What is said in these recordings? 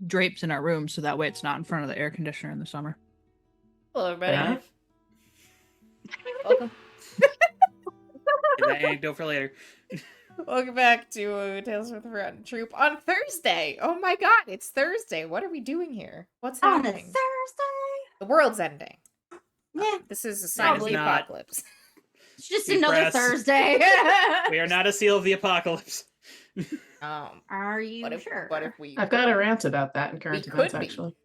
drapes in our room so that way it's not in front of the air conditioner in the summer. Hello, everybody. Yeah. Welcome. Save that anecdote for later. Welcome back to Tales from the Forgotten Troop on Thursday. Oh my god, it's Thursday. What are we doing here? What's On a happening? Thursday? The world's ending. Yeah. This is a sign of Probably the not. apocalypse. It's just Deep another breaths. Thursday. We are not a seal of the apocalypse. Are you What if, sure? what if we... I've got a rant about that in current We events, could be. actually.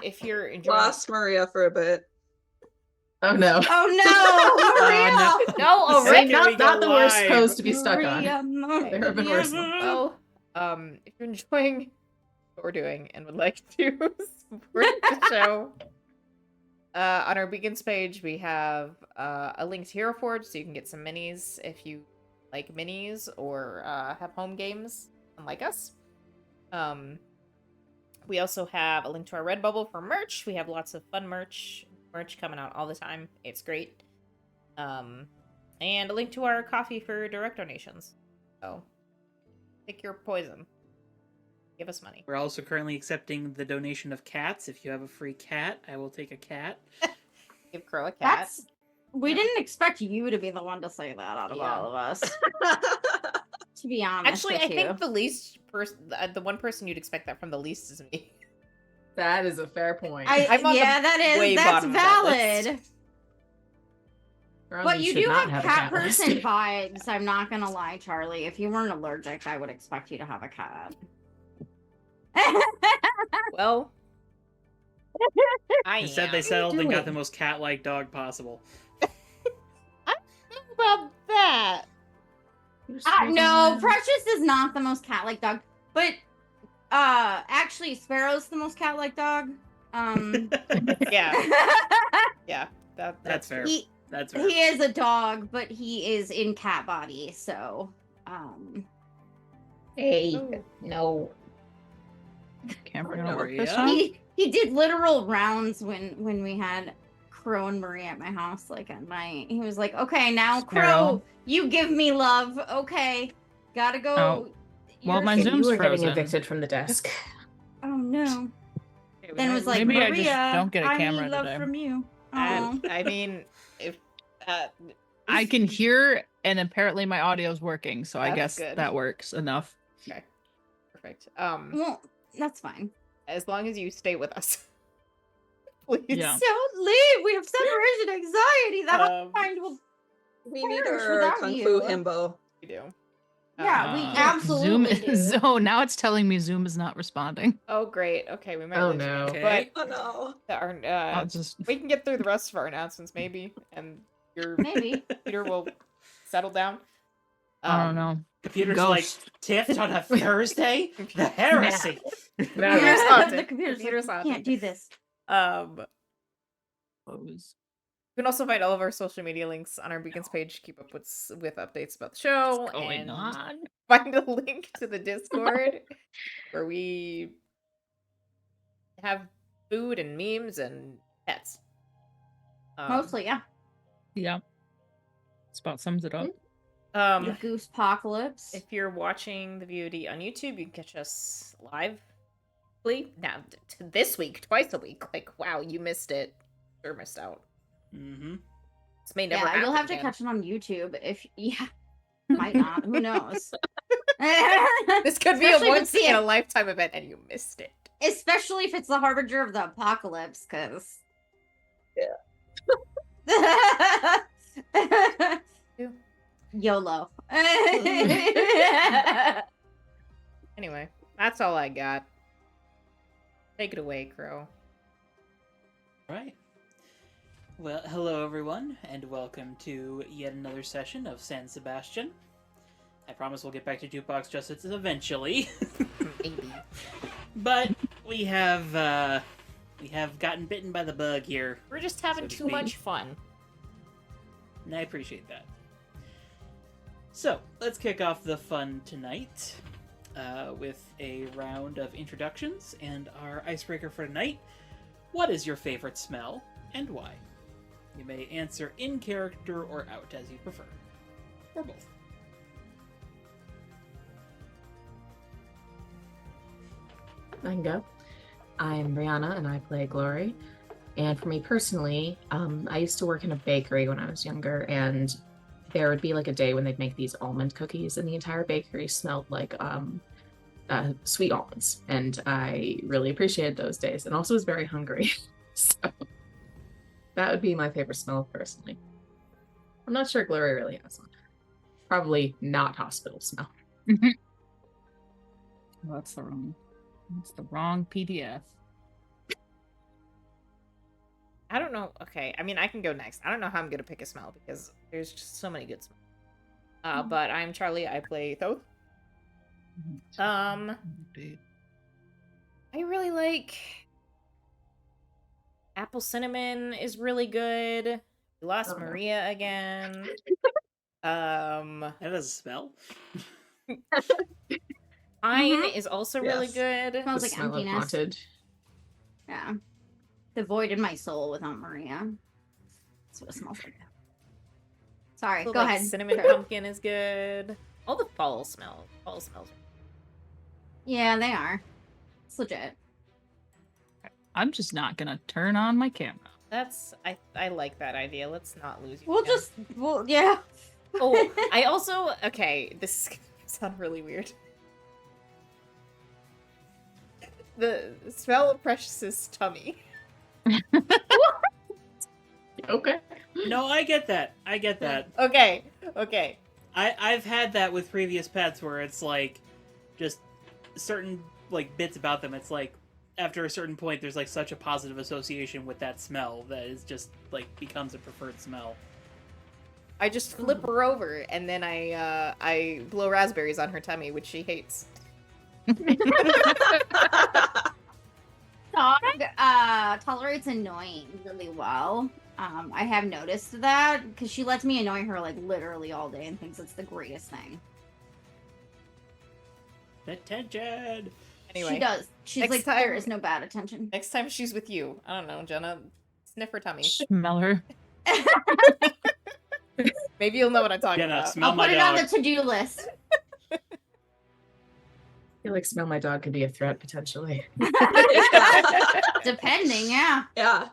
If you're enjoying... Lost Maria for a bit. Oh no. Oh no, Maria! No, oh, Say, right. can we Not go the worst live? pose to be stuck on. Maria, There have been worse ones. Well, if you're enjoying what we're doing and would like to support the show, on our Beacons page, we have a link to Hero Forge, so you can get some minis if you like minis or have home games, unlike us. We also have a link to our Redbubble for merch. We have lots of fun merch coming out all the time. It's great. And a link to our coffee for direct donations. So, pick your poison. Give us money. We're also currently accepting the donation of cats. If you have a free cat, I will take a cat. Give Crow a cat. We didn't expect you to be the one to say that out of all of us. To be honest, Actually, with I you. think the least person, the one person you'd expect that from the least is me. That is a fair point. I'm on the that's way bottom of that list. valid. Ronnie But you should do not have a cat list. person vibes. I'm not gonna lie, Charlie. If you weren't allergic, I would expect you to have a cat. Well, I Instead, am. they settled and got doing? the most cat-like dog possible. I don't know about that. You're squeezing No, around. Precious is not the most cat-like dog, but actually, Sparrow's the most cat-like dog. Yeah, yeah, That's fair. He That's fair. he is a dog, but he is in cat body, so Hey, Oh. no. Camper Oh, gonna work Maria. this time? he did literal rounds when we had Crow and Marie at my house, like at night. He was like, "Okay, now Crow, Sparrow. you give me love. Okay, gotta go." Oh, well, You're- my You Zoom's were getting frozen. evicted from the desk. Oh no. Okay, we Then it might was like, Maybe I Maria, just don't get a I camera need love today. from you. And, Aw. I mean, if I can hear, and apparently my audio's working, so I That's guess good. that works enough. Okay, perfect. Well, that's fine. As long as you stay with us, please. Yeah. Don't leave. We have separation anxiety. That Um, mind will. We need Perish our without Kung you. Fu himbo. We do. Yeah, we Uh, absolutely Zoom is, do. oh, now it's telling me Zoom is not responding. Oh, great. Okay, we might. Oh, lose you. no. Okay. Oh no. But our, I'll just we can get through the rest of our announcements, maybe, and your Maybe. computer will settle down. I don't know. Computer's Ghost. like, tiffed on a Thursday? The heresy! Computer's haunted. The computer's Computer's like, haunted. can't do this. Close. You can also find all of our social media links on our Beacons page. Keep up with updates about the show. What's going and on? Find a link to the Discord where we have food and memes and pets. Mostly, yeah. Yeah. This about sums it up. The Goose Apocalypse. If you're watching the VOD on YouTube, you can catch us live. Now, this week, twice a week. Like, wow, you missed it. Sure missed out. Mm-hmm. This may never happen you'll have to again. catch it on YouTube. Might not. Who knows? This could be a Especially if once it's the- in a lifetime event, and you missed it. Especially if it's the harbinger of the apocalypse, because. Yeah. YOLO. Anyway, that's all I got. Take it away, Crow. Right. Well, hello everyone, and welcome to yet another session of San Sebastián. I promise we'll get back to Jukebox Justice eventually. Maybe. But we have gotten bitten by the bug here, We're just having So to too speak. much fun. and I appreciate that. So, let's kick off the fun tonight with a round of introductions, and our icebreaker for tonight: what is your favorite smell, and why? You may answer in character or out, as you prefer. Or both. I can go. I'm Brianna, and I play Glory. And for me personally, I used to work in a bakery when I was younger, and there would be like a day when they'd make these almond cookies, and the entire bakery smelled like sweet almonds. And I really appreciated those days, and also was very hungry. So that would be my favorite smell personally. I'm not sure Glory really has one. Probably not hospital smell. Oh, that's the wrong PDF. I don't know. Okay, I mean, I can go next. I don't know how I'm gonna pick a smell because there's just so many good smells. But I'm Charlie. I play Thoth. I really like apple cinnamon is really good. We lost Oh, no. Maria again. That doesn't smell. Pine is also really Yes. good. Smells The like smell of emptiness. haunted. Yeah. The void in my soul without Maria. That's what it smells like. Sorry, Also, go like, ahead. Cinnamon Sure. pumpkin is good. All the fall smells. Fall smells. Yeah, they are. It's legit. I'm just not gonna turn on my camera. That's I like that idea. Let's not lose you. We'll again. just, yeah. Oh, I also okay. This is gonna sound really weird. The smell of Precious's tummy. Okay. No, I get that. I get that. Okay. I've had that with previous pets where it's like just certain like bits about them. It's like after a certain point there's like such a positive association with that smell that is just like becomes a preferred smell. I just flip her over and then I blow raspberries on her tummy, which she hates. Dog tolerates annoying really well. I have noticed that because she lets me annoy her like literally all day and thinks it's the greatest thing. Attention. Anyway, She does. She's next like, time- there is no bad attention. next time she's with you, I don't know, Jenna, sniff her tummy. Smell her. Maybe you'll know what I'm talking Jenna, about. smell I'll my put it dog. on the to-do list. I feel like smell my dog could be a threat potentially. Depending, yeah. Yeah.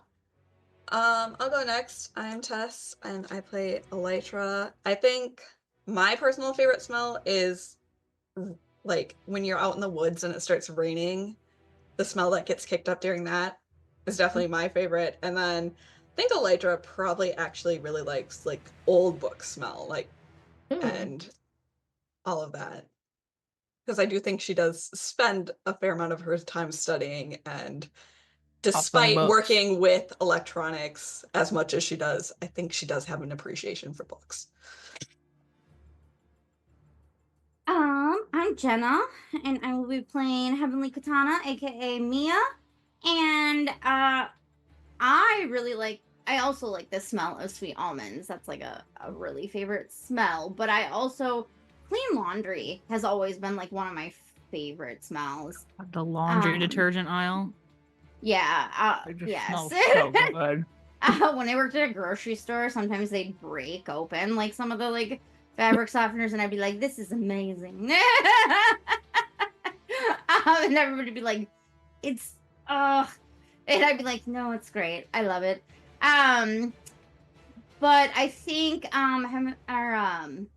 I'll go next. I'm Tess, and I play Elytra. I think my personal favorite smell is like when you're out in the woods and it starts raining. The smell that gets kicked up during that is definitely my favorite. And then I think Elytra probably actually really likes like old book smell, like and all of that. Because I do think she does spend a fair amount of her time studying, and despite books. working with electronics as much as she does, I think she does have an appreciation for books. I'm Jenna, and I will be playing Heavenly Katana, aka Mia. And I also like the smell of sweet almonds. That's like a really favorite smell. But I also, clean laundry has always been like one of my favorite smells. The laundry detergent aisle. Yeah, It just yes. smells so good. When I worked at a grocery store, sometimes they'd break open like some of the like fabric softeners, and I'd be like, "This is amazing," and everybody would be like, "It's and I'd be like, "No, it's great. I love it." But I think Mia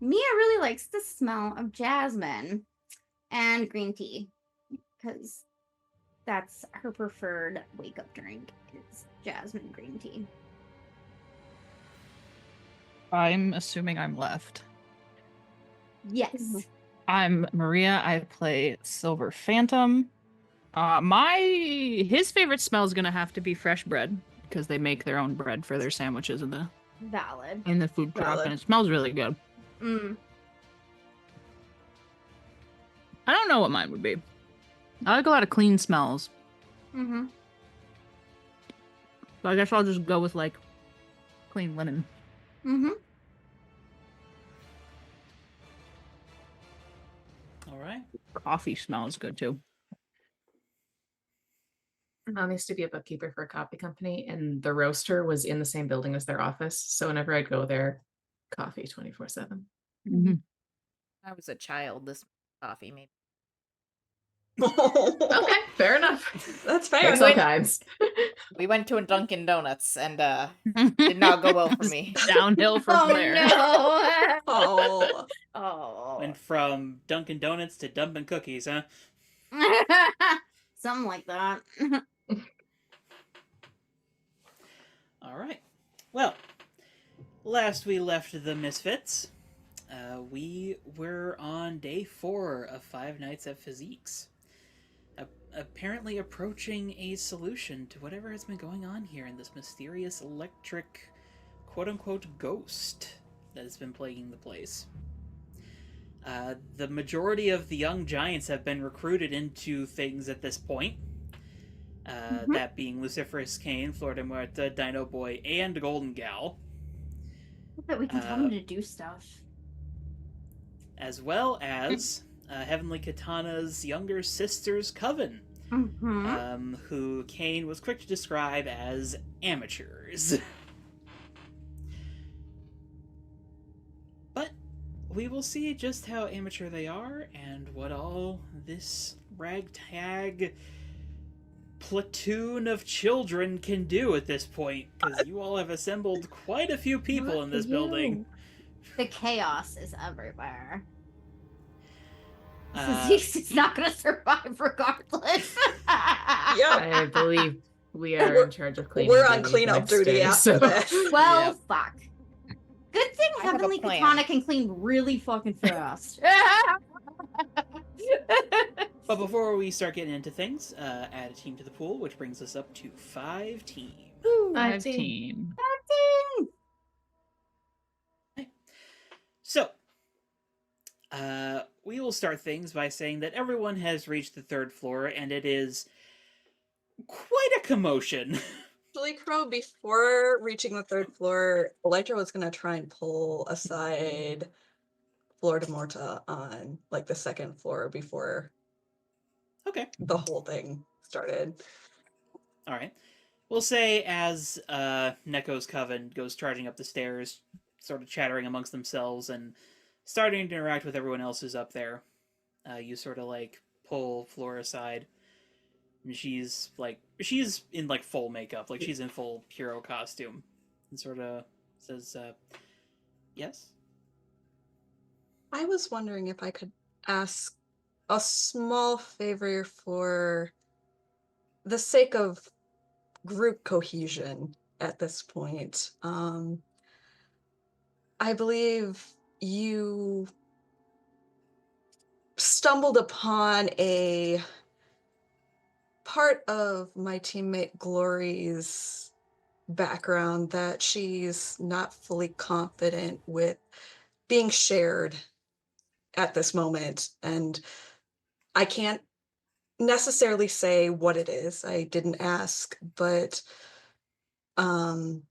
really likes the smell of jasmine and green tea because that's her preferred wake up drink is jasmine green tea. I'm assuming I'm left. Yes. I'm Maria. I play Silver Phantom. His favorite smell is gonna have to be fresh bread because they make their own bread for their sandwiches in the Valid. food truck, Valid. and it smells really good. I don't know what mine would be. I like a lot of clean smells, Mm-hmm. so I guess I'll just go with like clean linen. Mm-hmm. All right. Coffee smells good too. Mom used to be a bookkeeper for a coffee company, and the roaster was in the same building as their office. So whenever I'd go there, coffee 24/7. Mm-hmm. I was a child. This coffee maybe. Okay, fair enough. That's fair. Makes all kinds. We went to a Dunkin' Donuts and did not go well for me. Downhill from Oh there. no! Oh. Oh. Went from Dunkin' Donuts to dumping cookies, huh? Something like that. All right. Well, last we left the Misfits, we were on day 4 of 5 nights at Physiques. Apparently approaching a solution to whatever has been going on here in this mysterious electric quote-unquote ghost that has been plaguing the place. The majority of the young giants have been recruited into things at this point. That being Luciferous Cain, Florida Muerta, Dino Boy, and Golden Gal. But we can tell them to do stuff. As well as Heavenly Katana's younger sister's coven, who Cain was quick to describe as amateurs. But we will see just how amateur they are and what all this ragtag platoon of children can do at this point, because you all have assembled quite a few people in this building. The chaos is everywhere. Uh, He's not gonna survive regardless. Yeah. I believe we are in charge of cleaning. We're on duty cleanup next duty day, after so- this. Well, Yep. fuck. Good thing I have a Heavenly plan. Katana can clean really fucking fast. But before we start getting into things, add a team to the pool, which brings us up to 5 teams. 5 team. So, we will start things by saying that everyone has reached the 3rd floor, and it is quite a commotion. Actually, Crow, before reaching the 3rd floor, Elytra was gonna try and pull aside Florida Morta on like the 2nd floor before Okay. the whole thing started. All right. We'll say as Neko's coven goes charging up the stairs, sort of chattering amongst themselves and starting to interact with everyone else who's up there, you sort of like pull Flora aside. And she's in like full makeup, like she's in full hero costume, and sort of says, "Yes." I was wondering if I could ask a small favor for the sake of group cohesion at this point. I believe you stumbled upon a part of my teammate Glory's background that she's not fully confident with being shared at this moment, and I can't necessarily say what it is. I didn't ask, but I'm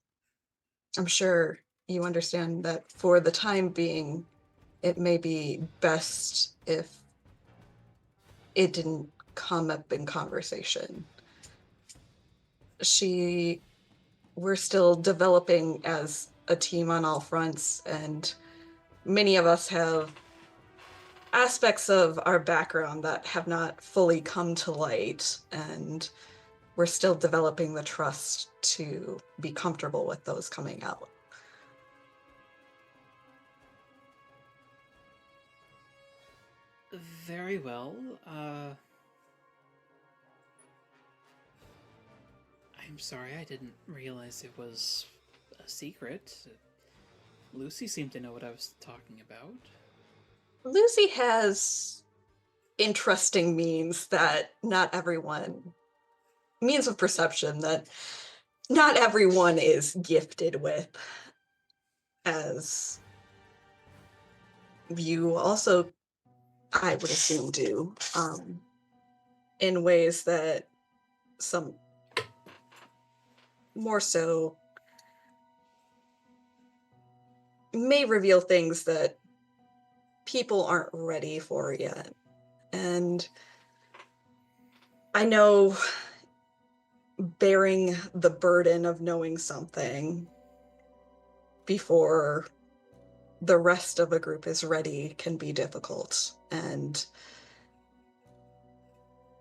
sure you understand that for the time being, it may be best if it didn't come up in conversation. We're still developing as a team on all fronts, and many of us have aspects of our background that have not fully come to light, and we're still developing the trust to be comfortable with those coming out. Very well. I'm sorry, I didn't realize it was a secret. Lucy seemed to know what I was talking about. Lucy has interesting means that means of perception that not everyone is gifted with, as you also, I would assume, do, in ways that some more so may reveal things that people aren't ready for yet. And I know bearing the burden of knowing something before the rest of the group is ready can be difficult. And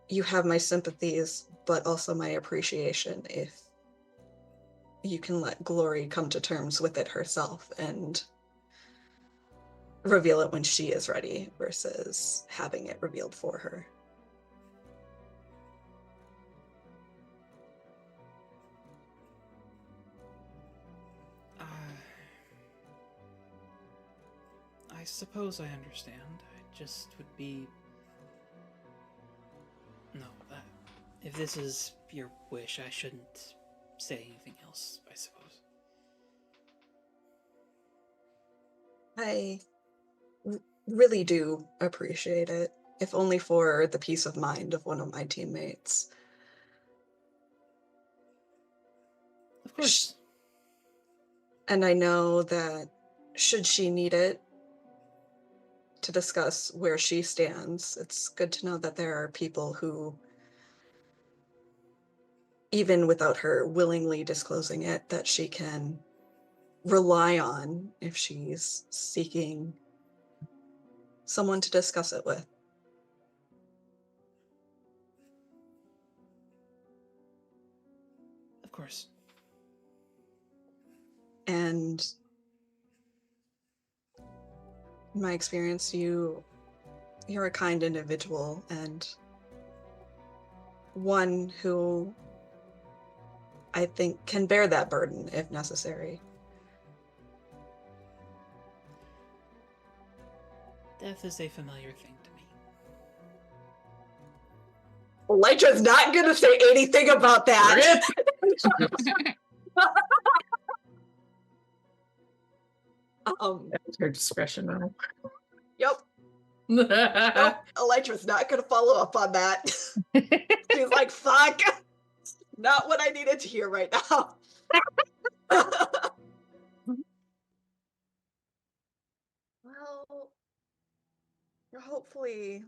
you have my sympathies, but also my appreciation if you can let Glory come to terms with it herself and reveal it when she is ready versus having it revealed for her. I suppose I understand. I just would be... No, if this is your wish, I shouldn't say anything else, I suppose. I really do appreciate it, if only for the peace of mind of one of my teammates. Of course. And I know that should she need it to discuss where she stands, it's good to know that there are people who, even without her willingly disclosing it, that she can rely on if she's seeking someone to discuss it with. Of course. And in my experience, you're a kind individual and one who I think can bear that burden if necessary. Death is a familiar thing to me. Elytra's not going to say anything about that. That's her discretion, right? Yep. Nope. Elytra's not going to follow up on that. She's like, fuck. Not what I needed to hear right now. Well, hopefully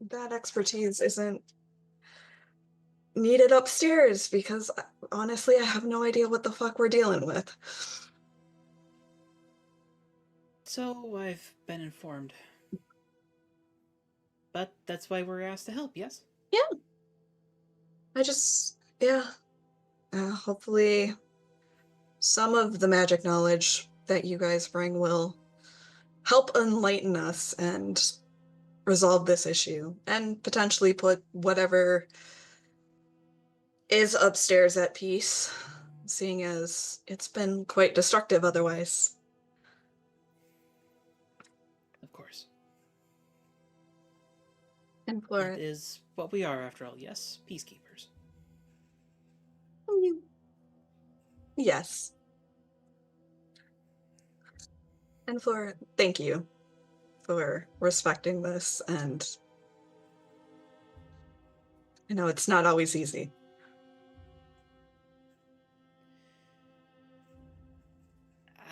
that expertise isn't needed upstairs because honestly, I have no idea what the fuck we're dealing with. So, I've been informed. But that's why we're asked to help, yes? Yeah. Hopefully some of the magic knowledge that you guys bring will help enlighten us and resolve this issue and potentially put whatever is upstairs at peace, seeing as it's been quite destructive otherwise. Of course. And for It is what we are, after all, yes? Peacekeepers. Yes. And thank you for respecting this, and I know it's not always easy.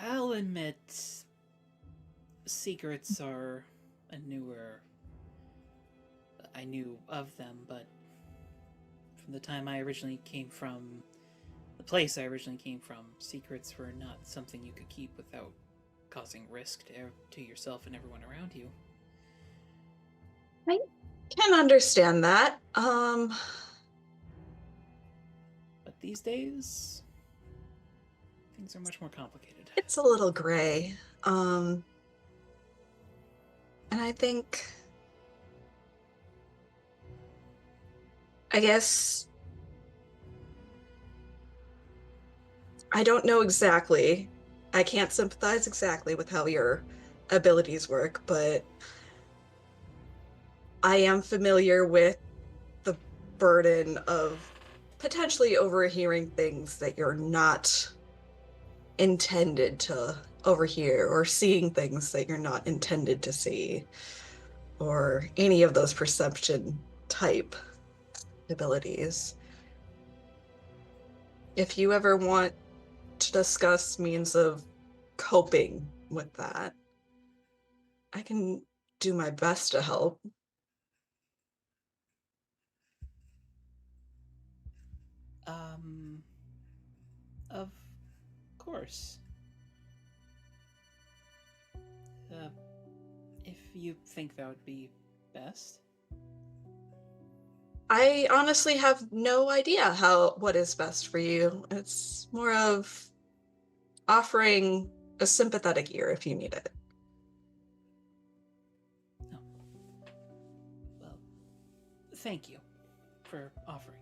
I'll admit, secrets are I knew of them, but from the time I originally came from, the place I originally came from, secrets were not something you could keep without causing risk to yourself and everyone around you. I can understand that. But these days, things are much more complicated. It's a little gray. And I think, I guess, I don't know exactly. I can't sympathize exactly with how your abilities work, but I am familiar with the burden of potentially overhearing things that you're not intended to overhear, or seeing things that you're not intended to see, or any of those perception type abilities. If you ever want to discuss means of coping with that, I can do my best to help. Of course. If you think that would be best? I honestly have no idea what is best for you. It's more of offering a sympathetic ear if you need it. Oh. Well, thank you for offering.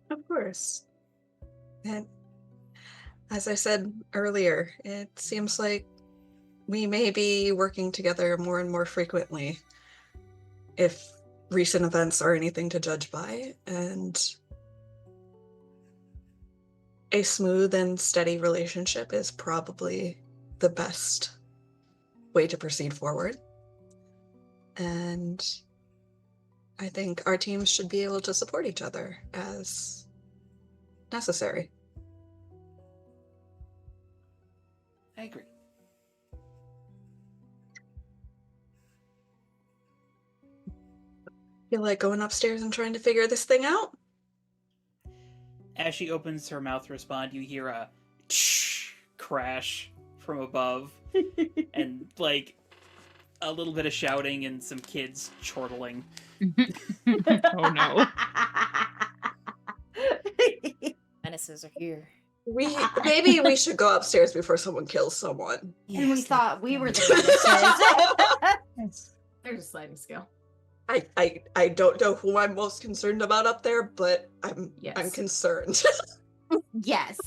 Of course. And as I said earlier, it seems like we may be working together more and more frequently, if recent events are anything to judge by, and a smooth and steady relationship is probably the best way to proceed forward. And I think our teams should be able to support each other as necessary. I agree. Feel like going upstairs and trying to figure this thing out? As she opens her mouth to respond, you hear a crash from above, and like a little bit of shouting and some kids chortling. Oh no. Menaces are here. Maybe we should go upstairs before someone kills someone. And we Yes, thought we were the There's a sliding scale. I don't know who I'm most concerned about up there, but I'm Yes. concerned. Yes.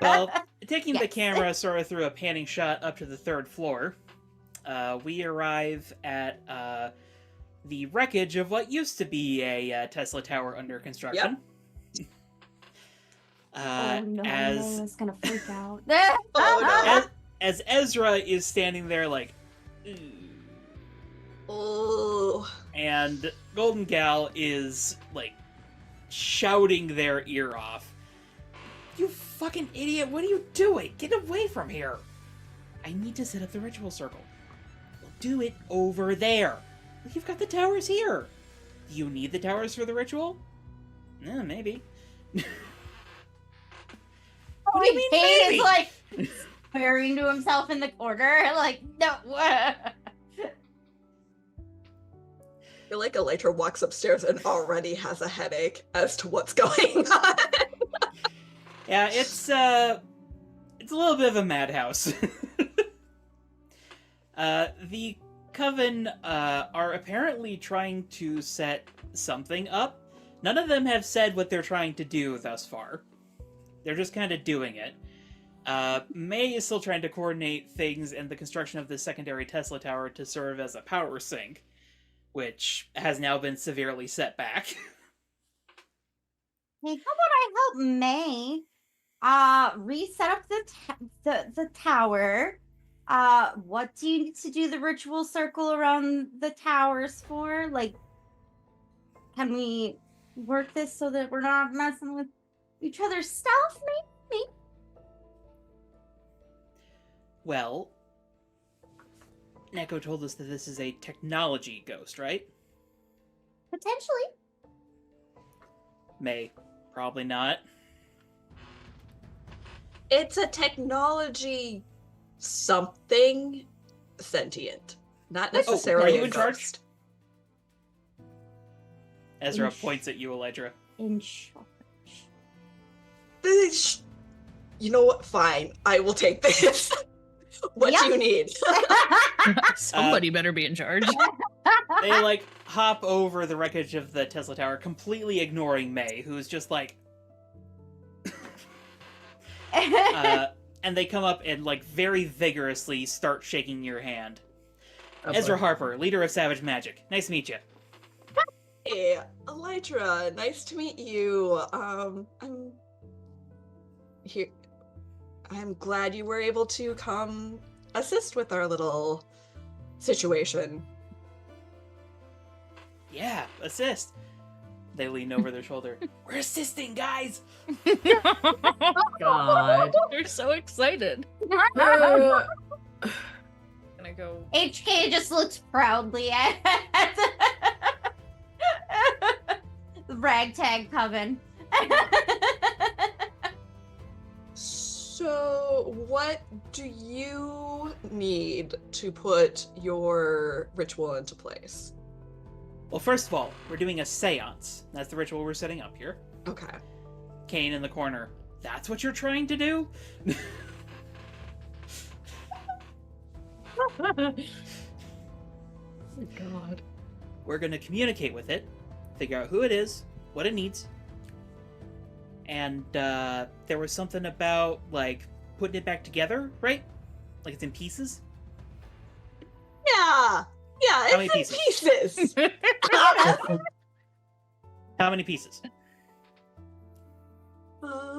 Well, taking the Yes. camera sort of through a panning shot up to the 3rd floor, we arrive at the wreckage of what used to be a Tesla tower under construction. Oh no, as I was gonna freak out. Oh, as Ezra is standing there like, "Ooh," Oh, and Golden Gal is like shouting their ear off. You fucking idiot, what are you doing? Get away from here. I need to set up the ritual circle. We'll do it over there. You've got the towers here. Do you need the towers for the ritual? Maybe. What do you mean, Kate maybe? is like swearing to himself in the corner, like, no. I feel like Elytra walks upstairs and already has a headache as to what's going on. Yeah, it's a little bit of a madhouse. The Coven are apparently trying to set something up. None of them have said what they're trying to do thus far. They're just kind of doing it. May is still trying to coordinate things in the construction of the secondary Tesla tower to serve as a power sink, which has now been severely set back. Hey, how about I help May reset up the tower? What do you need to do the ritual circle around the towers for? Like, can we work this so that we're not messing with each other's stuff, maybe? Well, Neko told us that this is a technology ghost, right? Potentially. May, probably not. It's a technology something sentient, not necessarily are you a in charge? ghost. Ezra points at you, Elytra. In charge. You know what? Fine, I will take this. What Yep. do you need? Somebody better be in charge. They, like, hop over the wreckage of the Tesla tower, completely ignoring May, who's just like... and they come up and, like, very vigorously start shaking your hand. Oh, Ezra boy. Harper, leader of Savage Magic. Nice to meet you. Hey, Elytra, nice to meet you. I'm here. I'm glad you were able to come assist with our little situation. Yeah, assist. They lean over their shoulder. We're assisting, guys! God. They're so excited. Gonna go. HK just looks proudly at the ragtag coven. So, So, what do you need to put your ritual into place? Well, first of all, we're doing a seance. That's the ritual we're setting up here. Okay. Kane in the corner. That's what you're trying to do? Oh God. We're going to communicate with it, figure out who it is, what it needs. And there was something about, like, putting it back together, right? Like it's in pieces? Yeah, How many it's in pieces. How many pieces? Should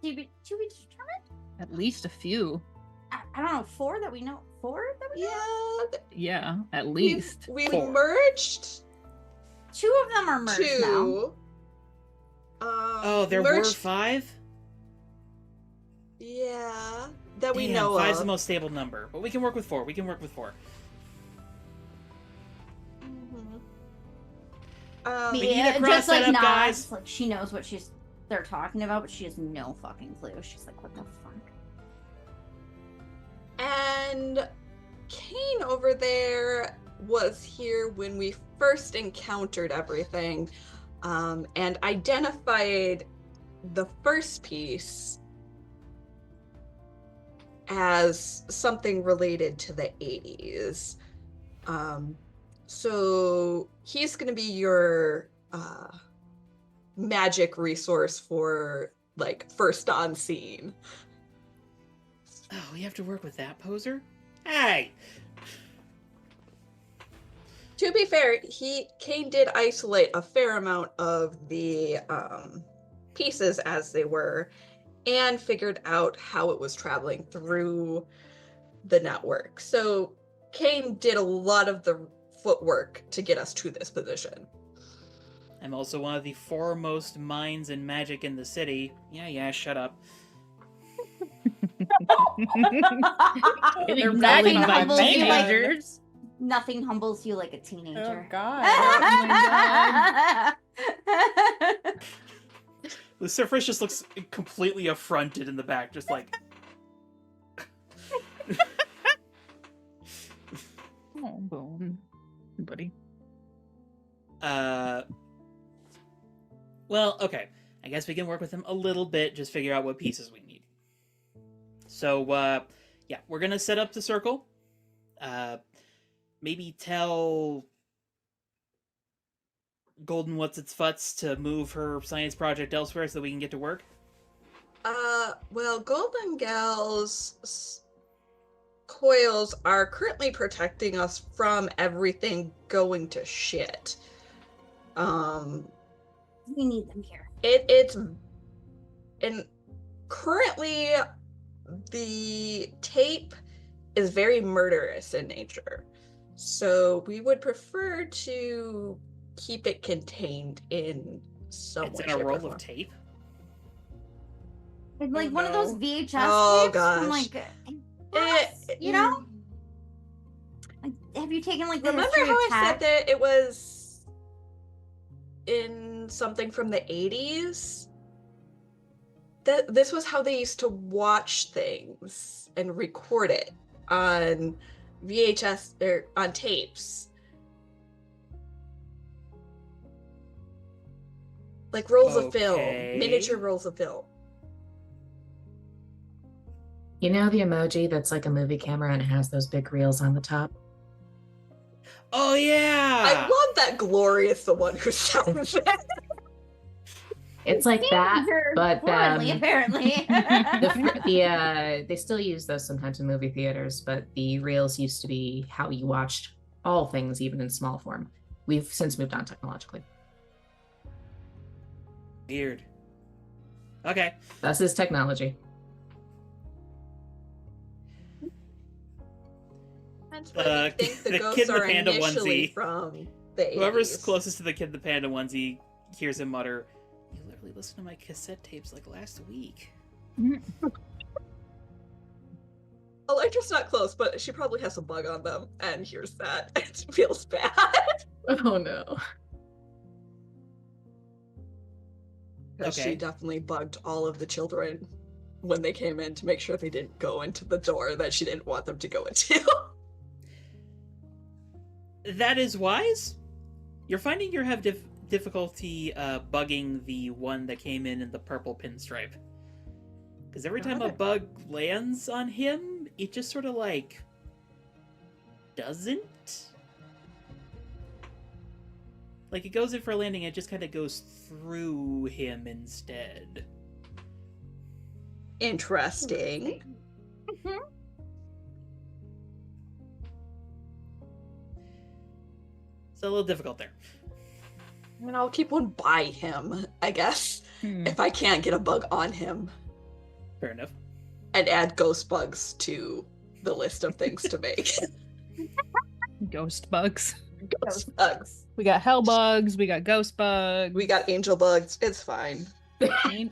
we determine? At least a few. I don't know, 4 that we know. 4 that we know? Yeah, Yeah, at least. we've 4. merged 2 of them are merged now. 2. Oh, there were 5? Yeah, that we Damn, know 5's of. the most stable number. But we can work with 4. Mhm. We need to cross just like that up, nods, guys. like she knows what they're talking about, but she has no fucking clue. She's like, what the fuck? And Kane over there was here when we first encountered everything, and identified the first piece as something related to the 80s. So he's going to be your magic resource for, like, first on scene. Oh, we have to work with that poser? Hey! To be fair, Kane did isolate a fair amount of the pieces as they were, and figured out how it was traveling through the network. So Kane did a lot of the footwork to get us to this position. I'm also one of the foremost minds in magic in the city. Yeah, shut up. They're Nothing bragging by humbles you like teenagers. nothing humbles you like a teenager. Oh god. Luciferus just looks completely affronted in the back, just like... Oh, bone. Buddy. Well, okay. I guess we can work with him a little bit, just figure out what pieces we need. So, yeah, we're gonna set up the circle. Maybe tell Golden What's-Its-Futs to move her science project elsewhere so that we can get to work. Well, Golden Gal's coils are currently protecting us from everything going to shit. We need them here. And currently the tape is very murderous in nature. So we would prefer to keep it contained in some It's way, in a shape, or roll form. of tape. It's like one of no. those VHS Oh, tapes from gosh. like Eh, you know? Like, have you taken like the Remember history how of I said tech? that it was in something from the 80s? This was how they used to watch things and record it on VHS or on tapes. Like rolls of film, Okay. miniature rolls of film. You know the emoji that's like a movie camera and it has those big reels on the top? Oh, yeah! I love that Glory is the one who sounds it. It's like that, Teenager but poorly, apparently. they still use those sometimes in movie theaters, but the reels used to be how you watched all things, even in small form. We've since moved on technologically. Weird. Okay. That's his technology. That's why we think the the ghosts kid in the are panda initially onesie. from the 80s. Whoever's closest to the kid in the panda onesie hears him mutter, "You literally listened to my cassette tapes like last week." Electra's not close, but she probably has a bug on them and hears that and feels bad. Oh no. Because Okay. she definitely bugged all of the children when they came in to make sure they didn't go into the door that she didn't want them to go into. That is wise. You're finding you have difficulty bugging the one that came in the purple pinstripe. Because every time a bug lands on him, it just sort of like doesn't. Like it goes in for a landing, it just kind of goes through him instead. Interesting. So a little difficult there. I mean, I'll keep one by him, I guess, if I can't get a bug on him. Fair enough. And add ghost bugs to the list of things to make. Ghost bugs. Ghost bugs. We got hell bugs. We got ghost bugs. We got angel bugs. It's fine.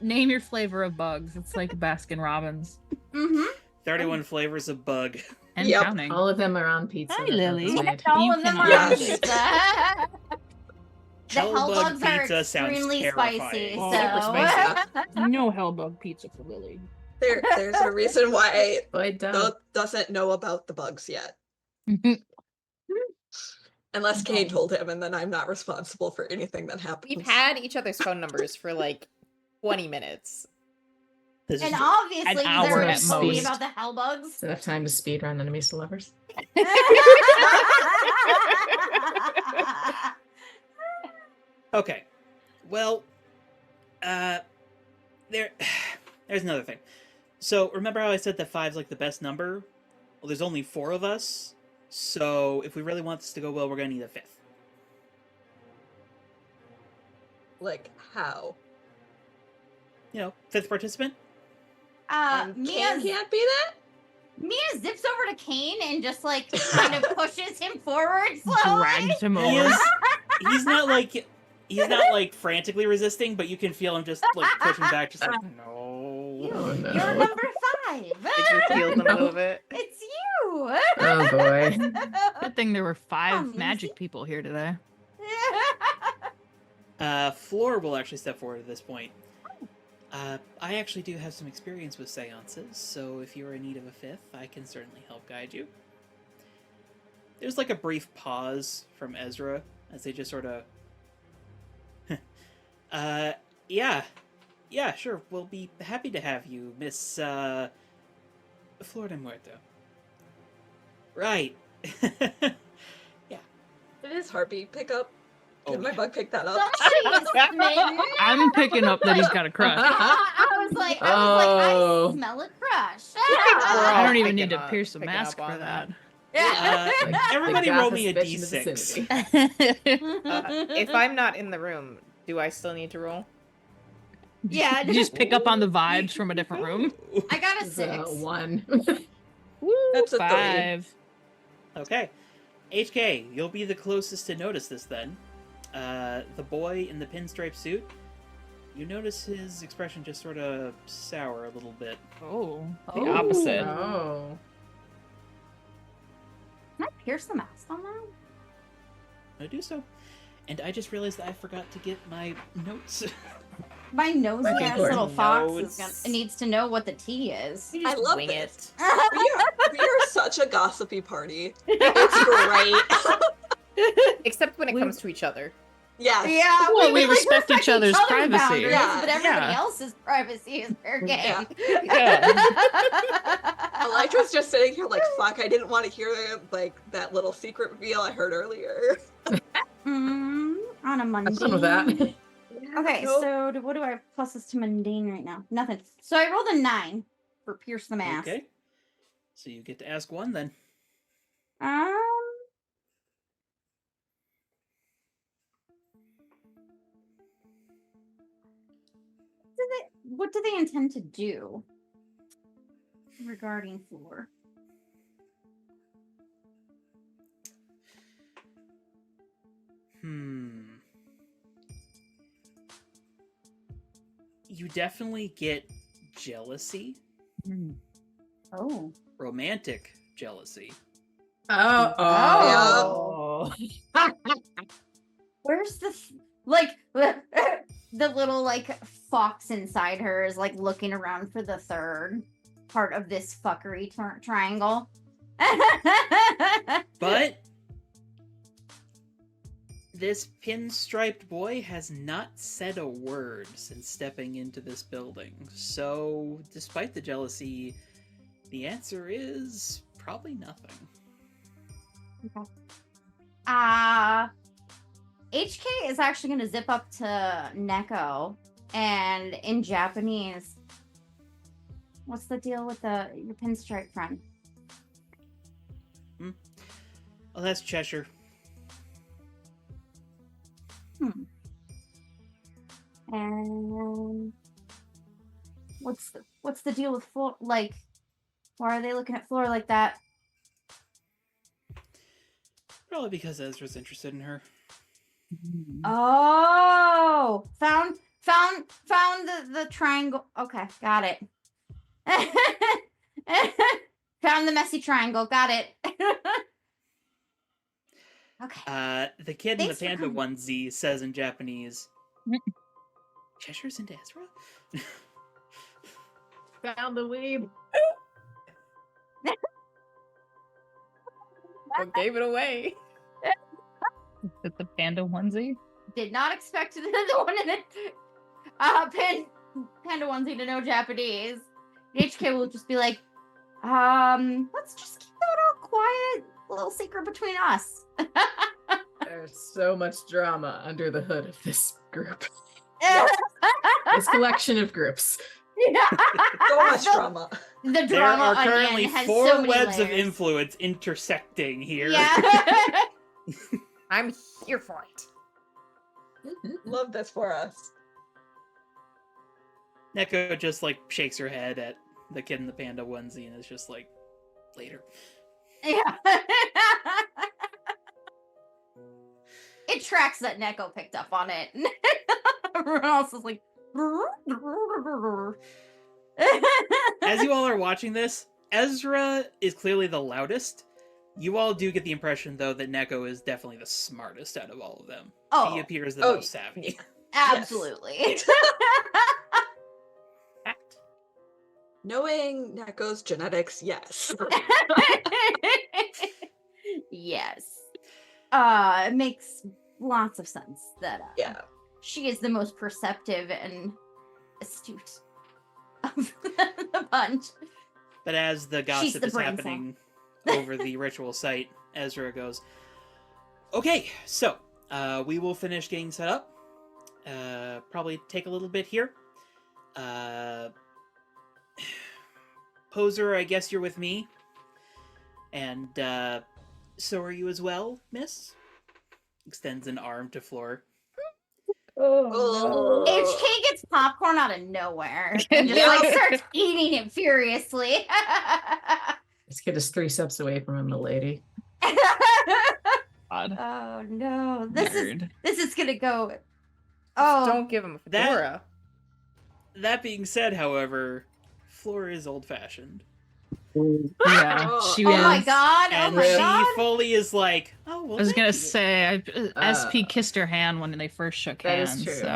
Name your flavor of bugs. It's like Baskin Robbins. 31 flavors of bug. And Yep. counting. All of them are on pizza. Hi, that Lily. Beth has made. All of them are on Yes. pizza. The Hell hell bug bugs are pizza sounds extremely terrifying. spicy. Oh, So super No hellbug pizza for Lily. There's a reason why Boyd Beth doesn't know about the bugs yet. Unless Kane told him, and then I'm not responsible for anything that happens. We've had each other's phone numbers for like 20 minutes. This is and true. obviously An hour they're at told me most. about the hell bugs. It's enough time to speed run enemies to lovers. Okay. Well, there's another thing. So remember how I said that 5's like the best number? Well, there's only 4 of us. So if we really want this to go well, we're gonna need a 5th. Like, how? You know, 5th participant. Kane Mia can't be that? zips over to Kane and just like kind of pushes him forward slowly. Dragged him He over. is, he's not like frantically resisting, but you can feel him just like pushing back, just like no. Oh, no. You're number 5. It heals them a little bit. It's you. Oh boy. Good thing there were 5 Come, magic Lucy. people here today. Floor will actually step forward at this point. I actually do have some experience with seances, so if you're in need of a 5th, I can certainly help guide you. There's like a brief pause from Ezra as they just sort of... yeah, sure, we'll be happy to have you, Miss, Flor de Muerto. Right. It is heartbeat pickup. Oh, Can my yeah. bug pick that up? Somebody is smitten. I'm picking up that he's got a crush. I was like, Oh. I smell a crush. I don't even need Picking to up- pierce a picking mask up for on that. Like, Everybody the roll me a gothest bitch in the D6. vicinity. If I'm not in the room, do I still need to roll? Yeah, You just pick up on the vibes from a different room. I got a It's 6. 1. Woo, That's a 3. 5. Okay. HK, you'll be the closest to notice this then. The boy in the pinstripe suit, you notice his expression just sort of sour a little bit. Oh, the Oh. opposite. Oh. Can I pierce the mask on that? I do so. And I just realized that I forgot to get my notes. My nosy Okay, ass cool. little fox is Notes. gonna, it needs to know what the T is. I love wing this. it. We are such a gossipy party. It's great. Except when it We- comes to each other. Yes. Yeah, Well, we like, respect each other's privacy. boundaries, Yeah, but everybody yeah. else's privacy is fair game. Elytra's just sitting here like, fuck, I didn't want to hear like that little secret reveal I heard earlier. On a Monday. Have fun with that. Okay, Nope. so what do I have pluses to mundane right now? Nothing. So I rolled a 9 for pierce the mask. Okay. So you get to ask one then. Um. What do they intend to do regarding Floor? You definitely get jealousy, Oh. romantic jealousy. Oh. Where's the like? the little like fox inside her is like looking around for the third part of this fuckery triangle. But this pinstriped boy has not said a word since stepping into this building. So, despite the jealousy, the answer is probably nothing. Okay. HK is actually going to zip up to Neko, and in Japanese, what's the deal with your pinstripe friend? Oh, that's Cheshire. And what's the deal with Floor? Like, why are they looking at Floor like that? Probably because Ezra's interested in her. Oh, found the triangle. Okay, got it. Found the messy triangle. Got it. Okay. The kid Thanks in for the panda coming. onesie says in Japanese, Cheshire's into Ezra? Found the weeb. What gave it away? Is it the panda onesie? Did not expect the one in it. Panda onesie to know Japanese. HK will just be like, let's just keep that all quiet, little secret between us. There's so much drama under the hood of this group. This collection of groups. So much drama. The There drama are onion currently has 4 so many webs of layers. influence intersecting here. Yeah. I'm here for it. Love this for us. Neko just like shakes her head at the kid in the panda onesie and is just like, later. Yeah. It tracks that Neko picked up on it. Everyone else is like. As you all are watching this, Ezra is clearly the loudest. You all do get the impression, though, that Neko is definitely the smartest out of all of them. Oh. He appears the Oh, most savvy. Absolutely. Fact. Knowing Neko's genetics, yes. Yes. It makes lots of sense that Yeah. she is the most perceptive and astute of the bunch. But as the She's gossip the is brain happening over the ritual site, Ezra goes, okay, so we will finish getting set up. Probably take a little bit here. Poser, I guess you're with me. And so are you as well, miss? Extends an arm to Floor. Oh, HK gets popcorn out of nowhere and just like starts eating it furiously. This kid is 3 steps away from him, the lady. God. Oh no. This Nerd. is gonna go. Oh, Don't give him a fedora. That being said, however, Floor is old-fashioned. Yeah, Oh. she oh my is. god. Oh And my she god. fully is like, oh, well, I was gonna thank you. say, SP kissed her hand when they first shook That is hands. true. So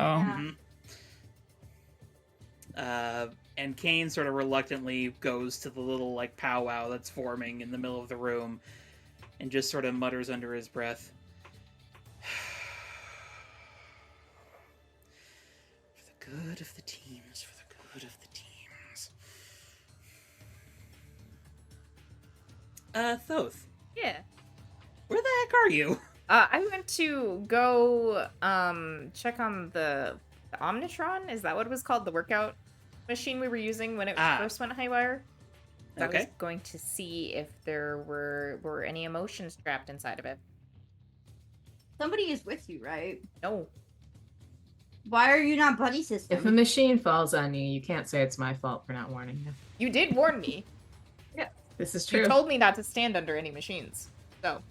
Yeah. And Kane sort of reluctantly goes to the little like powwow that's forming in the middle of the room and just sort of mutters under his breath. For the good of the teams, for the good of the teams. Thoth, Yeah. where the heck are you? I went to go check on the Omnitron. Is that what it was called? The workout machine we were using when it first went haywire. I was Okay. going to see if there were any emotions trapped inside of it. Somebody is with you, right? No. Why are you not buddy system? If a machine falls on you, you can't say it's my fault for not warning you. You did warn me. This is You true. told me not to stand under any machines. So.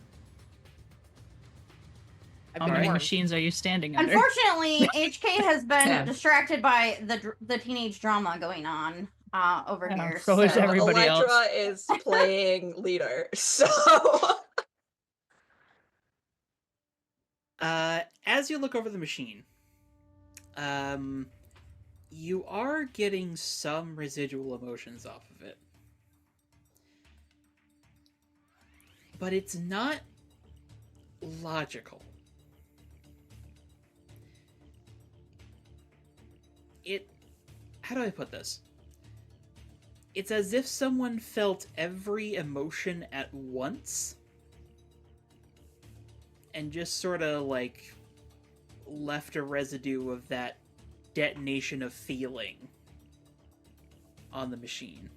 I've how been many warned. machines are you standing under? Unfortunately, HK has been Ten. distracted by the teenage drama going on over Yeah, here. so is so- everybody Electra else. is playing leader, so As you look over the machine, You are getting some residual emotions off of it. But it's not logical. How do I put this? It's as if someone felt every emotion at once and just sort of like left a residue of that detonation of feeling on the machine.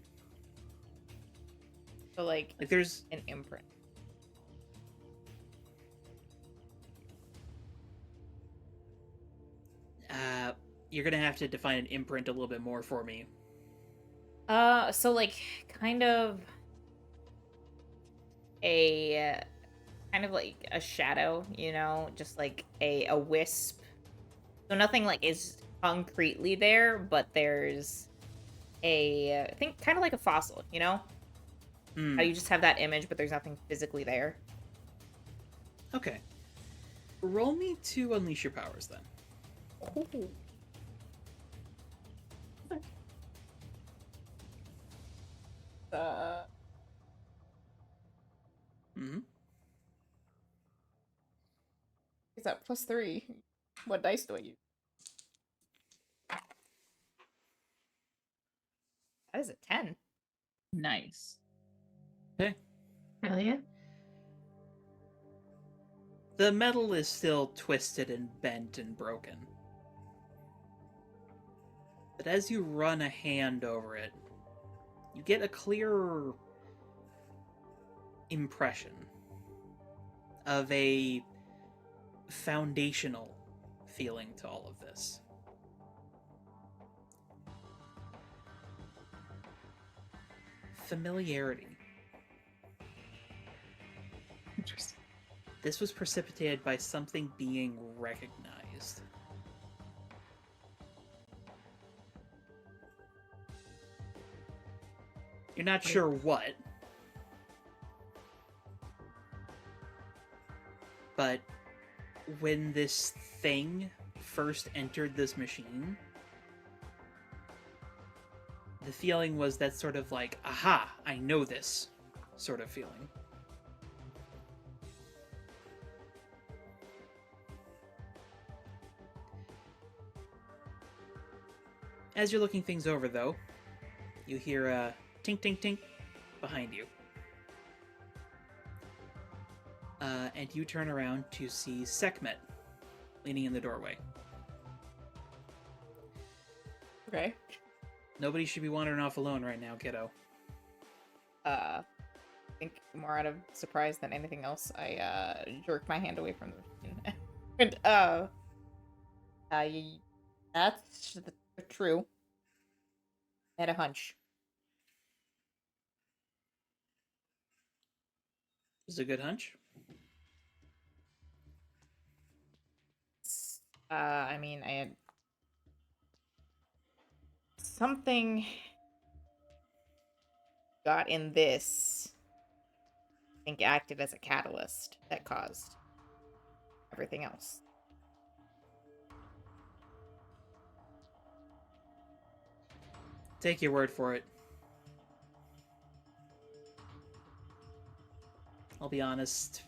So like there's an imprint. You're gonna have to define an imprint a little bit more for me. So like kind of like a shadow, you know, just like a wisp. So nothing like is concretely there, but there's I think kind of like a fossil, you know? How you just have that image, but there's nothing physically there. Okay. Roll me to unleash your powers then. Ooh. Is that +3? What dice do I use? That is a 10. Nice. Okay. Hell yeah. The metal is still twisted and bent and broken. But as you run a hand over it, you get a clearer impression of a foundational feeling to all of this. Familiarity. Interesting. This was precipitated by something being recognized. You're not sure what, but when this thing first entered this machine, the feeling was that sort of like, aha, I know this sort of feeling. As you're looking things over, though, you hear a tink, tink, tink behind you. And you turn around to see Sekhmet leaning in the doorway. Okay. Nobody should be wandering off alone right now, kiddo. I think more out of surprise than anything else, I jerked my hand away from the machine. And that's true. I had a hunch. Is it a good hunch? I mean, I had something got in this. I think acted as a catalyst that caused everything else. Take your word for it. I'll be honest.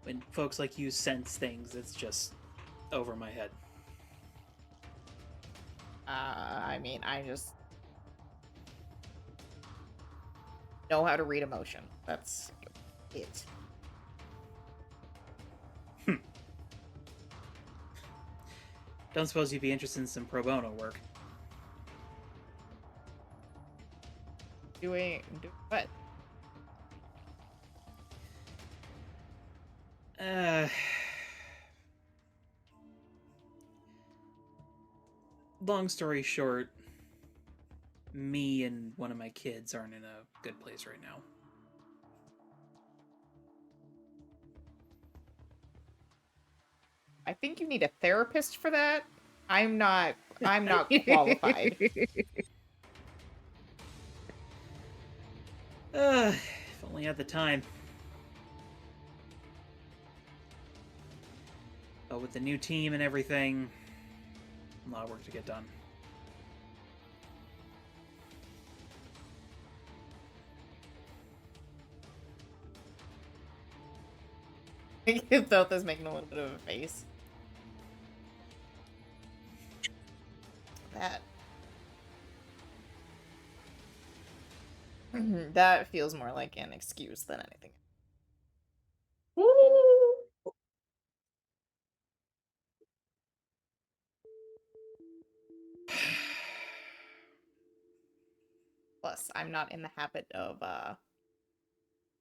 When folks like you sense things, it's just over my head. I mean, I just know how to read emotion. That's it. Don't suppose you'd be interested in some pro bono work. Do what? Long story short, me and one of my kids aren't in a good place right now. I think you need a therapist for that. I'm not qualified. If only I had the time. But with the new team and everything, a lot of work to get done. Thoth is making a little bit of a face. That feels more like an excuse than anything. Plus, I'm not in the habit of,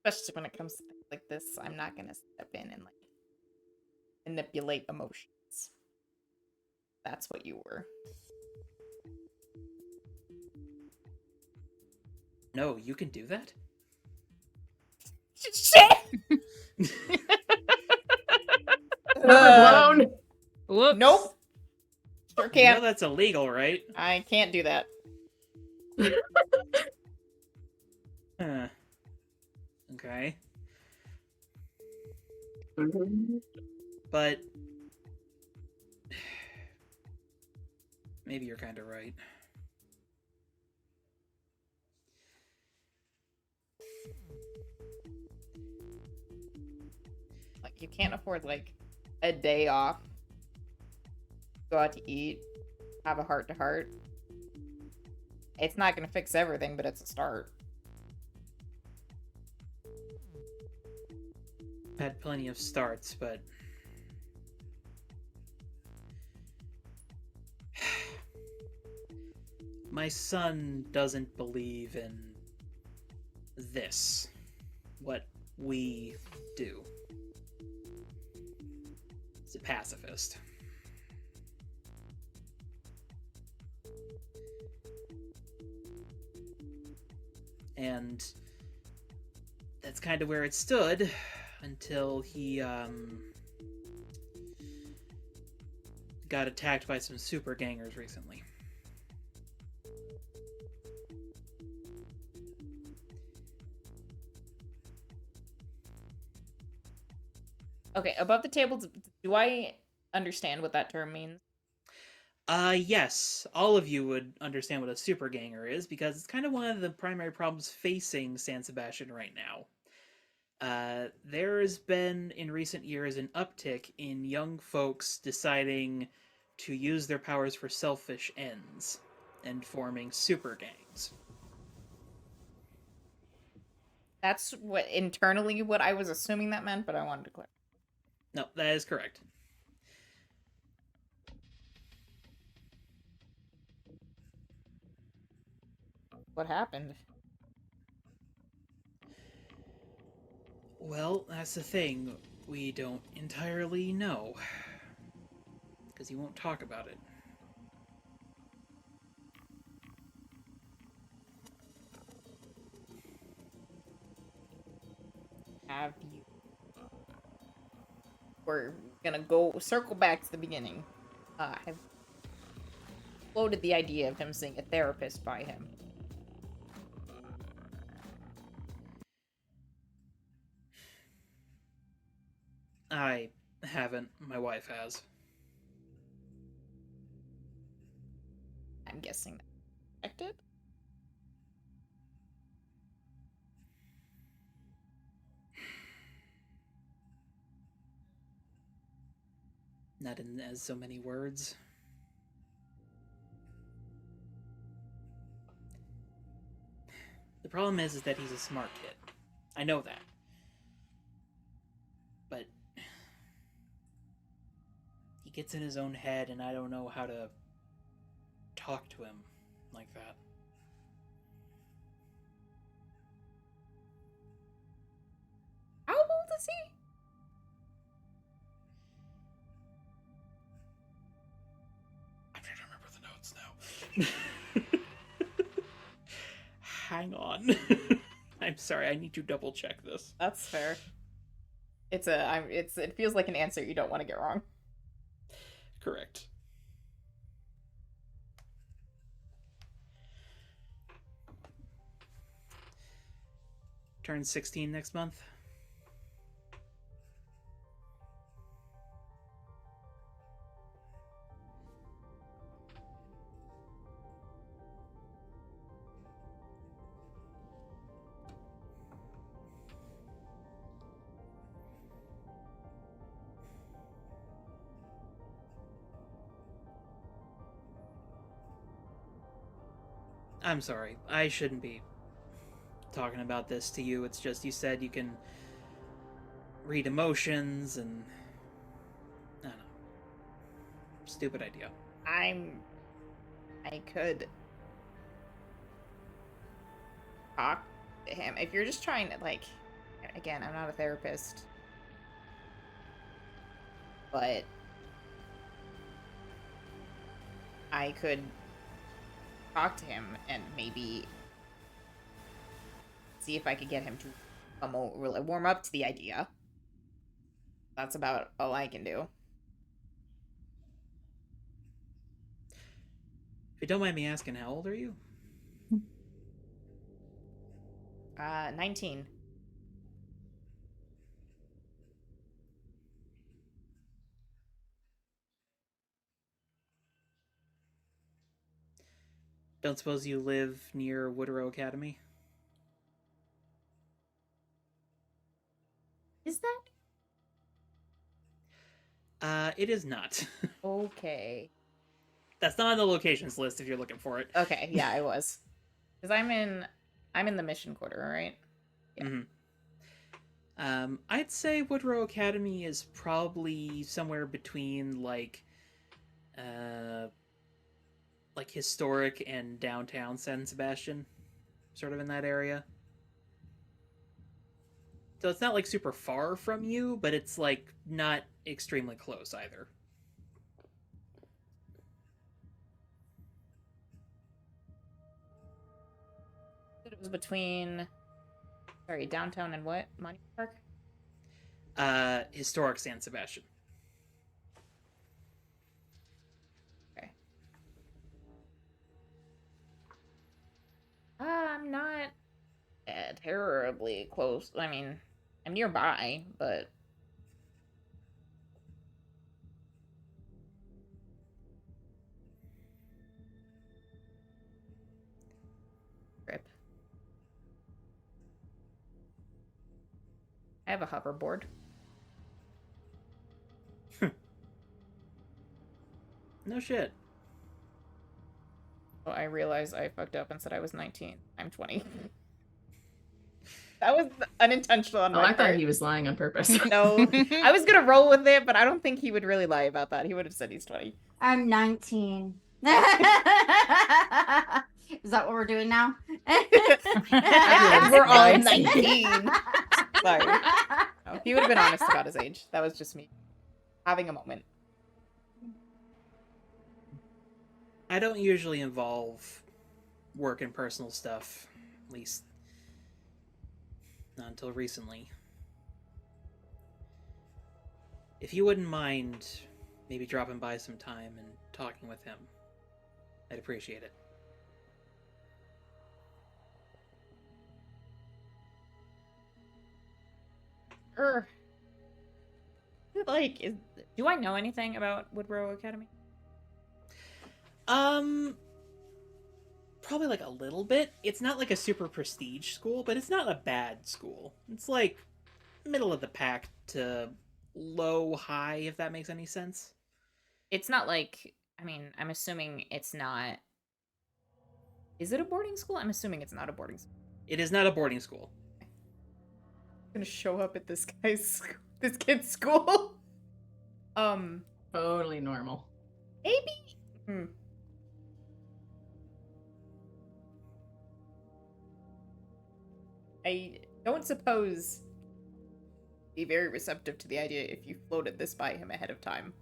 especially when it comes to things like this, I'm not gonna step in and, like, manipulate emotions. That's what you were. No, you can do that? Shit! Overblown. Whoops. Nope. Sure You can't. know that's illegal, right? I can't do that. Huh. Okay. But maybe you're kind of right. Like, you can't afford, like, a day off. Go out to eat. Have a heart-to-heart. It's not gonna fix everything, but it's a start. Had plenty of starts, but my son doesn't believe in this. What we do. He's a pacifist. And that's kind of where it stood until he got attacked by some super gangers recently. Okay, above the table, do I understand what that term means? Yes, all of you would understand what a super ganger is, because it's kind of one of the primary problems facing San Sebastián right now. There's been, in recent years, an uptick in young folks deciding to use their powers for selfish ends, and forming super gangs. That's what internally what I was assuming that meant, but I wanted to clarify. No, that is correct. What happened? Well, that's the thing. We don't entirely know. Because he won't talk about it. Have you? We're gonna go circle back to the beginning. Have floated the idea of him seeing a therapist by him. I haven't. My wife has. I'm guessing that's expected. Not in as so many words. The problem is that he's a smart kid. I know that. But he gets in his own head, and I don't know how to talk to him like that. How old is he? I'm trying to remember the notes now. Hang on. I'm sorry, I need to double check this. That's fair. It feels like an answer you don't want to get wrong. Correct. Turns 16 next month. I'm sorry. I shouldn't be talking about this to you. It's just you said you can read emotions and... I don't know. Stupid idea. I could talk to him. If you're just trying to, like, again, I'm not a therapist, but I could talk to him and maybe see if I could get him to warm up to the idea. That's about all I can do. If you don't mind me asking, how old are you? 19. Don't suppose you live near Woodrow Academy? Is that? It is not. Okay. That's not on the locations list if you're looking for it. Okay, yeah, I was. Because I'm in the Mission Quarter, right? Yeah. Mm-hmm. I'd say Woodrow Academy is probably somewhere between like historic and downtown San Sebastián, sort of in that area. So it's not like super far from you, but it's like not extremely close either. It was between, sorry, downtown and what? Monument Park? Historic San Sebastián. Okay. I'm not terribly close. I mean, I'm nearby, but rip. I have a hoverboard. No shit. Oh, I realized I fucked up and said I was 19. I'm 20. That was unintentional on Oh, my I part. thought he was lying on purpose. No, I was gonna roll with it, but I don't think he would really lie about that. He would have said he's 20. I'm 19. Is that what we're doing now? We're all 19. Sorry. No, he would have been honest about his age. That was just me having a moment. I don't usually involve work and personal stuff, at least not until recently. If you wouldn't mind maybe dropping by some time and talking with him, I'd appreciate it. Like, do I know anything about Woodrow Academy? Probably like a little bit. It's not like a super prestige school, but it's not a bad school. It's like middle of the pack to low high, if that makes any sense. It's not like, I mean, I'm assuming it's not. Is it a boarding school? I'm assuming it's not a boarding school. It is not a boarding school. I'm gonna show up at this kid's school. Totally normal. Maybe. I don't suppose be very receptive to the idea if you floated this by him ahead of time.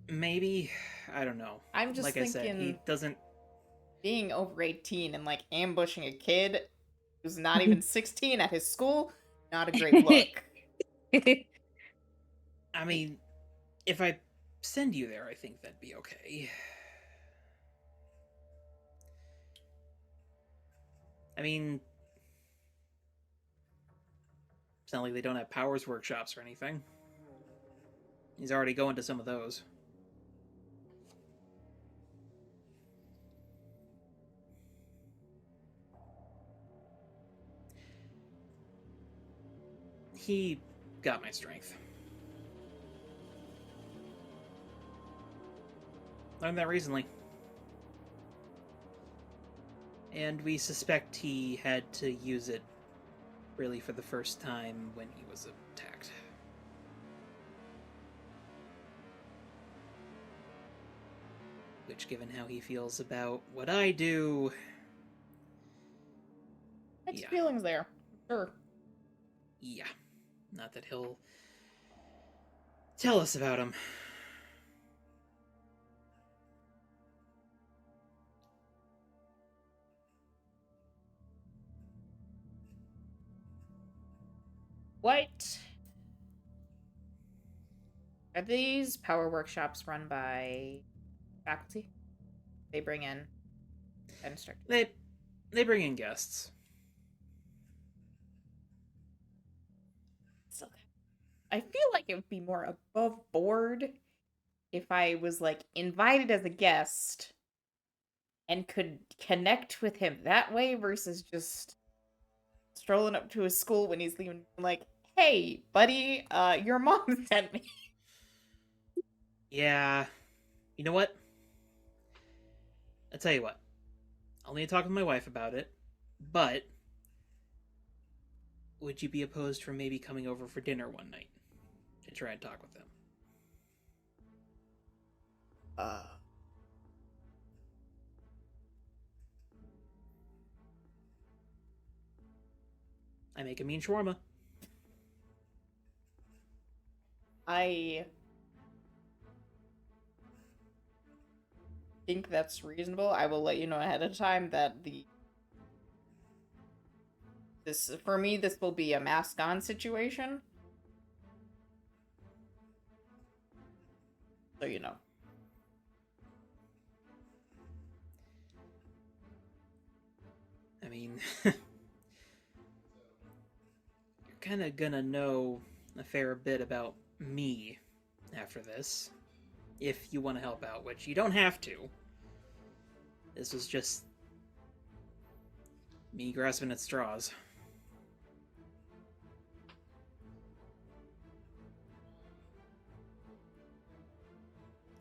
Maybe, I don't know. I'm just like thinking, I said, he doesn't. Being over 18 and like ambushing a kid who's not even 16 at his school, not a great look. I mean, if I send you there, I think that'd be okay. I mean, it's not like they don't have powers workshops or anything. He's already going to some of those. He got my strength. Learned that recently. And we suspect he had to use it really for the first time when he was attacked. Which, given how he feels about what I do... Mixed yeah. feelings there. Sure. Yeah. Not that he'll tell us about him. What? Are these power workshops run by faculty? They bring in an instructor. They bring in guests. So, I feel like it would be more above board if I was like invited as a guest and could connect with him that way versus just strolling up to his school when he's leaving like, hey buddy, your mom sent me. Yeah. You know what? I'll tell you what. I'll need to talk with my wife about it, but would you be opposed from maybe coming over for dinner one night to try and talk with them? I make a mean shawarma. I think that's reasonable. I will let you know ahead of time that this for me this will be a mask on situation. So you know. I mean, you're kind of gonna know a fair bit about me after this, if you want to help out, which you don't have to. This was just me grasping at straws.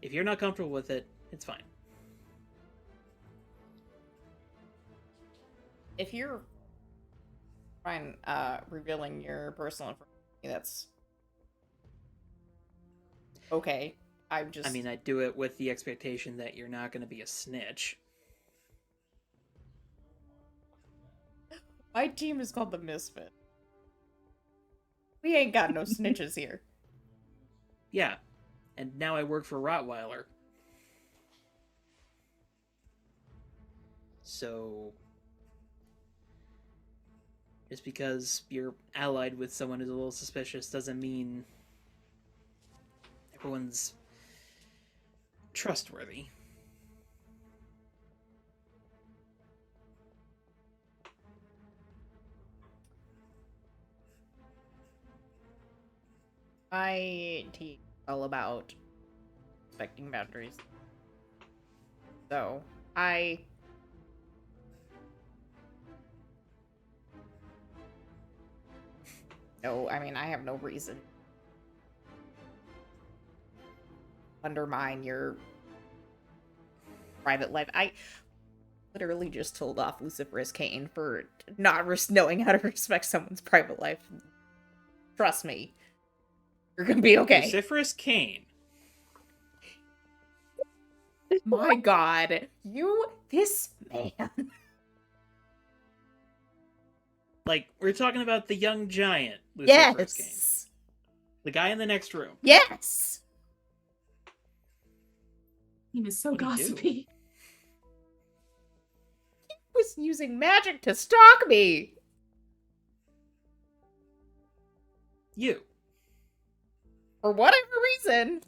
If you're not comfortable with it, it's fine. If you're fine revealing your personal information, that's okay. I mean, I do it with the expectation that you're not going to be a snitch. My team is called the Misfit. We ain't got no snitches here. Yeah, and now I work for Rottweiler. So, just because you're allied with someone who's a little suspicious doesn't mean everyone's trustworthy. My team is all about respecting boundaries. So, no, I mean, I have no reason to undermine your private life. I literally just told off Luciferus Cain for not knowing how to respect someone's private life. Trust me. You're gonna be okay. Luciferus Cain. My god. This man. Like, we're talking about the young giant Luciferus Cain. Yes. The guy in the next room. Yes. He was so What'd he do? gossipy. Was using magic to stalk me. You. For whatever reason.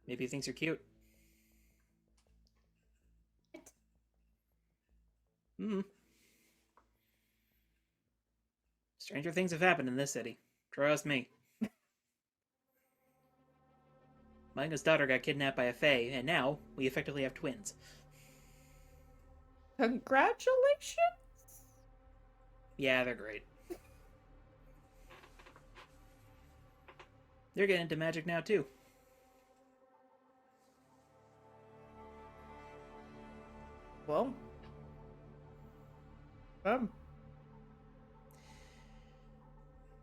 Maybe he thinks you're cute. Stranger things have happened in this city. Trust me. My youngest daughter got kidnapped by a fae, and now we effectively have twins. Congratulations. Yeah, they're great. They're getting into magic now, too. Well.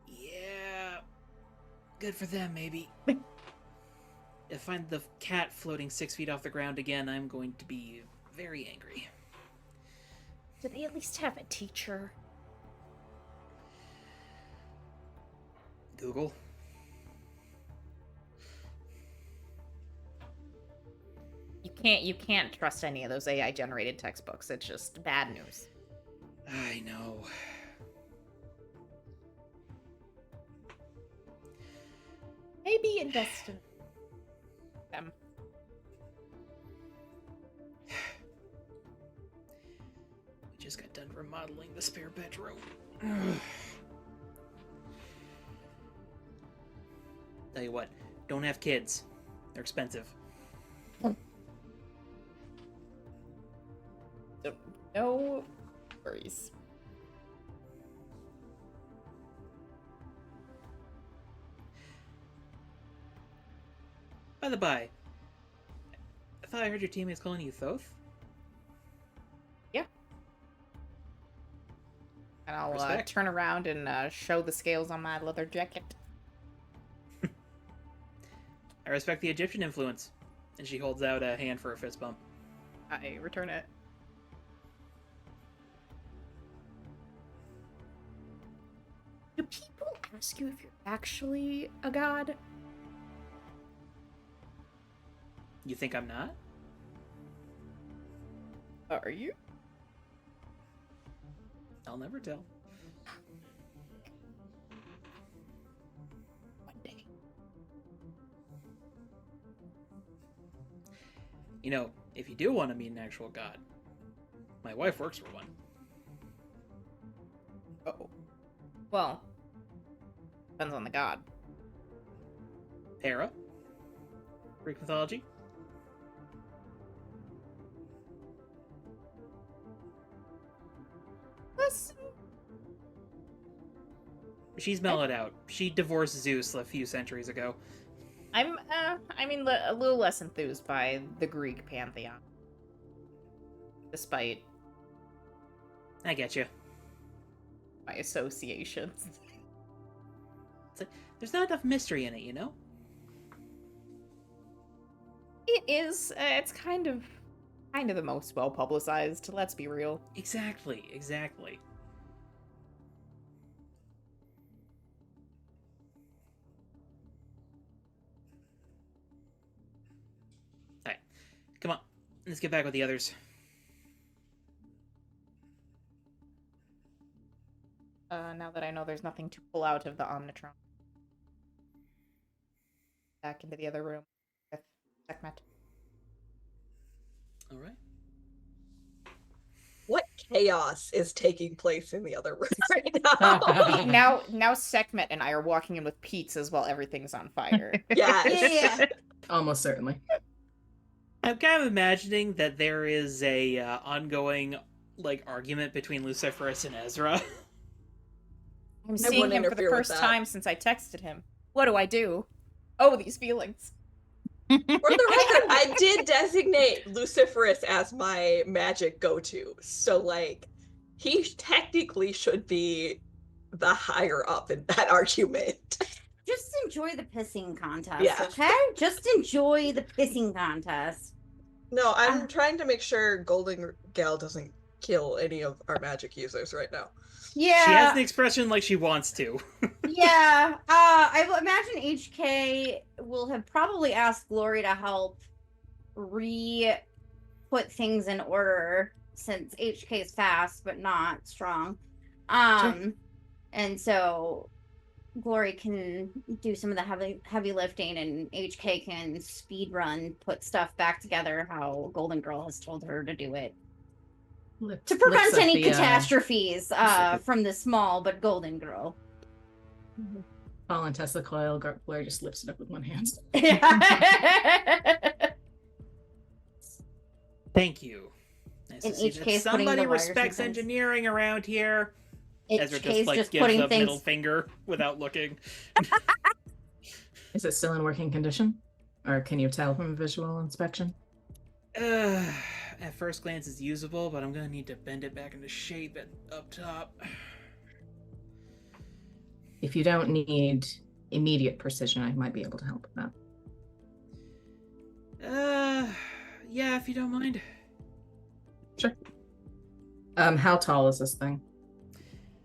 Yeah. Good for them, maybe. If I find the cat floating 6 feet off the ground again, I'm going to be very angry. Do they at least have a teacher? Google. You can't trust any of those AI generated textbooks. It's just bad news. I know. Maybe invest in them. We just got done remodeling the spare bedroom. Tell you what, don't have kids. They're expensive. No worries. By the by, I thought I heard your teammates calling you Thoth? Yeah. And I'll Respect. turn around and show the scales on my leather jacket. I respect the Egyptian influence. And she holds out a hand for a fist bump. I return it. Do people ask you if you're actually a god? You think I'm not? Are you? I'll never tell. One day. You know, if you do want to meet an actual god, my wife works for one. Oh. Well, depends on the god. Hera? Greek mythology? Listen. She's mellowed out. She divorced Zeus a few centuries ago. I'm, a little less enthused by the Greek pantheon. Despite I get you. my associations. There's not enough mystery in it, you know? It is, it's kind of the most well-publicized, let's be real. Exactly, exactly. Alright, come on. Let's get back with the others. Now that I know there's nothing to pull out of the Omnitron. Back into the other room with Sekhmet. Alright. What chaos is taking place in the other room right now? Now Sekhmet and I are walking in with pizzas while everything's on fire. Yes. Yeah. Almost certainly. I'm kind of imagining that there is a ongoing argument between Luciferus and Ezra. I'm seeing wouldn't him for the interfere with first that. time since I texted him. What do I do? Oh, these feelings. For the record, I did designate Luciferus as my magic go-to. So, he technically should be the higher up in that argument. Just enjoy the pissing contest, Yeah. okay? Just enjoy the pissing contest. No, I'm trying to make sure Golden Gal doesn't kill any of our magic users right now. Yeah. She has the expression like she wants to. Yeah. I will imagine HK will have probably asked Glory to help put things in order since HK is fast but not strong. Sure. And so Glory can do some of the heavy lifting and HK can speed run, put stuff back together how Golden Girl has told her to do it. To prevent any catastrophes from the small but Golden Girl. Fallen Tesla coil, Blair just lifts it up with one hand. Thank you. Nice In to see each that case, putting somebody the wires respects in place. engineering around here. Ezra HK's just just gives putting the middle things. finger without looking. Is it still in working condition? Or can you tell from visual inspection? At first glance, it's usable, but I'm gonna need to bend it back into shape up top. If you don't need immediate precision, I might be able to help with that. Yeah, if you don't mind. Sure. How tall is this thing?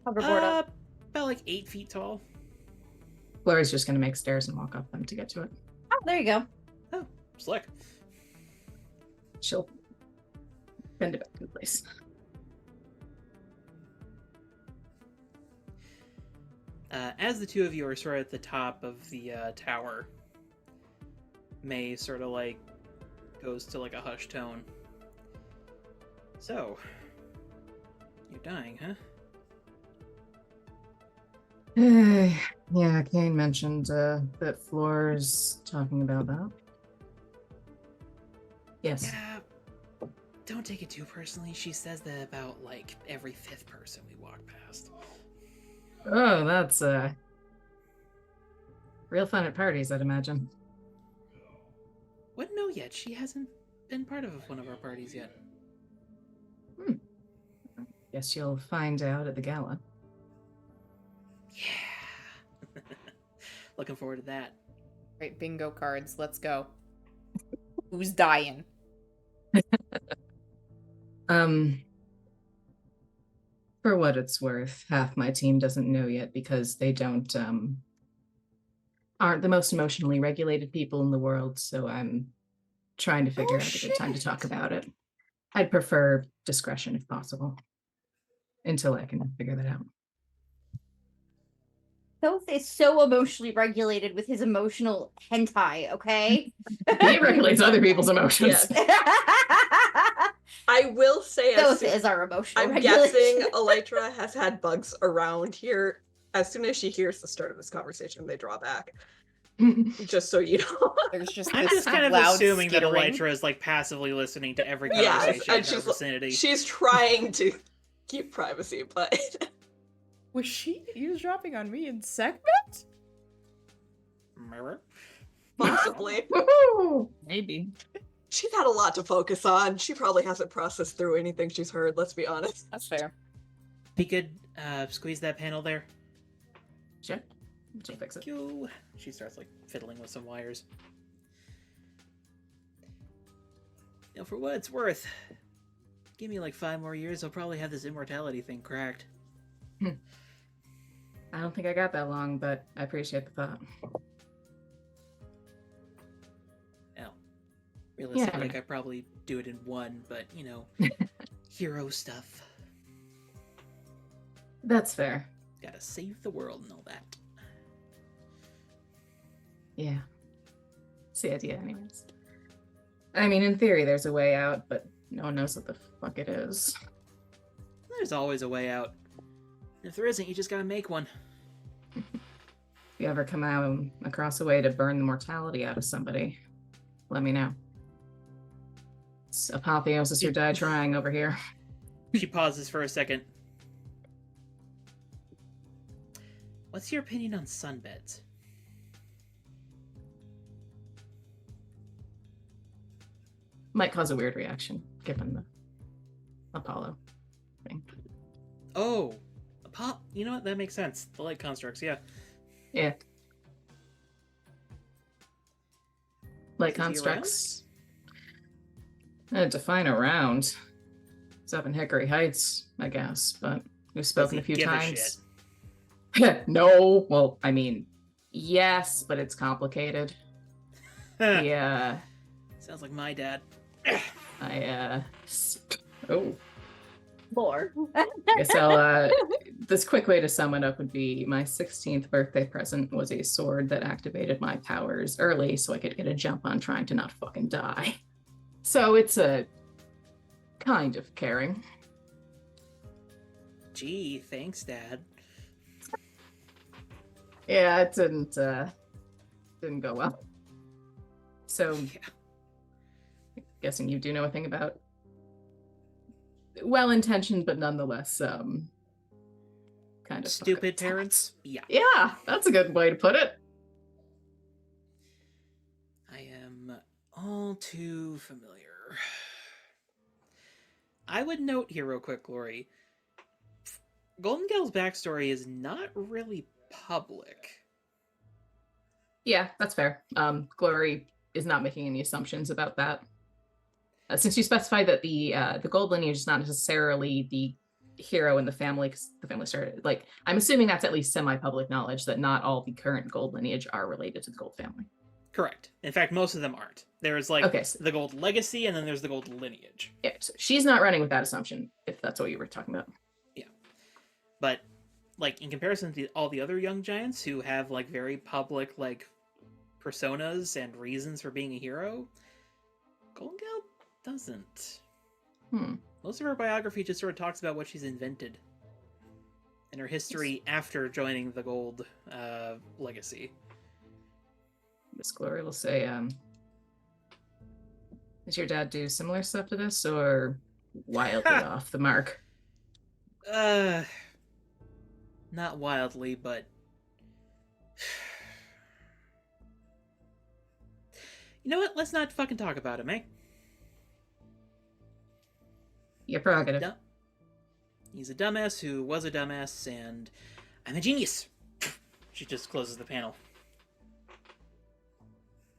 Hoverboard up. About like 8 feet tall. Laura's just gonna make stairs and walk up them to get to it. Oh, there you go. Oh, slick. She'll bend it back in place. As the two of you are sort of at the top of the tower, May sort of like goes to like a hushed tone. So, you're dying, huh? Yeah, Kane mentioned that Floor's talking about that. Yes. Yeah, don't take it too personally. She says that about like every 5th person we walk past. Oh, that's real fun at parties, I'd imagine. Wouldn't know yet. She hasn't been part of one of our parties yet. Guess you'll find out at the gala. Yeah. Looking forward to that. Right, bingo cards. Let's go. Who's dying? For what it's worth, half my team doesn't know yet because they aren't the most emotionally regulated people in the world, so I'm trying to figure out a good time to talk about it. I'd prefer discretion if possible, until I can figure that out. Thoth is so emotionally regulated with his emotional hentai, okay? He regulates other people's emotions. I will say, Thoth is our emotional I'm regulation. guessing Elytra has had bugs around here. As soon as she hears the start of this conversation, they draw back. Just so you know. There's just I'm this just kind of loud assuming that skittering. Elytra is like passively listening to every Yes, conversation and in her vicinity. she's trying to keep privacy, but Was she eavesdropping on me in segment? Remember? possibly. Woohoo! Maybe. She's had a lot to focus on. She probably hasn't processed through anything she's heard, let's be honest. That's fair. Be good. Squeeze that panel there. Sure. She'll fix it. Yo. She starts like fiddling with some wires. You know, for what it's worth, give me like 5 more years, I'll probably have this immortality thing cracked. I don't think I got that long, but I appreciate the thought. Well, realistically, Yeah. I could probably do it in 1, but you know, hero stuff. That's fair. Gotta save the world and all that. Yeah. It's the idea, anyways. I mean, in theory, there's a way out, but no one knows what the fuck it is. There's always a way out. If there isn't, you just gotta make one. If you ever come out across a way to burn the mortality out of somebody, let me know. It's apotheosis or die trying over here. She pauses for a second. What's your opinion on sunbeds? Might cause a weird reaction, given the Apollo thing. Oh, you know what? That makes sense. The light constructs, yeah. Yeah. Light Is he constructs. Define around. It's up in Hickory Heights, I guess, but we've spoken he a few give a times. No, well, I mean, yes, but it's complicated. around? Yeah, Sounds like my dad. oh, Lore. guess I'll, this quick way to sum it up would be my 16th birthday present was a sword that activated my powers early so I could get a jump on trying to not fucking die. So it's a kind of caring. Gee, thanks, Dad. Yeah, it didn't go well. So Yeah. guessing you do know a thing about well-intentioned but nonetheless kind of Stupid fuck-up parents? Yeah. Yeah, that's a good way to put it. all too familiar. I would note here real quick, Glory. Golden Gal's backstory is not really public. Yeah, that's fair. Glory is not making any assumptions about that. Since you specified that the gold lineage is not necessarily the hero in the family, because the family started, like, I'm assuming that's at least semi-public knowledge that not all the current gold lineage are related to the gold family. Correct. In fact, most of them aren't. There's like Okay, so, the gold legacy, and then there's the gold lineage. yeah, so she's not running with that assumption, if that's what you were talking about. Yeah. But like in comparison to all the other young giants who have like very public like personas and reasons for being a hero, Golden Gal doesn't. Most of her biography just sort of talks about what she's invented and her history after joining the gold legacy. Miss Glory will say, does your dad do similar stuff to this, or wildly off the mark? Not wildly, but... You know what? Let's not fucking talk about him, eh? Your prerogative. He's a dumbass who was a dumbass, and I'm a genius! She just closes the panel.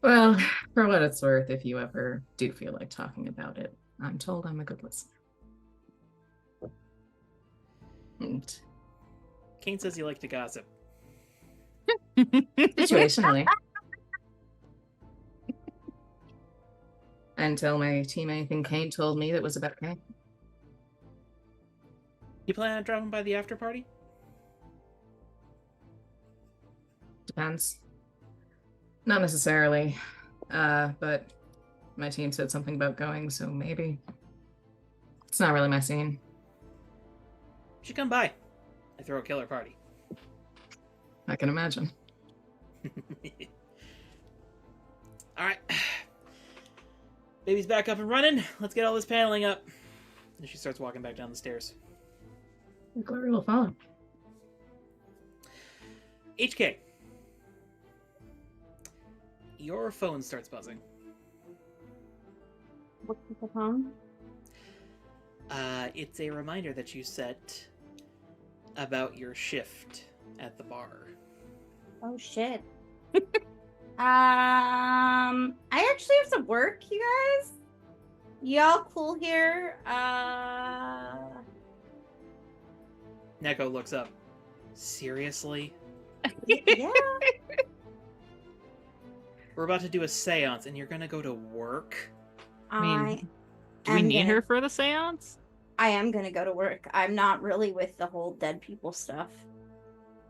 Well, for what it's worth, if you ever do feel like talking about it, I'm told I'm a good listener. And Kane says you like to gossip. situationally. Until my teammate and Kane told me that was about Kane. You plan on dropping by the after party? Depends. Not necessarily. But my team said something about going, so maybe. It's not really my scene. You should come by. I throw a killer party. I can imagine. Alright. Baby's back up and running. Let's get all this paneling up. And she starts walking back down the stairs. Glory will follow. HK. Your phone starts buzzing. What's the phone? It's a reminder that you set about your shift at the bar. Oh shit. I actually have to work, you guys. Y'all cool here? Neko looks up. Seriously? Yeah. We're about to do a seance and you're gonna go to work? I mean, do we am need gonna- her for the seance? I am gonna go to work. I'm not really with the whole dead people stuff.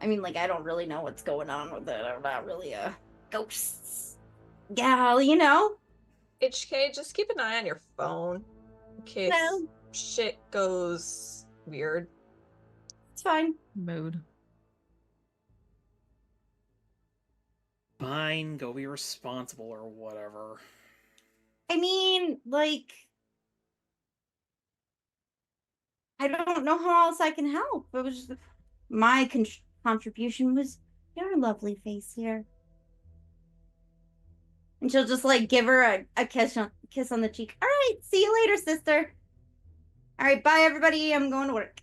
I mean, like, I don't really know what's going on with it. I'm not really a ghosts gal, you know? HK, just keep an eye on your phone in case No. shit goes weird. It's fine. Mood. Fine, go be responsible or whatever. I mean, like, I don't know how else I can help. It was just, my contribution was your lovely face here. And she'll just like give her a kiss on the cheek. All right, see you later, sister. All right, bye everybody. I'm going to work.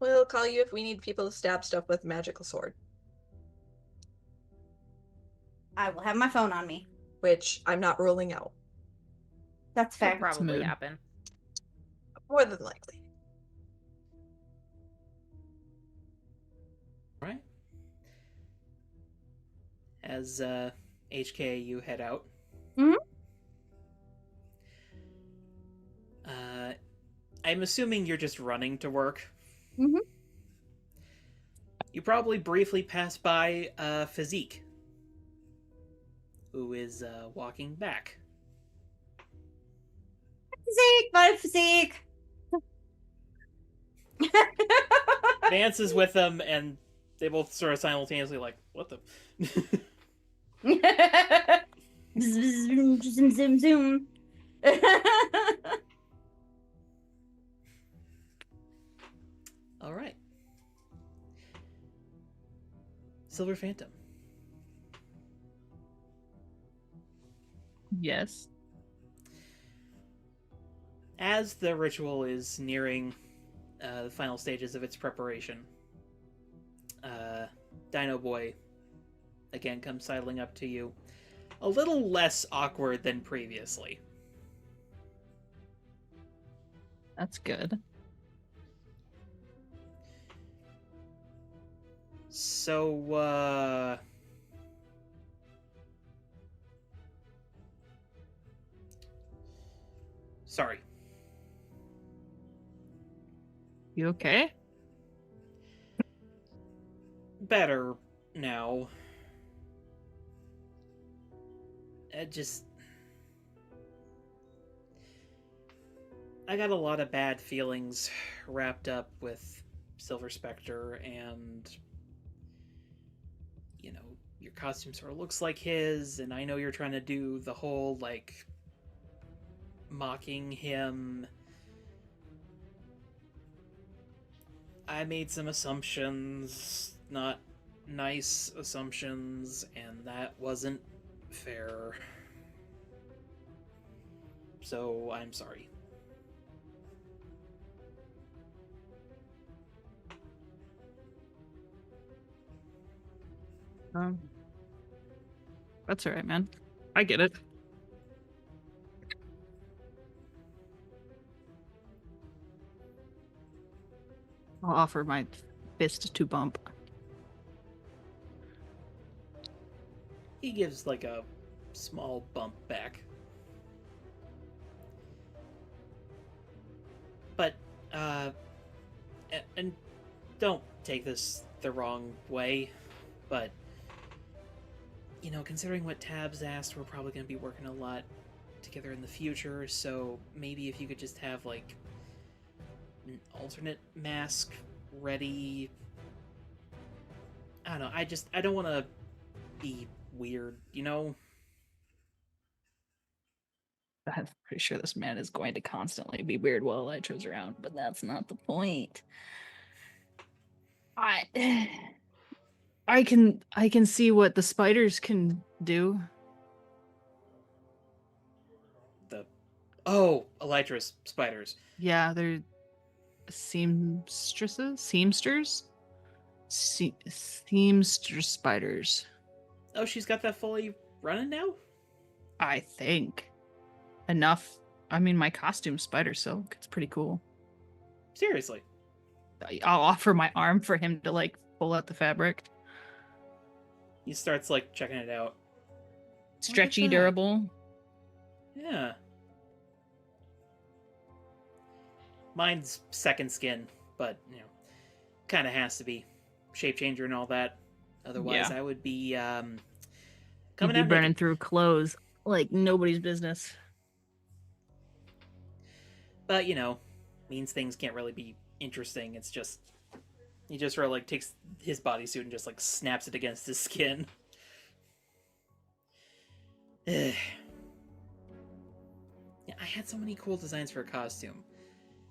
We'll call you if we need people to stab stuff with a magical sword, I will have my phone on me. which I'm not ruling out. That's Could fair. probably Smooth. happen. More than likely. Right? As HK, you head out. Mhm. I'm assuming you're just running to work. Mhm. You probably briefly pass by Physique, who is walking back. Physique, bye Physique. Vance is with them, and they both sort of simultaneously like, what the... Zoom, zoom, zoom, zoom. All right. Silver Phantom. Yes. As the ritual is nearing the final stages of its preparation, Dino Boy again comes sidling up to you, a little less awkward than previously. That's good. So, sorry. You okay? Better now. I got a lot of bad feelings wrapped up with Silver Spectre, and you know, your costume sort of looks like his, and I know you're trying to do the whole like mocking him. I made some assumptions, not nice assumptions, and that wasn't fair. So I'm sorry. That's all right, man. I get it. I'll offer my fist to bump. He gives like a small bump back. But, and don't take this the wrong way, but, you know, considering what Tabs asked, we're probably going to be working a lot together in the future, so maybe if you could just have, like, an alternate mask ready. I don't know, I don't want to be weird, you know? I'm pretty sure this man is going to constantly be weird while Elytra's around, but that's not the point. I can see what the spiders can do. Elytra's spiders. Yeah, they're seamsters, seamster spiders. Oh, she's got that fully running now? I think enough. I mean, my costume spider silk. It's pretty cool. Seriously. I'll offer my arm for him to like pull out the fabric. He starts like checking it out. Stretchy, that. durable. Yeah. Mine's second skin, but you know, kind of has to be shape changer and all that. Otherwise, Yeah. I would be You'd coming be out burning naked. through clothes like nobody's business. But you know, means things can't really be interesting. It's just he just sort of like takes his bodysuit and just like snaps it against his skin. Yeah, I had so many cool designs for a costume.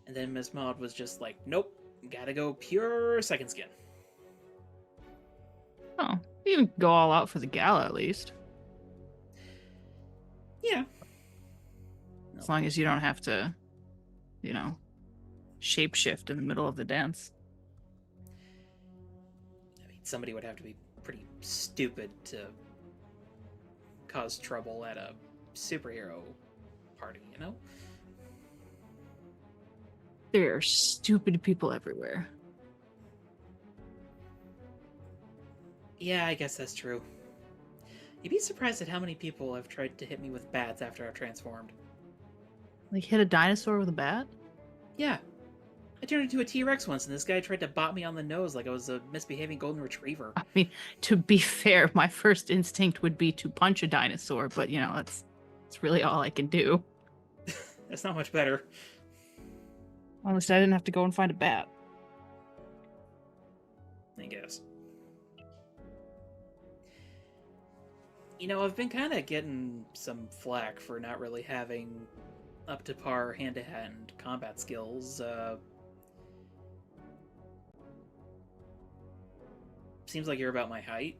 And then Miss Maud was just like, nope, gotta go pure second skin. Oh, you can go all out for the gala at least. Yeah. As long as you don't have to, you know, shapeshift in the middle of the dance. I mean, somebody would have to be pretty stupid to cause trouble at a superhero party, you know? There are stupid people everywhere. Yeah, I guess that's true. You'd be surprised at how many people have tried to hit me with bats after I've transformed. Like hit a dinosaur with a bat? Yeah. I turned into a T-Rex once, and this guy tried to bop me on the nose like I was a misbehaving golden retriever. I mean, to be fair, my first instinct would be to punch a dinosaur, but you know, that's really all I can do. That's not much better. At least I didn't have to go and find a bat. I guess. You know, I've been kind of getting some flack for not really having up to par hand-to-hand combat skills. Seems like you're about my height.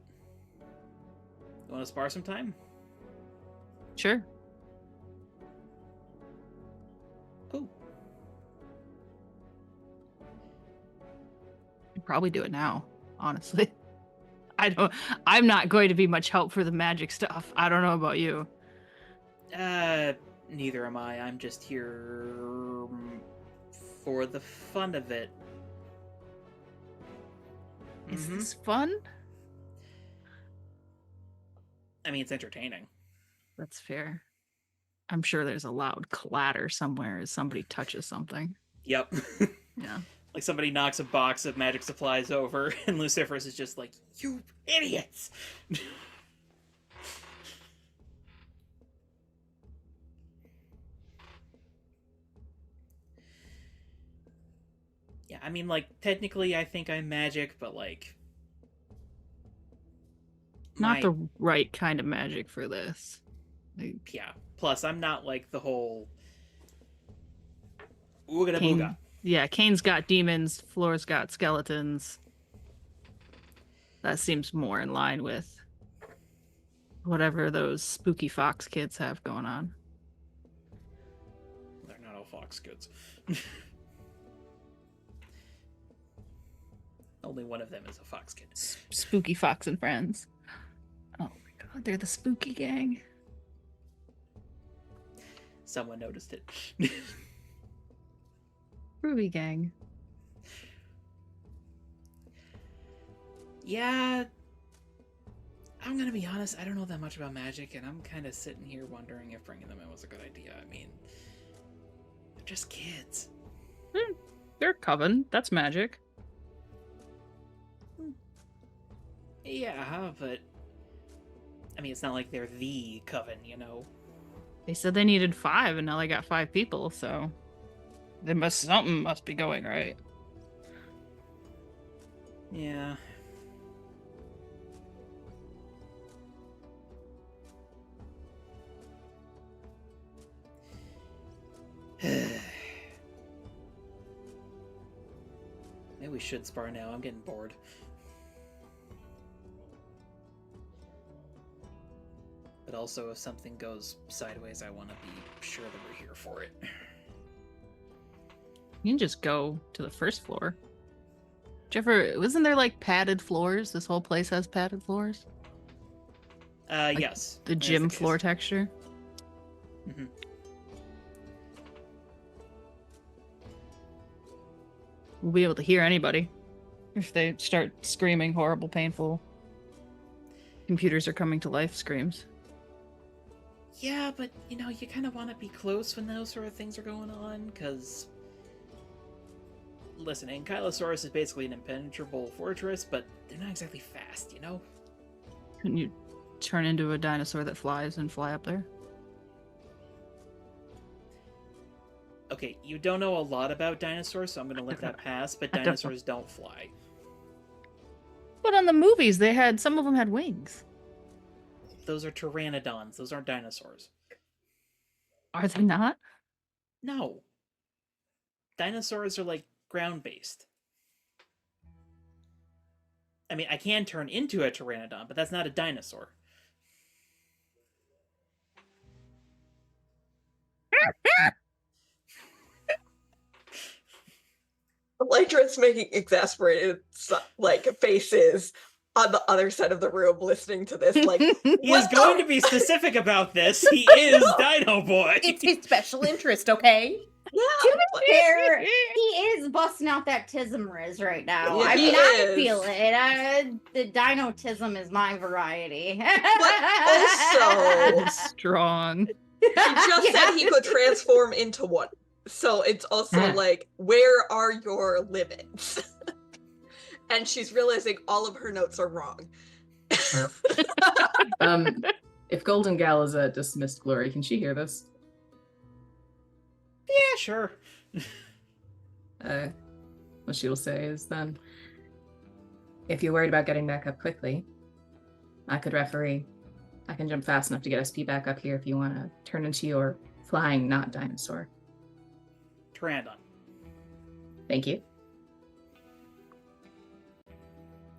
You want to spar sometime? Sure. probably do it now, honestly. I'm not going to be much help for the magic stuff. I don't know about you. Neither am I. I'm just here for the fun of it. Is Mhm. this fun? I mean, it's entertaining. That's fair. I'm sure there's a loud clatter somewhere as somebody touches something. Yep. Yeah. Like somebody knocks a box of magic supplies over, and Luciferus is just like, "You idiots!" Yeah, I mean, like, technically I think I'm magic, but, like... Not the right kind of magic for this. Like, Yeah. Plus, I'm not, like, the whole... Ooga Kane, booga. yeah, Kane's got demons, Flora's got skeletons. That seems more in line with whatever those spooky fox kids have going on. They're not all fox kids. Only one of them is a fox kid. Spooky Fox and Friends. Oh my god, they're the spooky gang. Someone noticed it. Ruby gang. Yeah, I'm gonna be honest, I don't know that much about magic, and I'm kind of sitting here wondering if bringing them in was a good idea. I mean, they're just kids. They're coven. That's magic. Yeah, but... I mean, it's not like they're the coven, you know? They said they needed 5, and now they got 5 people, so something must be going right. Yeah. Maybe we should spar now. I'm getting bored. But also, if something goes sideways, I want to be sure that we're here for it. You can just go to the first floor. Wasn't there like padded floors? This whole place has padded floors? Yes. The that is gym case. floor texture? Mhm. We'll be able to hear anybody if they start screaming horrible, painful, computers are coming to life screams. Yeah, but, you know, you kind of want to be close when those sort of things are going on, because... Listen, Ankylosaurus is basically an impenetrable fortress, but they're not exactly fast, you know? Couldn't you turn into a dinosaur that flies and fly up there? Okay, you don't know a lot about dinosaurs, so I'm going to let that pass, but I don't know. dinosaurs don't fly. But on the movies, some of them had wings. Those are pteranodons. Those aren't dinosaurs. Are they not? No. Dinosaurs are, like, ground-based. I mean, I can turn into a pteranodon, but that's not a dinosaur. Elytra's making exasperated faces on the other side of the room listening to this. Like, He is going to be specific about this. He is Dino Boy. It's his special interest, okay? yeah, To be fair, he is busting out that tism right now. Yeah, I he mean, I is. feel it. The dinotism is my variety. also, Strong. he just said he could transform into one. So it's also like, where are your limits? And she's realizing all of her notes are wrong. If Golden Gal is a dismissed glory, can she hear this? Yeah, sure. What she will say is then, if you're worried about getting back up quickly, I could referee. I can jump fast enough to get SP back up here if you want to turn into your flying not dinosaur. Pteranodon. Thank you.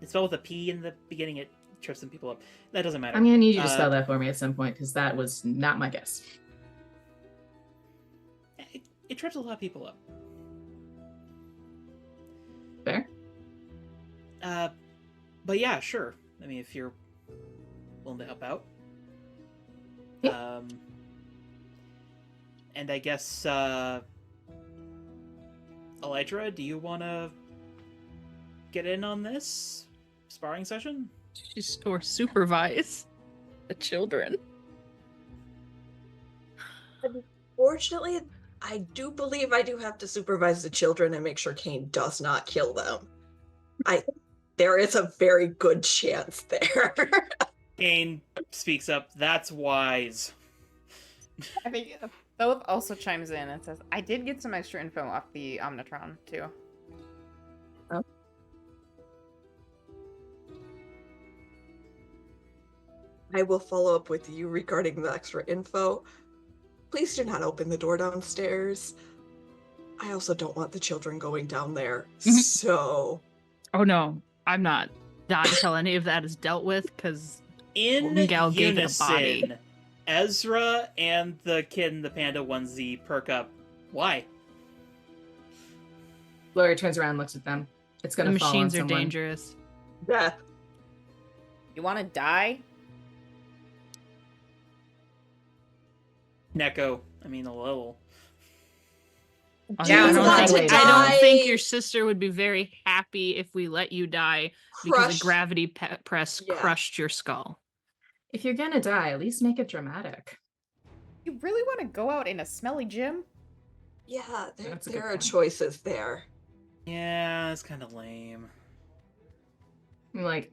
It's spelled with a P in the beginning. It trips some people up. That doesn't matter. I'm gonna need you to spell that for me at some point because that was not my guess. It trips a lot of people up. Fair? But yeah, sure. I mean, if you're willing to help out. Yeah. And I guess, Elytra, do you want to get in on this sparring session? Or supervise the children. Fortunately, I do believe I do have to supervise the children and make sure Kane does not kill them. There is a very good chance there. Kane speaks up. That's wise. I think Philip also chimes in and says, I did get some extra info off the Omnitron, too. I will follow up with you regarding the extra info. Please do not open the door downstairs. I also don't want the children going down there. So. Oh no, I'm not until any of that is dealt with, because In Gal gave it a body. unison, Ezra and the kid in the panda onesie perk up. Why? Gloria turns around and looks at them. It's the gonna fall on machines are someone. dangerous. Death. You want to die? Neko. I mean, a little. Yeah, I don't think die. your sister would be very happy if we let you die because Crush. a gravity press Yeah. crushed your skull. If you're gonna die, at least make it dramatic. You really want to go out in a smelly gym? Yeah, That's a there good are point. choices there. Yeah, it's kind of lame. I'm like,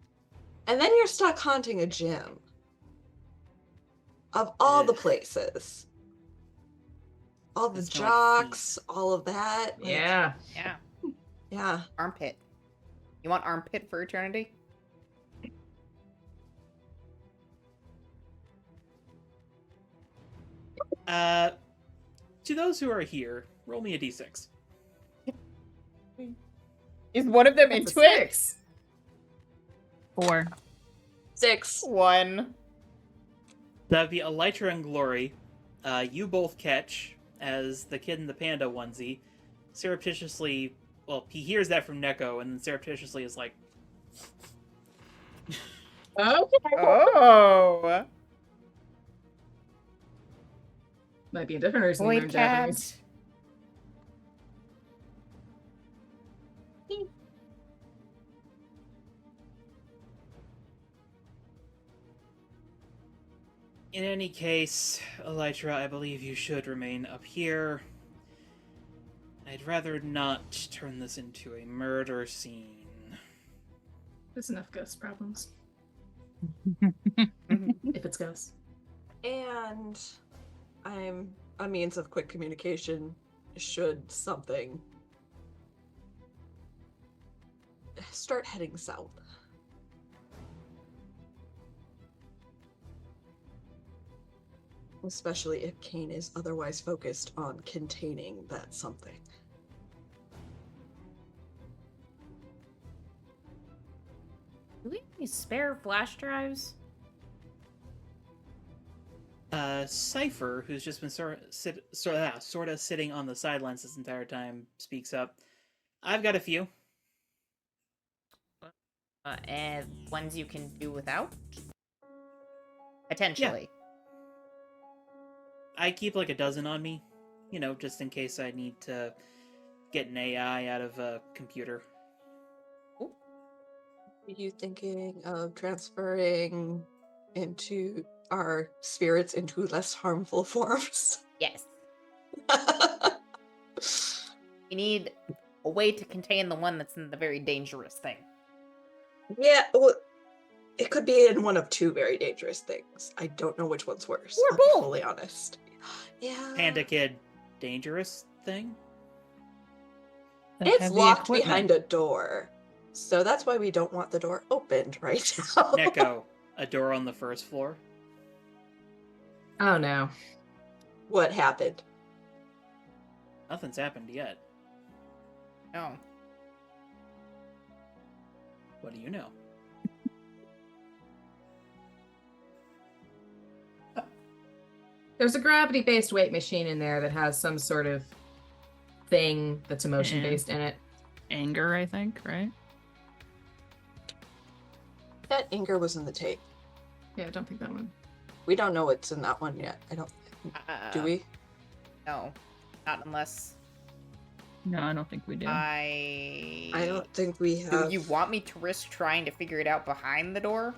And then you're stuck haunting a gym. Of all the Ugh. places. All the It's kinda like jocks, all of that. like, yeah. Yeah. Yeah. Armpit. You want armpit for eternity? To those who are here, roll me a d6. Is one of them That's into a it? 6. 4. 6. One. That'd be Elytra and Glory. You both catch as the kid in the panda onesie surreptitiously. Well, he hears that from Neko, and then surreptitiously is like, Okay. Oh. Might be a different reason Boy than Japanese. cat. in any case, Elytra, I believe you should remain up here. I'd rather not turn this into a murder scene. There's enough ghost problems. Mhm. If it's ghosts. And I'm a means of quick communication should something start heading south. Especially if Kane is otherwise focused on containing that something. Do we have any spare flash drives? Cypher, who's just been sort of sitting on the sidelines this entire time, speaks up. I've got a few. And ones you can do without? Potentially. I keep like a dozen on me, you know, just in case I need to get an AI out of a computer. Are you thinking of transferring into our spirits into less harmful forms? Yes. We need a way to contain the one that's in the very dangerous thing. Yeah, well, it could be in one of two very dangerous things. I don't know which one's worse. Or I'll be both. fully honest. Yeah. Panda Kid, dangerous thing? The It's heavy locked equipment. behind a door. So that's why we don't want the door opened right now. Neko, a door on the first floor? Oh no. What happened? Nothing's happened yet. No. What do you know? There's a gravity-based weight machine in there that has some sort of thing that's emotion-based in it. Anger, I think, right? that Inger was in the tape. Yeah, I don't think that one. We don't know what's in that one yet. I don't. Do we? No, not unless No, I don't think we do. I don't think we have. Do you want me to risk trying to figure it out behind the door?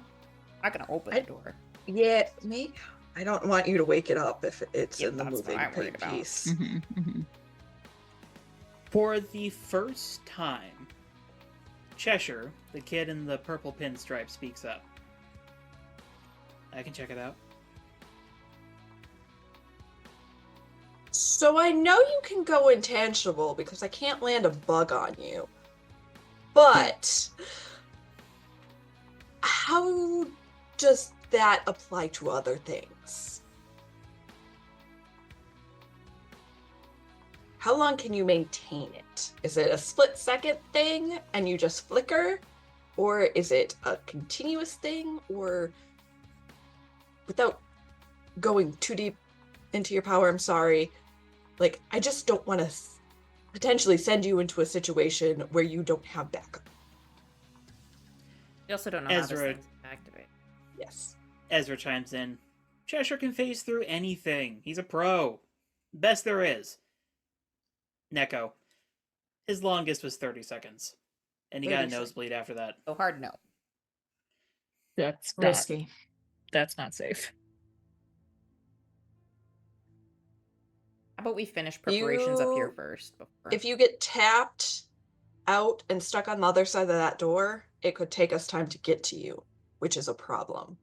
I'm not gonna open the door. Yeah, me. I don't want you to wake it up if it's Yeah, in the that's what moving I'm worried about. piece. For the first time, Cheshire, the kid in the purple pinstripe, speaks up. I can check it out. So I know you can go intangible because I can't land a bug on you. But how does that apply to other things? How long can you maintain it? Is it a split-second thing and you just flicker? Or is it a continuous thing? Or, without going too deep into your power, I'm sorry, like, I just don't want to potentially send you into a situation where you don't have backup. We also don't know Ezra. how this thing's activate. Yes. Ezra chimes in. Cheshire can phase through anything. He's a pro. Best there is. Neko. His longest was 30 seconds. And he got a 30 nosebleed after that. So hard no. That's Risky. That's not safe. How about we finish preparations up here You- first? Before... If you get tapped out and stuck on the other side of that door, it could take us time to get to you, which is a problem.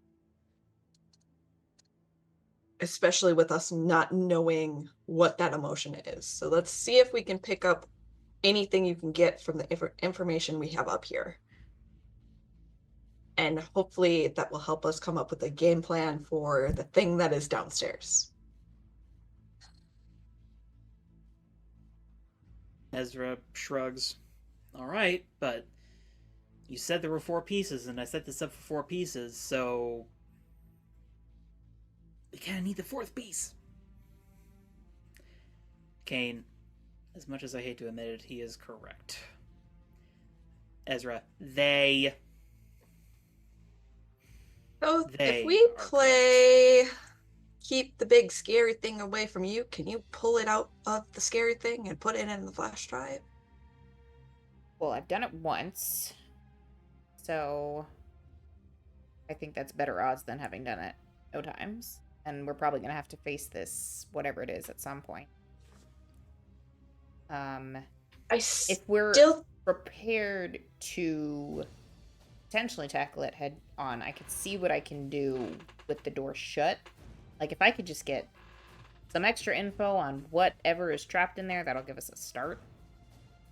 Especially with us not knowing what that emotion is. So let's see if we can pick up anything you can get from the information we have up here. And hopefully that will help us come up with a game plan for the thing that is downstairs. Ezra shrugs. All right, but you said there were 4 pieces, and I set this up for 4 pieces, so we kind of need the 4th piece. Kane, as much as I hate to admit it, he is correct. Ezra, they So They if we are play keep the big scary thing away from you, can you pull it out of the scary thing and put it in the flash drive? Well, I've done it once. So I think that's better odds than having done it no times. And we're probably going to have to face this, whatever it is, at some point. If we're Still prepared to potentially tackle it head on, I could see what I can do with the door shut. Like, if I could just get some extra info on whatever is trapped in there, that'll give us a start.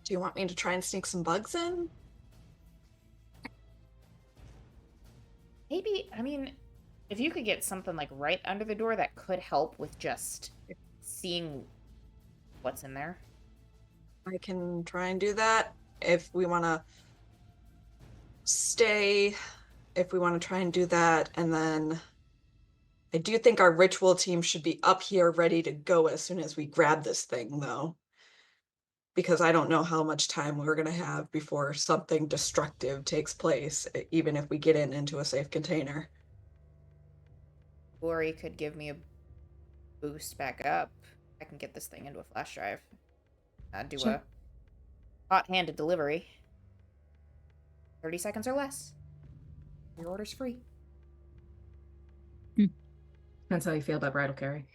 Do you want me to try and sneak some bugs in? Maybe, I mean, if you could get something like right under the door, that could help with just seeing what's in there. I can try and do that. If we want to stay, if we want to try and do that, and then I do think our ritual team should be up here ready to go as soon as we grab this thing, though. Because I don't know how much time we're going to have before something destructive takes place, even if we get into a safe container. Glory could give me a boost back up. I can get this thing into a flash drive. Do Sure. a hot-handed delivery. 30 seconds or less. Your order's free. Depends how you feel about bridal carry.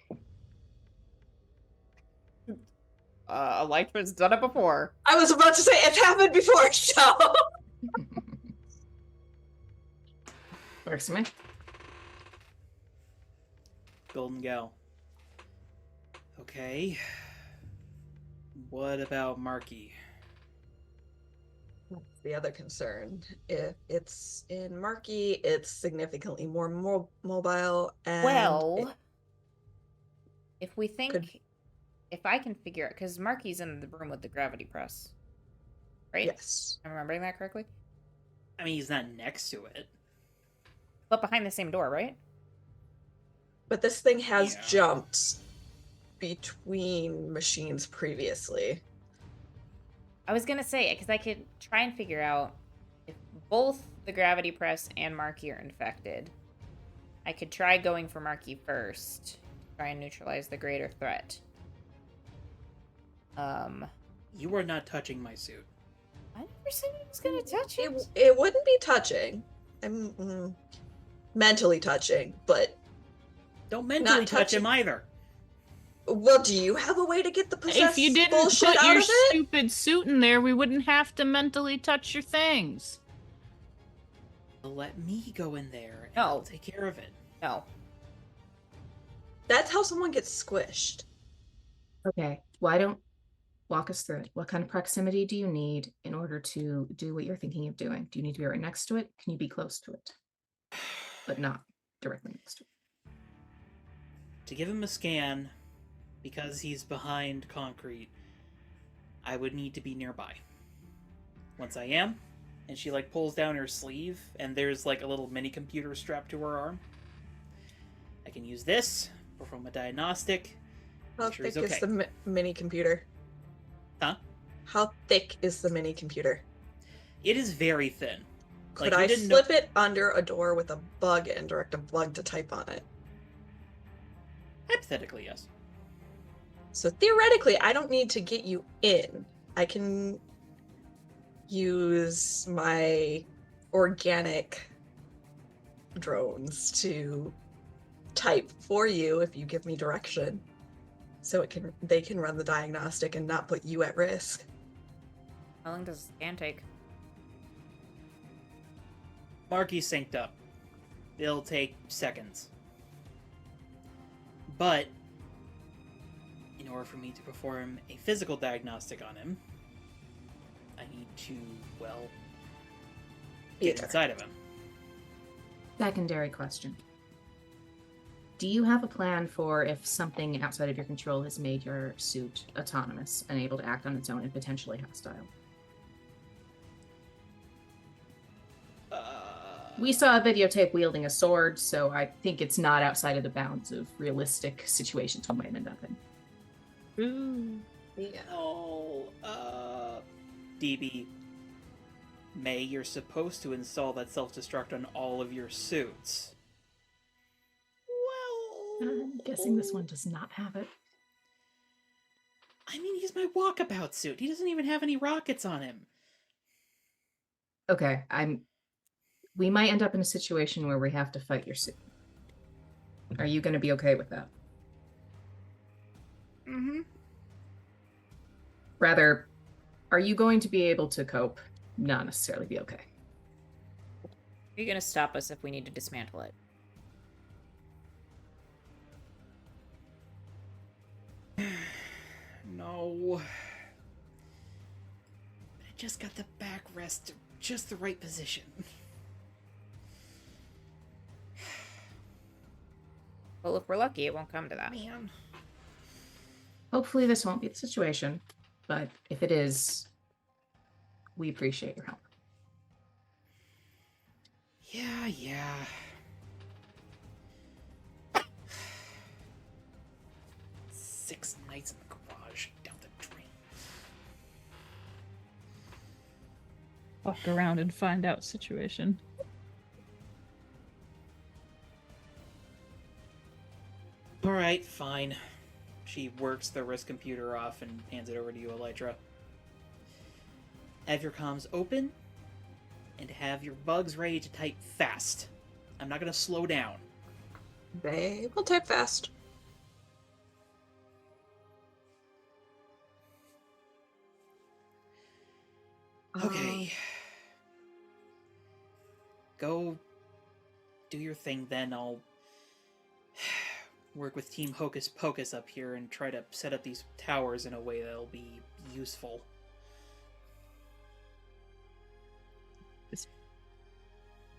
Elytra's done it before. I was about to say it's happened before, so Works for me. Golden Gal. Okay. What about Marky? that's the other concern. If it's in Marky, it's significantly more mobile. And Well, if we think, could- if I can figure out, because Marky's in the room with the gravity press, right? yes. I'm remembering that correctly. I mean, he's not next to it. But behind the same door, right? But this thing has Yeah. jumped between machines previously. I was gonna say, because I could try and figure out if Both the gravity press and Marky are infected. I could try going for Marky first. Try and neutralize the greater threat. You are not touching my suit. I never said I was gonna touch it. It wouldn't be touching. I'm mentally touching, but Don't mentally touch touching. him either. Well, do you have a way to get the possessed If you didn't bullshit put out your of it? stupid suit in there, we wouldn't have to mentally touch your things. Let me go in there and No. I'll take care of it. No. That's how someone gets squished. Okay, why don't walk us through it? What kind of proximity do you need in order to do what you're thinking of doing? Do you need to be right next to it? Can you be close to it, but not directly next to it? To give him a scan, because he's behind concrete, I would need to be nearby. Once I am, and she like pulls down her sleeve, and there's like a little mini computer strapped to her arm. I can use this, perform a diagnostic. How Sure he's thick is okay. the mini computer? Huh? How thick is the mini computer? It is very thin. Could Like, you I didn't slip it under a door with a bug and direct a bug to type on it? Hypothetically, yes. So theoretically, I don't need to get you in. I can use my organic drones to type for you if you give me direction. So they can run the diagnostic and not put you at risk. How long does a scan take? Marky's synced up. It'll take seconds. But, in order for me to perform a physical diagnostic on him, I need to, well, get Either. inside of him. Secondary question. Do you have a plan for if something outside of your control has made your suit autonomous and able to act on its own and potentially hostile? We saw a videotape wielding a sword, so I think it's not outside of the bounds of realistic situations we might end up in. Ooh. Yeah. Oh, DB. May, you're supposed to install that self-destruct on all of your suits. Well... I'm guessing this one does not have it. I mean, he's my walkabout suit. He doesn't even have any rockets on him. Okay, we might end up in a situation where we have to fight your suit. Are you going to be okay with that? Mm-hmm. Rather, are you going to be able to cope, not necessarily be okay? Are you gonna stop us if we need to dismantle it? No. I just got the backrest to just the right position. Well, if we're lucky, it won't come to that. Man. Hopefully this won't be the situation, but if it is, we appreciate your help. Yeah. Six nights in the garage, down the drain. Walk around and find out situation. Alright, fine. She works the wrist computer off and hands it over to you, Elytra. Have your comms open, and have your bugs ready to type fast. I'm not gonna slow down. They will type fast. Okay. Go do your thing, then I'll work with Team Hocus Pocus up here and try to set up these towers in a way that'll be useful.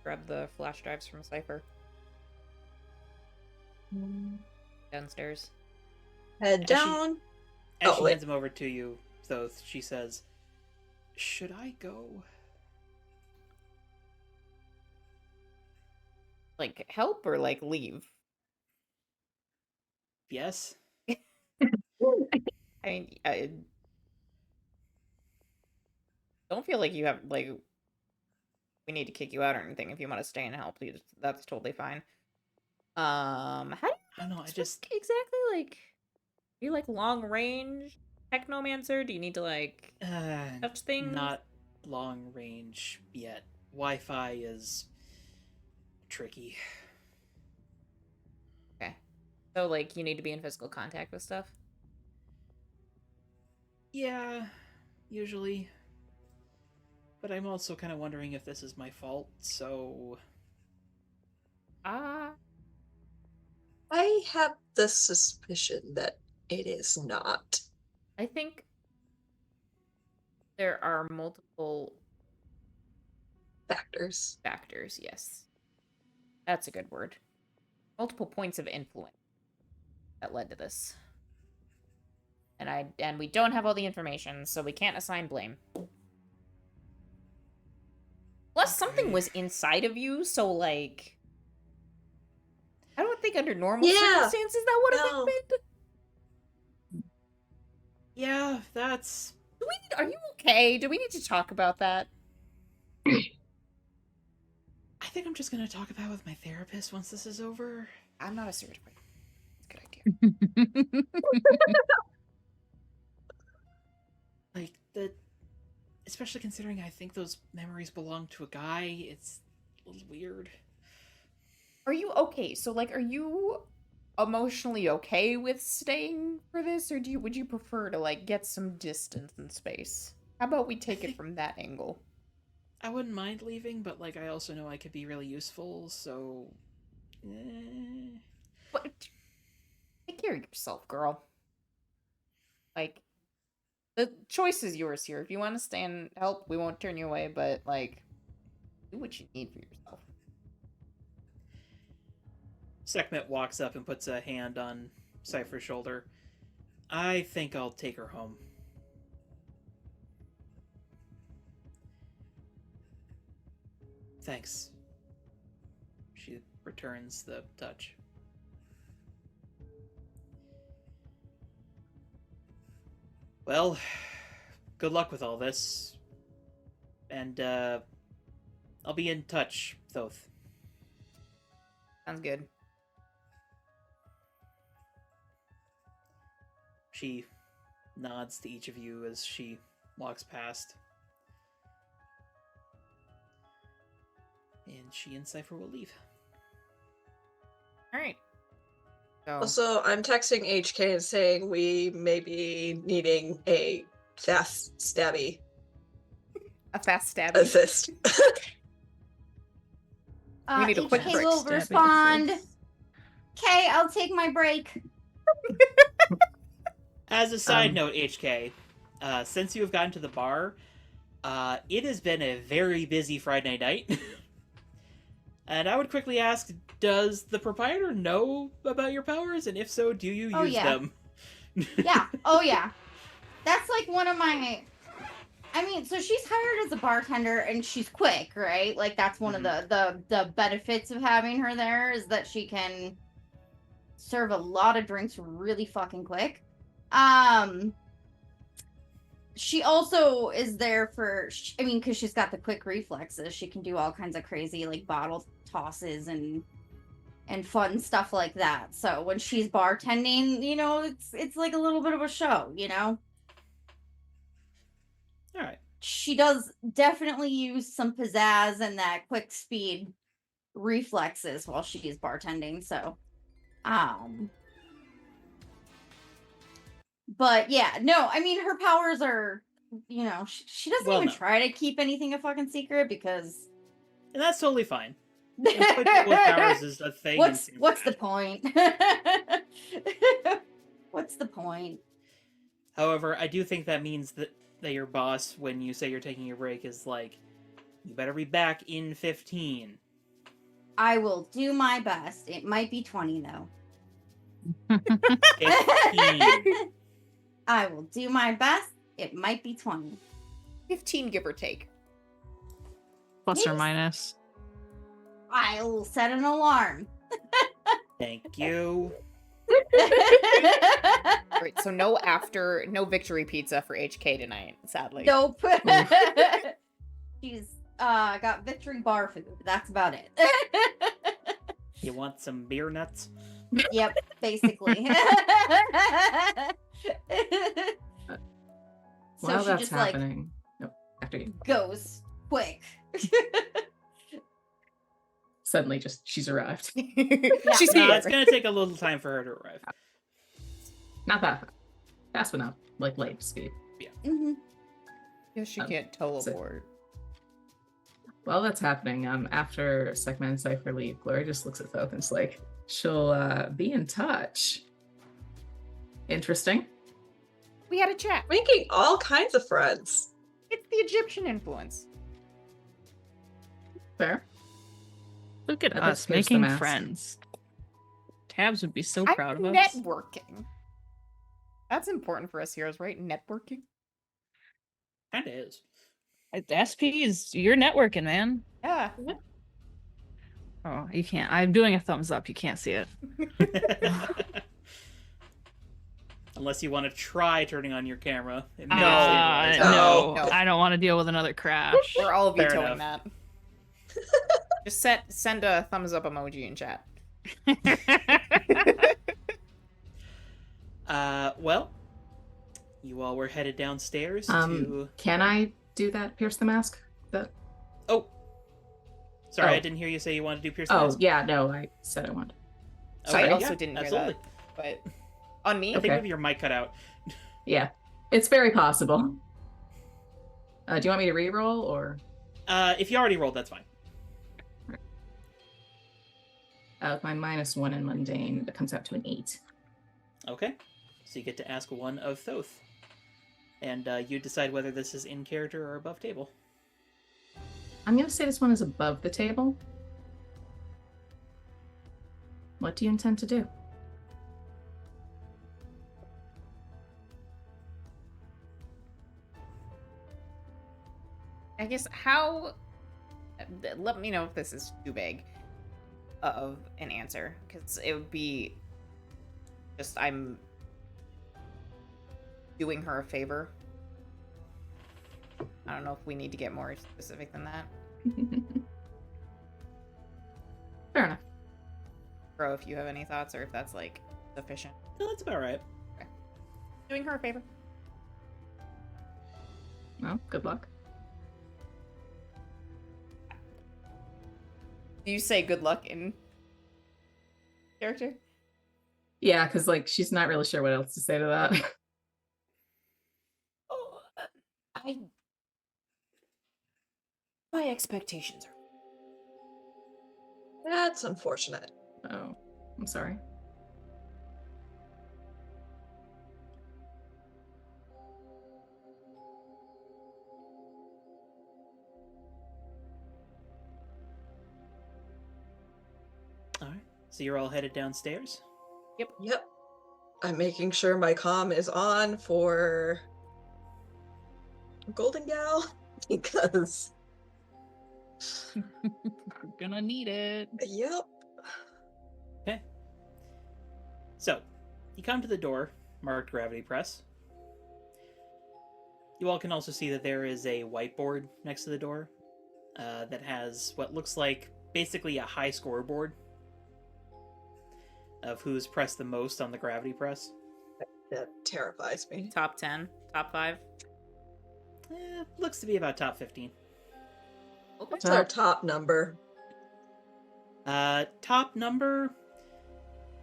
Grab the flash drives from Cypher. Downstairs. Head As down. As Oh, she wait. hands them over to you, though, she says, "Should I go?" Like, help or, like, leave? Yes? I mean, I don't feel like you have, like, we need to kick you out or anything. If you want to stay and help, that's totally fine. How do you I don't know. I just exactly like? Are you like long range technomancer? Do you need to like touch things? not long range yet. Wi-Fi is tricky. Okay. So like you need to be in physical contact with stuff. Yeah, usually. But I'm also kind of wondering if this is my fault, so... Ah. I have the suspicion that it is not. I think there are multiple Factors. factors, yes. That's a good word. Multiple points of influence that led to this. And we don't have all the information, so we can't assign blame. Plus, something was inside of you, so like I don't think under normal circumstances that would have happened. Yeah, that's... Are you okay? Do we need to talk about that? I think I'm just gonna talk about it with my therapist once this is over. I'm not a certified. That's a good idea. Like, especially considering I think those memories belong to a guy, it's a little weird. Are you okay? So, like, are you emotionally okay with staying for this, or would you prefer to like get some distance and space? How about we take it from that angle? I wouldn't mind leaving, but like I also know I could be really useful, so... But take care of yourself, girl. Like, the choice is yours here. If you want to stay and help, we won't turn you away, but like, do what you need for yourself. Sekhmet walks up and puts a hand on Cypher's shoulder. I think I'll take her home. Thanks. She returns the touch. Well, good luck with all this. And, I'll be in touch, Thoth. Sounds good. She nods to each of you as she walks past. And she and Cypher will leave. All right. So, Also, I'm texting HK and saying we may be needing a fast stabby a fast stab. assist. We need a quick HK break. will Stabby respond. assist. Okay, I'll take my break. As a side note, HK, since you have gotten to the bar, it has been a very busy Friday night. And I would quickly ask, does the proprietor know about your powers? And if so, do you use them? Yeah. Oh, yeah. That's like one of my... I mean, so she's hired as a bartender and she's quick, right? Like that's one of the benefits of having her there is that she can serve a lot of drinks really fucking quick. She also is there for, I mean, because she's got the quick reflexes. She can do all kinds of crazy like bottle tosses and fun stuff like that. So when she's bartending, you know, it's like a little bit of a show, you know? All right. She does definitely use some pizzazz and that quick speed reflexes while she's bartending. So, but yeah, no, I mean, her powers are, you know, she doesn't even try to keep anything a fucking secret because. And that's totally fine. With powers is a thing. What's the point? What's the point? However, I do think that means that your boss, when you say you're taking your break, is like, you better be back in 15. I will do my best. It might be 20, though. 15. I will do my best. It might be 20. 15, give or take. Plus or Maybe- minus. I'll set an alarm. Thank you. Right, so no victory pizza for HK tonight, sadly. Nope. She's got victory bar food. That's about it. You want some beer nuts? Yep, basically. So While she that's just happening, nope, after you. goes quick. Suddenly, just she's arrived. She's No, here. it's gonna take a little time for her to arrive. Not that fast, but not like light speed. Mhm. Yeah, she can't teleport. While that's happening, after Sekman and Cypher leave, Glory just looks at Thoth and is like, she'll be in touch. Interesting. We had a chat. Making all kinds of friends. It's the Egyptian influence. Fair. Look at That us appears the making mask. friends. Tabs would be so I'm proud of us. networking. That's important for us heroes, right? Networking. Kinda is. SP is you're networking, man. Yeah. Oh, you can't. I'm doing a thumbs up. You can't see it. Unless you want to try turning on your camera. It may No. actually No, realize- No. I don't want to deal with another crash. We're all Fair vetoing that. Just send a thumbs up emoji in chat. Well, you all were headed downstairs to... Can I do that? Pierce the mask? That? Oh! Sorry, Oh. I didn't hear you say you wanted to do Pierce the Oh, Mask. yeah, no, I said I wanted. I Okay, also yeah, didn't hear absolutely. that. But on me, I think Okay. maybe your mic cut out. Yeah, it's very possible. Do you want me to re-roll or? If you already rolled, that's fine. With my -1 in mundane, it comes out to an 8. Okay. So you get to ask one of Thoth. And you decide whether this is in character or above table. I'm gonna say this one is above the table. What do you intend to do? I guess how. Let me know if this is too vague of an answer, because it would be just I'm doing her a favor. I don't know if we need to get more specific than that. Fair enough. Bro, if you have any thoughts or if that's like sufficient. No, that's about right. Doing her a favor. Well, good luck. Do you say good luck in character? Yeah, because like she's not really sure what else to say to that. Oh, my expectations are. That's unfortunate. Oh, I'm sorry. Alright. So you're all headed downstairs? Yep. I'm making sure my comm is on for Golden Gal because We're gonna need it. yep. Okay. So, you come to the door, marked Gravity Press. You all can also see that there is a whiteboard next to the door that has what looks like basically a high scoreboard of who's pressed the most on the Gravity Press. That terrifies me. Top 10, top 5. Looks to be about top 15. What's our top number? Top number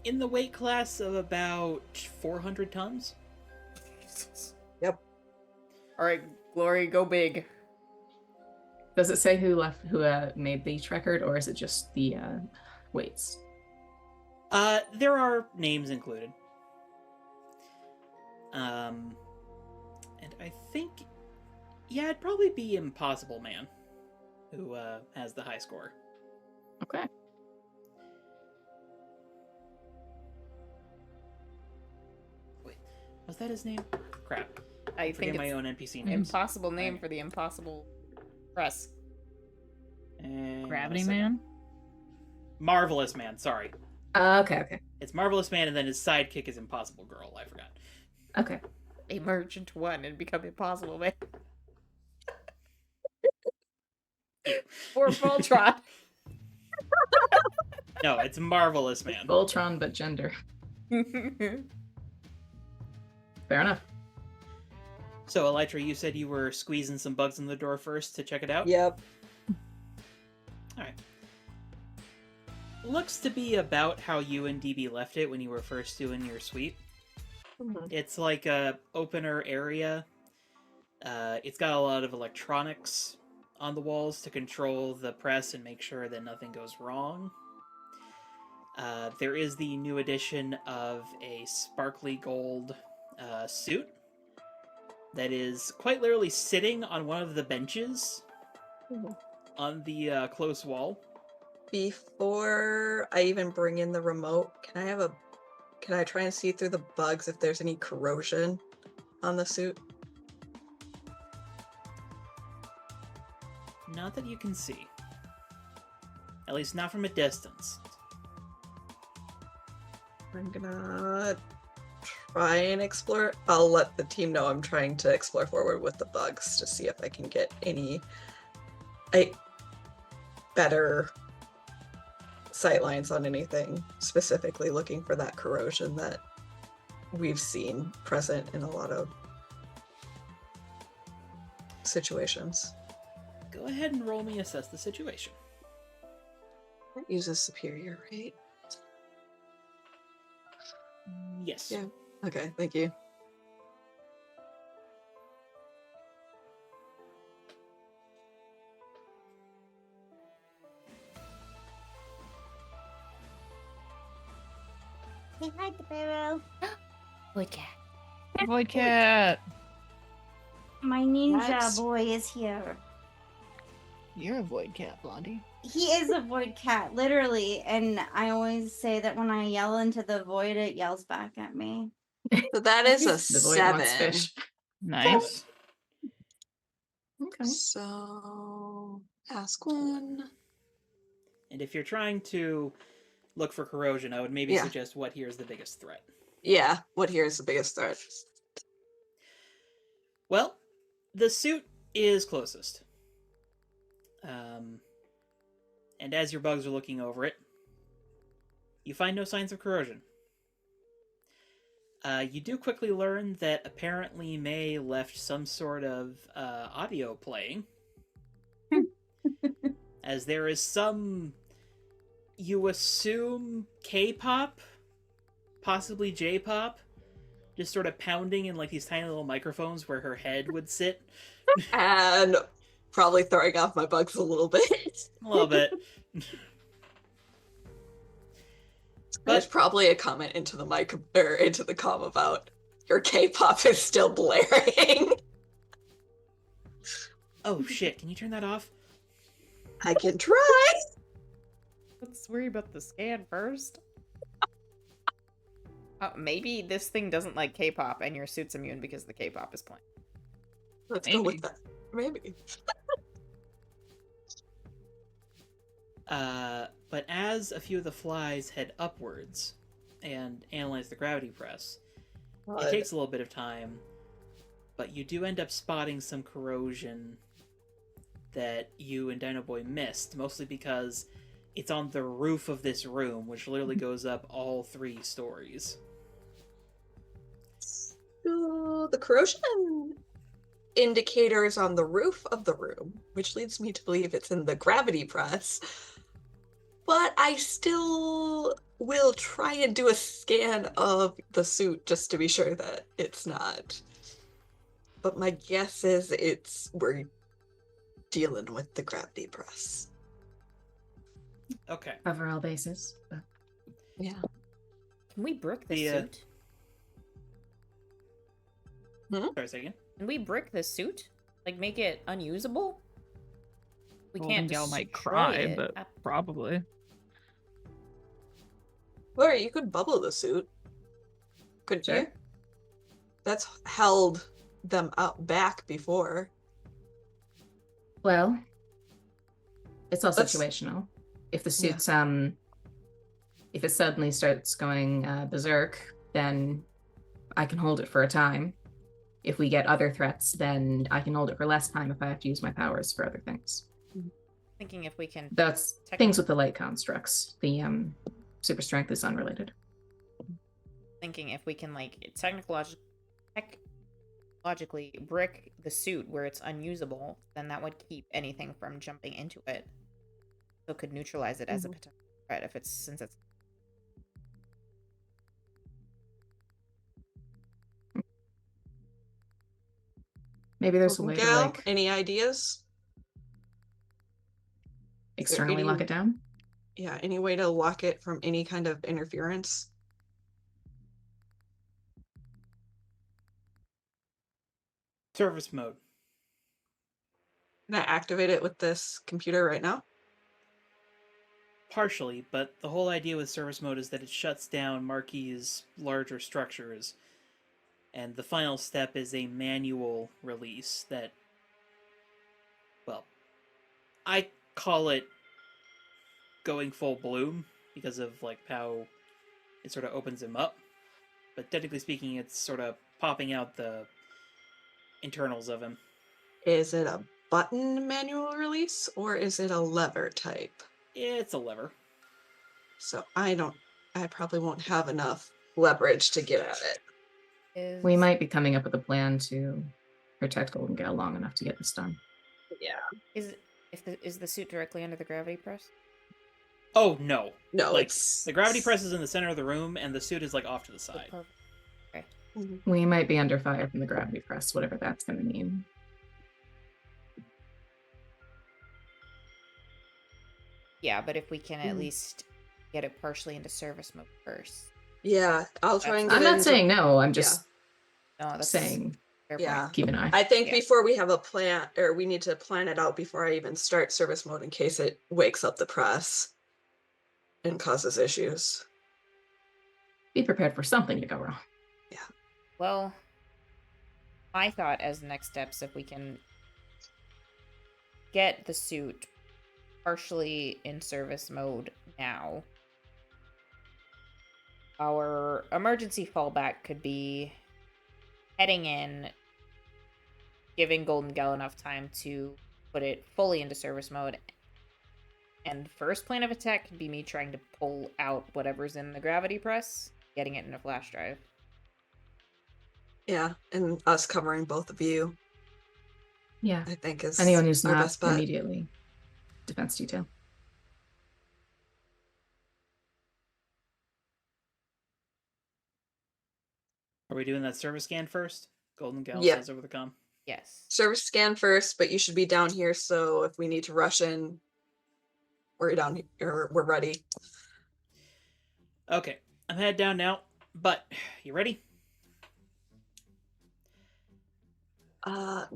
in the weight class of about 400 tons. Yep. All right, Glory, go big. Does it say who made the record, or is it just the weights? There are names included. And I think, yeah, it'd probably be Impossible Man who has the high score. Okay. Wait, was that his name? Crap. I Forget think my it's own NPC names. impossible name Alright. for the impossible press. And Gravity one second. Man. Marvelous Man, sorry. Okay. It's Marvelous Man, and then his sidekick is Impossible Girl. I forgot. Okay. They merge into one and become impossible, man. Or Voltron. No, it's Marvelous Man. Voltron, but gender. Fair enough. So, Elytra, you said you were squeezing some bugs in the door first to check it out? Yep. Alright. Looks to be about how you and DB left it when you were first doing your sweep. Mhm. It's like a opener area. It's got a lot of electronics on the walls to control the press and make sure that nothing goes wrong. There is the new addition of a sparkly gold suit that is quite literally sitting on one of the benches Mhm. on the close wall. Before I even bring in the remote, can I try and see through the bugs if there's any corrosion on the suit? Not that you can see. At least not from a distance. I'm gonna try and explore. I'll let the team know I'm trying to explore forward with the bugs to see if I can get any better sightlines on anything, specifically looking for that corrosion that we've seen present in a lot of situations. Go ahead and roll me assess the situation. That uses superior, right? Yes. Yeah. Okay, thank you. Say hi to Barrow. Void cat. Void cat. My ninja That's- boy is here. You're a void cat, Blondie. He is a void cat, literally. And I always say that when I yell into the void, it yells back at me. So that is a The void wants 7. fish. Nice. Okay. So ask one. And if you're trying to look for corrosion, I would maybe Yeah. suggest what here is the biggest threat. Yeah, what here is the biggest threat? Well, the suit is closest. And as your bugs are looking over it, you find no signs of corrosion. You do quickly learn that apparently May left some sort of audio playing. As there is some, you assume, K-pop, possibly J-pop, just sort of pounding in like these tiny little microphones where her head would sit. And probably throwing off my bugs a little bit. A little bit. There's probably a comment into the mic or into the comm about your K-pop is still blaring. Oh shit, can you turn that off? I can try. Let's worry about the scan first. Maybe this thing doesn't like K-pop and your suit's immune because the K-pop is playing. Let's go with that. Maybe. But as a few of the flies head upwards and analyze the gravity press, it takes a little bit of time, but you do end up spotting some corrosion that you and Dino Boy missed, mostly because it's on the roof of this room, which literally goes up all 3 stories. So the corrosion indicator is on the roof of the room, which leads me to believe it's in the gravity press. But I still will try and do a scan of the suit just to be sure that it's not. But my guess is we're dealing with the gravity press. Okay. Cover all bases. But Yeah. Can we brick the The, suit? Sorry a second. Can we brick the suit? Like, make it unusable? We Well, can't Gal might destroy cry, it. but probably. Or you could bubble the suit. Couldn't you? Sure. That's held them out back before. Well, it's all Let's- situational. If the suit's if it suddenly starts going berserk, then I can hold it for a time. If we get other threats, then I can hold it for less time if I have to use my powers for other things. Thinking if we can. That's things with the light constructs. The super strength is unrelated. Thinking if we can like technologically brick the suit where it's unusable, then that would keep anything from jumping into it. So it could neutralize it as a potential threat if it's since it's. Maybe there's a way to Gal, like any ideas? externally any- lock it down. Yeah, any way to lock it from any kind of interference? Service mode. Can I activate it with this computer right now? Partially, but the whole idea with service mode is that it shuts down Marquis' larger structures. And the final step is a manual release that, well, I call it going full bloom because of like how it sort of opens him up. But technically speaking, it's sort of popping out the internals of him. Is it a button manual release or is it a lever type? It's a lever. So I probably won't have enough leverage to get at it. We might be coming up with a plan to protect Golden Gale long enough to get this done. Yeah. Is the suit directly under the gravity press? Oh, no. No, Like, it's the gravity press is in the center of the room, and the suit is, like, off to the side. Okay. We might be under fire from the gravity press, whatever that's going to mean. Yeah, but if we can at least get it partially into service mode first. Yeah, I'll try and get I'm not into- saying no, I'm just No, that's saying fair Yeah. point. keep an eye. I think Yeah. before we have a plan, or we need to plan it out before I even start service mode in case it wakes up the press and causes issues. Be prepared for something to go wrong. Well, my thought as next steps, if we can get the suit partially in service mode now, our emergency fallback could be heading in, giving Golden Gal enough time to put it fully into service mode. And first plan of attack could be me trying to pull out whatever's in the gravity press, getting it in a flash drive. Yeah, and us covering both of you, Yeah. I think is Anyone who's our not best bet. immediately defense detail. Are we doing that service scan first? Golden Gal Yeah. says over the comm. Yes. Service scan first, but you should be down here, so if we need to rush in, we're down here, we're ready. Okay, I'm headed down now, but you ready?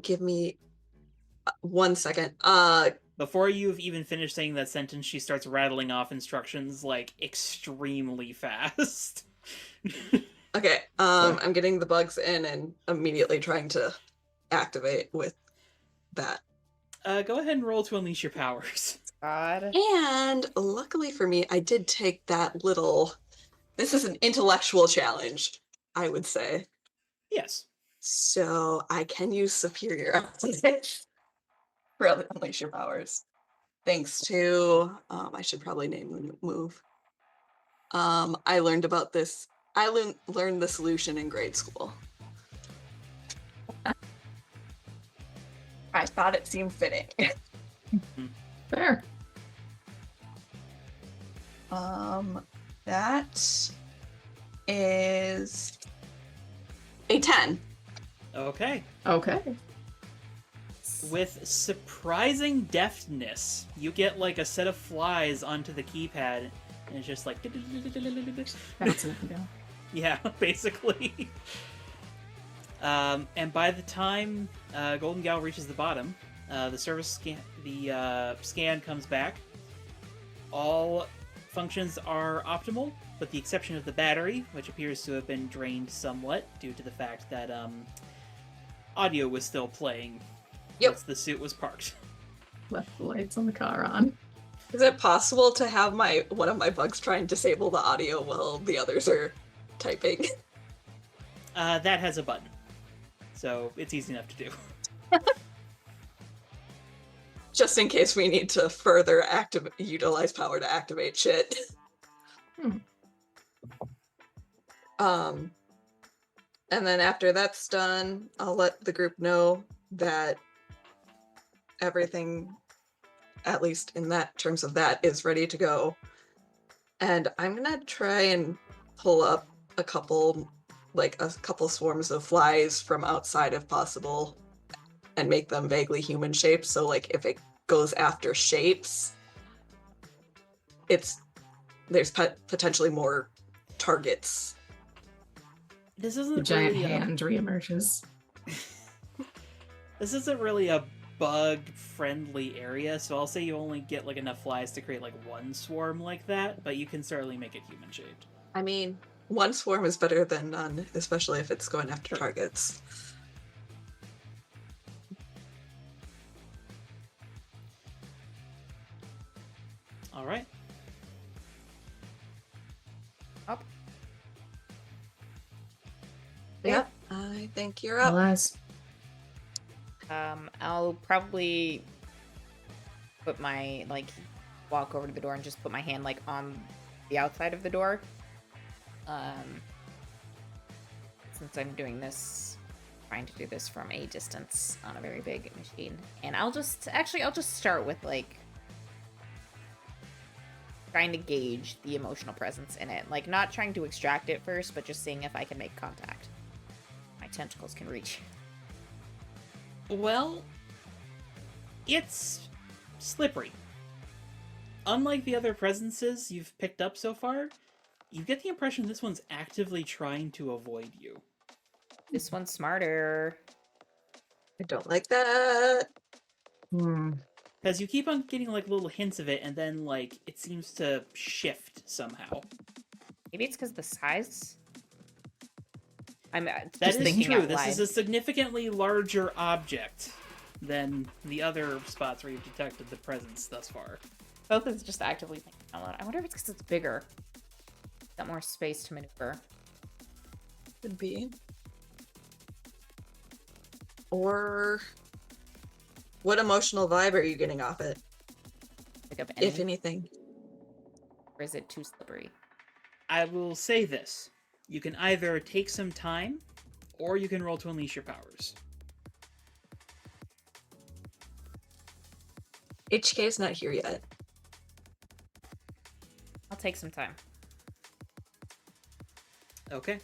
Give me 1 second. Before you've even finished saying that sentence, she starts rattling off instructions like extremely fast. Okay, I'm getting the bugs in and immediately trying to activate with that. Go ahead and roll to unleash your powers. God. And luckily for me, I did take that little. This is an intellectual challenge, I would say. Yes. So I can use superior athletics for unleash your powers. Thanks to I should probably name the move. I learned about this. I learned the solution in grade school. I thought it seemed fitting. Fair. That is a 10. Okay. Okay. With surprising deftness, you get like a set of flies onto the keypad, and it's just like. Bouncing up and down. Yeah, basically. And by the time Golden Gal reaches the bottom, the scan comes back. All functions are optimal, with the exception of the battery, which appears to have been drained somewhat due to the fact that audio was still playing once the suit was parked. Left the lights on the car on. Is it possible to have one of my bugs try and disable the audio while the others are typing? That has a button, so it's easy enough to do. just in case we need to further utilize power to activate shit. And then after that's done, I'll let the group know that everything, at least in that terms of that, is ready to go. And I'm gonna try and pull up a couple swarms of flies from outside if possible, and make them vaguely human shaped. So like if it goes after shapes, there's potentially more targets. This The isn't giant really hand reemerges. This isn't really a bug-friendly area, so I'll say you only get like enough flies to create like one swarm like that, but you can certainly make it human-shaped. I mean, one swarm is better than none, especially if it's going after targets. All right. Up. Yep, I think you're up. Alas. I'll probably put my, walk over to the door and just put my hand, on the outside of the door. Since I'm trying to do this from a distance on a very big machine. And I'll just start with, trying to gauge the emotional presence in it. Not trying to extract it first, but just seeing if I can make contact. My tentacles can reach. Well, it's slippery. Unlike the other presences you've picked up so far, you get the impression this one's actively trying to avoid you. This one's smarter. I don't like that. Because you keep on getting little hints of it, and then it seems to shift somehow. Maybe it's because the size. I'm That just is thinking true. out This loud. is a significantly larger object than the other spots where you've detected the presence thus far. Both is just actively thinking out loud. I wonder if it's because it's bigger. Got more space to maneuver. Could be. Or what emotional vibe are you getting off it, Pick up if anything? Or is it too slippery? I will say this. You can either take some time, or you can roll to unleash your powers. HK's not here yet. I'll take some time. Okay.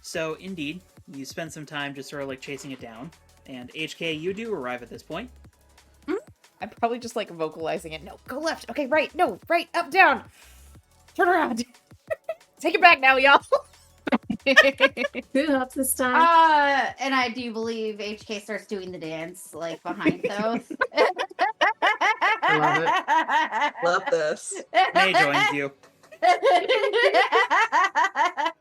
So, indeed, you spend some time just sort of chasing it down. And HK, you do arrive at this point. I'm probably just vocalizing it. No, go left. Okay, right. No, right, up, down. Turn around. Take it back now, y'all. Who helps this time? And I do believe HK starts doing the dance behind those. I Love this. May joins you.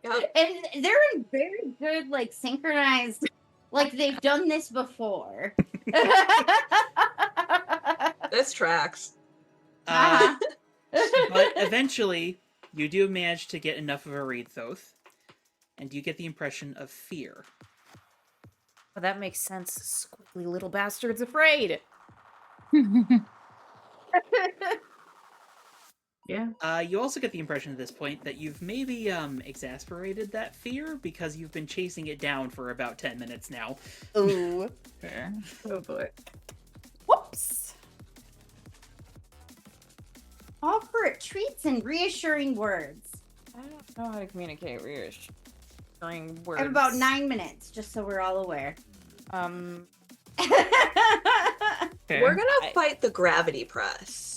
Yep. And they're in very good synchronized, they've done this before. This tracks. But eventually, you do manage to get enough of a read, Thoth, and you get the impression of fear. Well, that makes sense. Squiggly little bastard's afraid. Yeah. You also get the impression at this point that you've maybe exasperated that fear because you've been chasing it down for about 10 minutes now. Ooh. Oh boy. Whoops. Offer treats and reassuring words. I don't know how to communicate reassuring words. I have about 9 minutes, just so we're all aware. We're gonna fight the gravity press.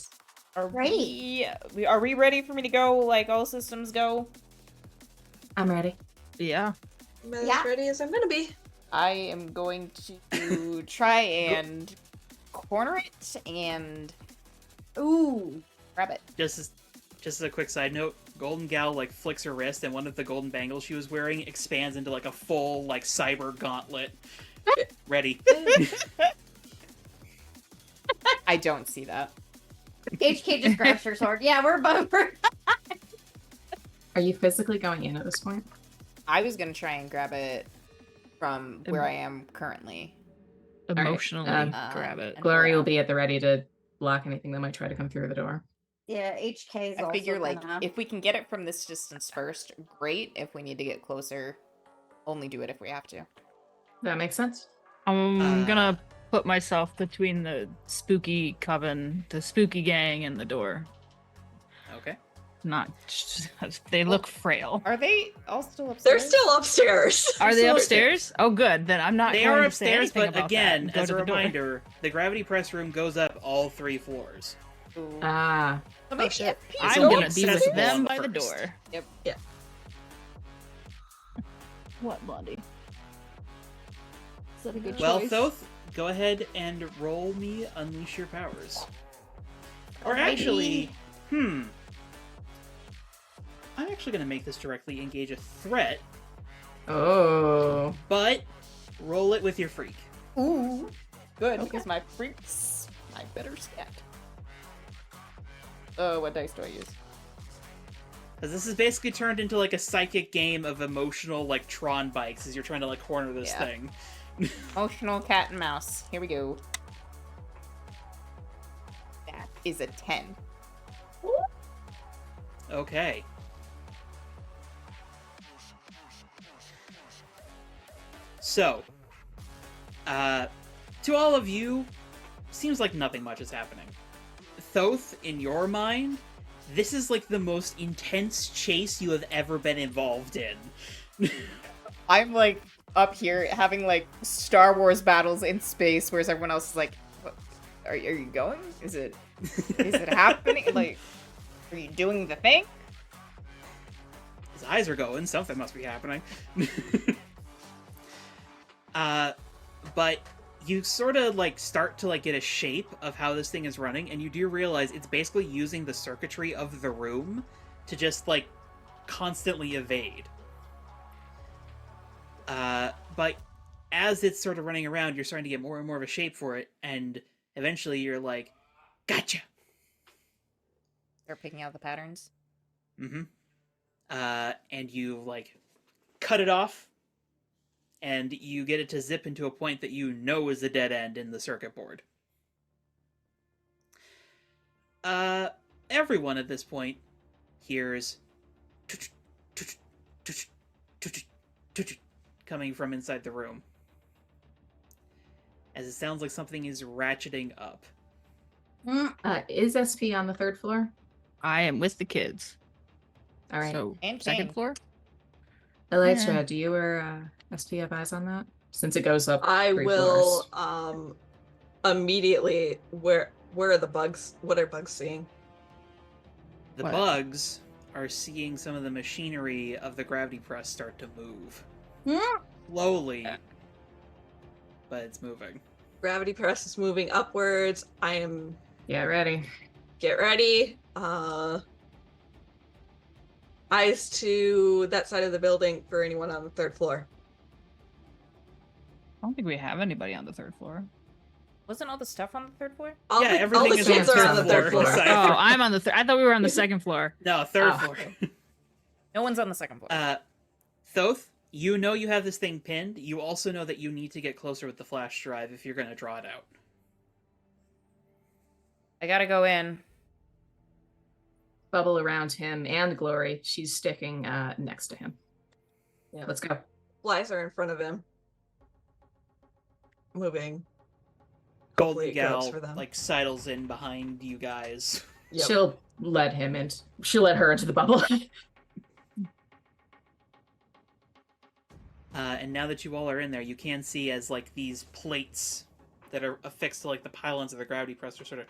Are we ready for me to go? All systems go? I'm ready. Yeah. I'm as Yeah. ready as I'm gonna be. I am going to try and corner it and Ooh. grab it. Just as a quick side note, Golden Gal flicks her wrist, and one of the golden bangles she was wearing expands into a full cyber gauntlet. Ready. I don't see that. HK just grabs her sword. Yeah, we're both. Are you physically going in at this point? I was gonna try and grab it from where I am currently. emotionally um, grab it. and Glory pull will out. be at the ready to block anything that might try to come through the door. Yeah, HK is I also figure, like, gonna... if we can get it from this distance first, great. If we need to get closer, only do it if we have to. That makes sense. I'm gonna put myself between the spooky coven, the spooky gang, and the door. Okay. Not they look frail. Are they all still upstairs? They're still upstairs. Are they still upstairs? Oh, good. Then I'm not They going are to say upstairs, anything but about that again, and go as to a the door. reminder, the gravity press room goes up all 3 floors. Ooh. Ah, So maybe shit. FP I'm so gonna be with accessible them on by the first. door. Yep. Yeah. What, Blondie? Is that a good Well, choice? Thoth, go ahead and roll me Unleash Your Powers. Or Alrighty. actually, I'm actually going to make this directly engage a threat, oh, but roll it with your freak. Ooh. Good, because my freaks, my better stat. What dice do I use? Because this is basically turned into like a psychic game of emotional, like, Tron bikes as you're trying to, like, corner this Yeah. thing. Emotional cat and mouse. Here we go. That is a 10. Okay. So, to all of you, seems like nothing much is happening. Thoth, in your mind, this is like the most intense chase you have ever been involved in. I'm like up here having like Star Wars battles in space, whereas everyone else is like, what? Are you going? Is it happening? Like, are you doing the thing? His eyes are going, something must be happening. But you sort of like start to like get a shape of how this thing is running, and you do realize it's basically using the circuitry of the room to just like constantly evade. But as it's sort of running around, you're starting to get more and more of a shape for it, and eventually you're like, gotcha! They're picking out the patterns. Mm-hmm. And you, like, cut it off, and you get it to zip into a point that you know is a dead end in the circuit board. Everyone at this point hears coming from inside the room, as it sounds like something is ratcheting up. is SP on the 3rd floor? I am with the kids. All right. So And second King. floor. Elytra, Yeah. do you or SP have eyes on that? Since it goes up I 3 will floors. Immediately where are the bugs? What are bugs seeing? The What? bugs are seeing some of the machinery of the gravity press start to move. Slowly, but it's moving. Gravity press is moving upwards. I am Yeah, ready. get ready. Eyes to that side of the building for anyone on the 3rd floor. I don't think we have anybody on the 3rd floor. Wasn't all the stuff on the 3rd floor? All Yeah, the, everything all the is kids on the are on the 3rd 3rd floor. floor. Oh, I'm on the. I thought we were on the 2nd floor. No, 3rd Oh. floor. No one's on the 2nd floor. Thoth, you know you have this thing pinned. You also know that you need to get closer with the flash drive if you're going to draw it out. I gotta go in. Bubble around him and Glory. She's sticking next to him. Yeah, let's go. Flies are in front of him. Moving. Golden Hopefully it goes Gal, for them. like, sidles in behind you guys. Yep. She'll let her into the bubble. And now that you all are in there, you can see as, like, these plates that are affixed to, like, the pylons of the gravity press are sort of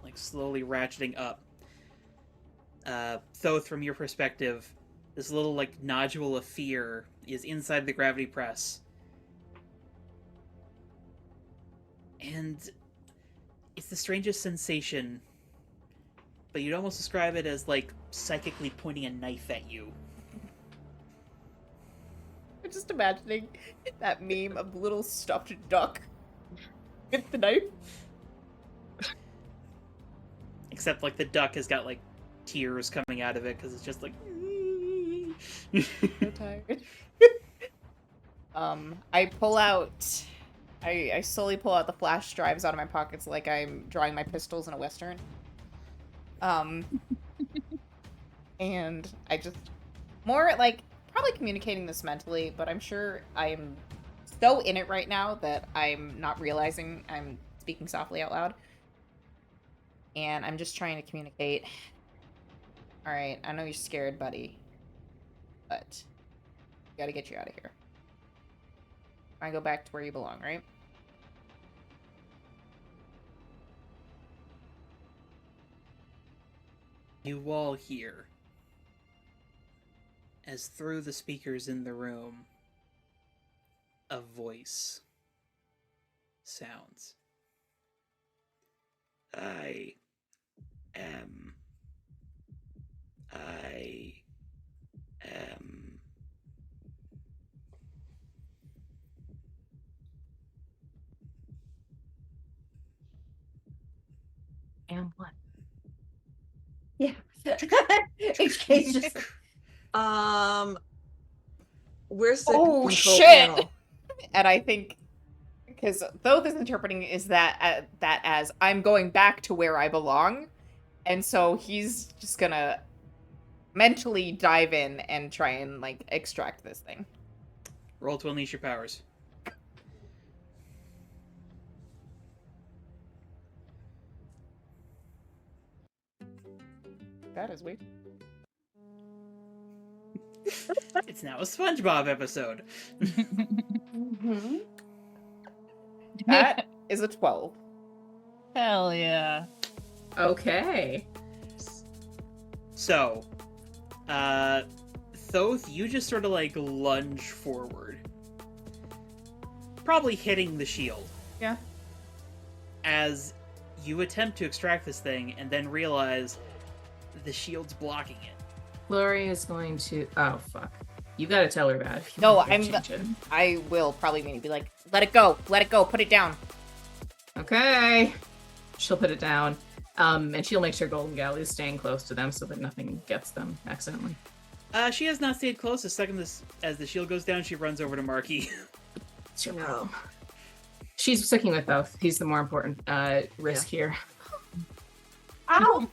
like slowly ratcheting up. Thoth, from your perspective, this little like nodule of fear is inside the gravity press, and it's the strangest sensation, but you'd almost describe it as like psychically pointing a knife at you. I'm just imagining that meme of the little stuffed duck with the knife. Except like the duck has got like tears coming out of it because it's just like So tired. I pull out. I slowly pull out the flash drives out of my pockets like I'm drawing my pistols in a western. And I just more like probably communicating this mentally, but I'm sure I'm so in it right now that I'm not realizing I'm speaking softly out loud. And I'm just trying to communicate. All right, I know you're scared, buddy, but gotta get you out of here. I go back to where you belong, right? You all hear, as through the speakers in the room, a voice sounds. I am And what? Yeah. HK's just Where's the Oh, control shit! panel? And I think because Thoth is interpreting is that as I'm going back to where I belong, and so he's just gonna mentally dive in and try and like extract this thing. Roll to unleash your powers. That is weird. It's now a SpongeBob episode. Mhm. That is a 12. Hell yeah. Okay. So, Thoth, you just sort of like lunge forward. Probably hitting the shield. Yeah. As you attempt to extract this thing and then realize the shield's blocking it. Glory is going to. Oh fuck! You gotta tell her that. If you No, want to I'm. change it. I will probably maybe be like, let it go, put it down. Okay. She'll put it down, and she'll make sure Golden Gal is staying close to them so that nothing gets them accidentally. She has not stayed close. The second as the shield goes down, she runs over to Marky. It's your No. problem. She's sticking with both. He's the more important risk here. I'll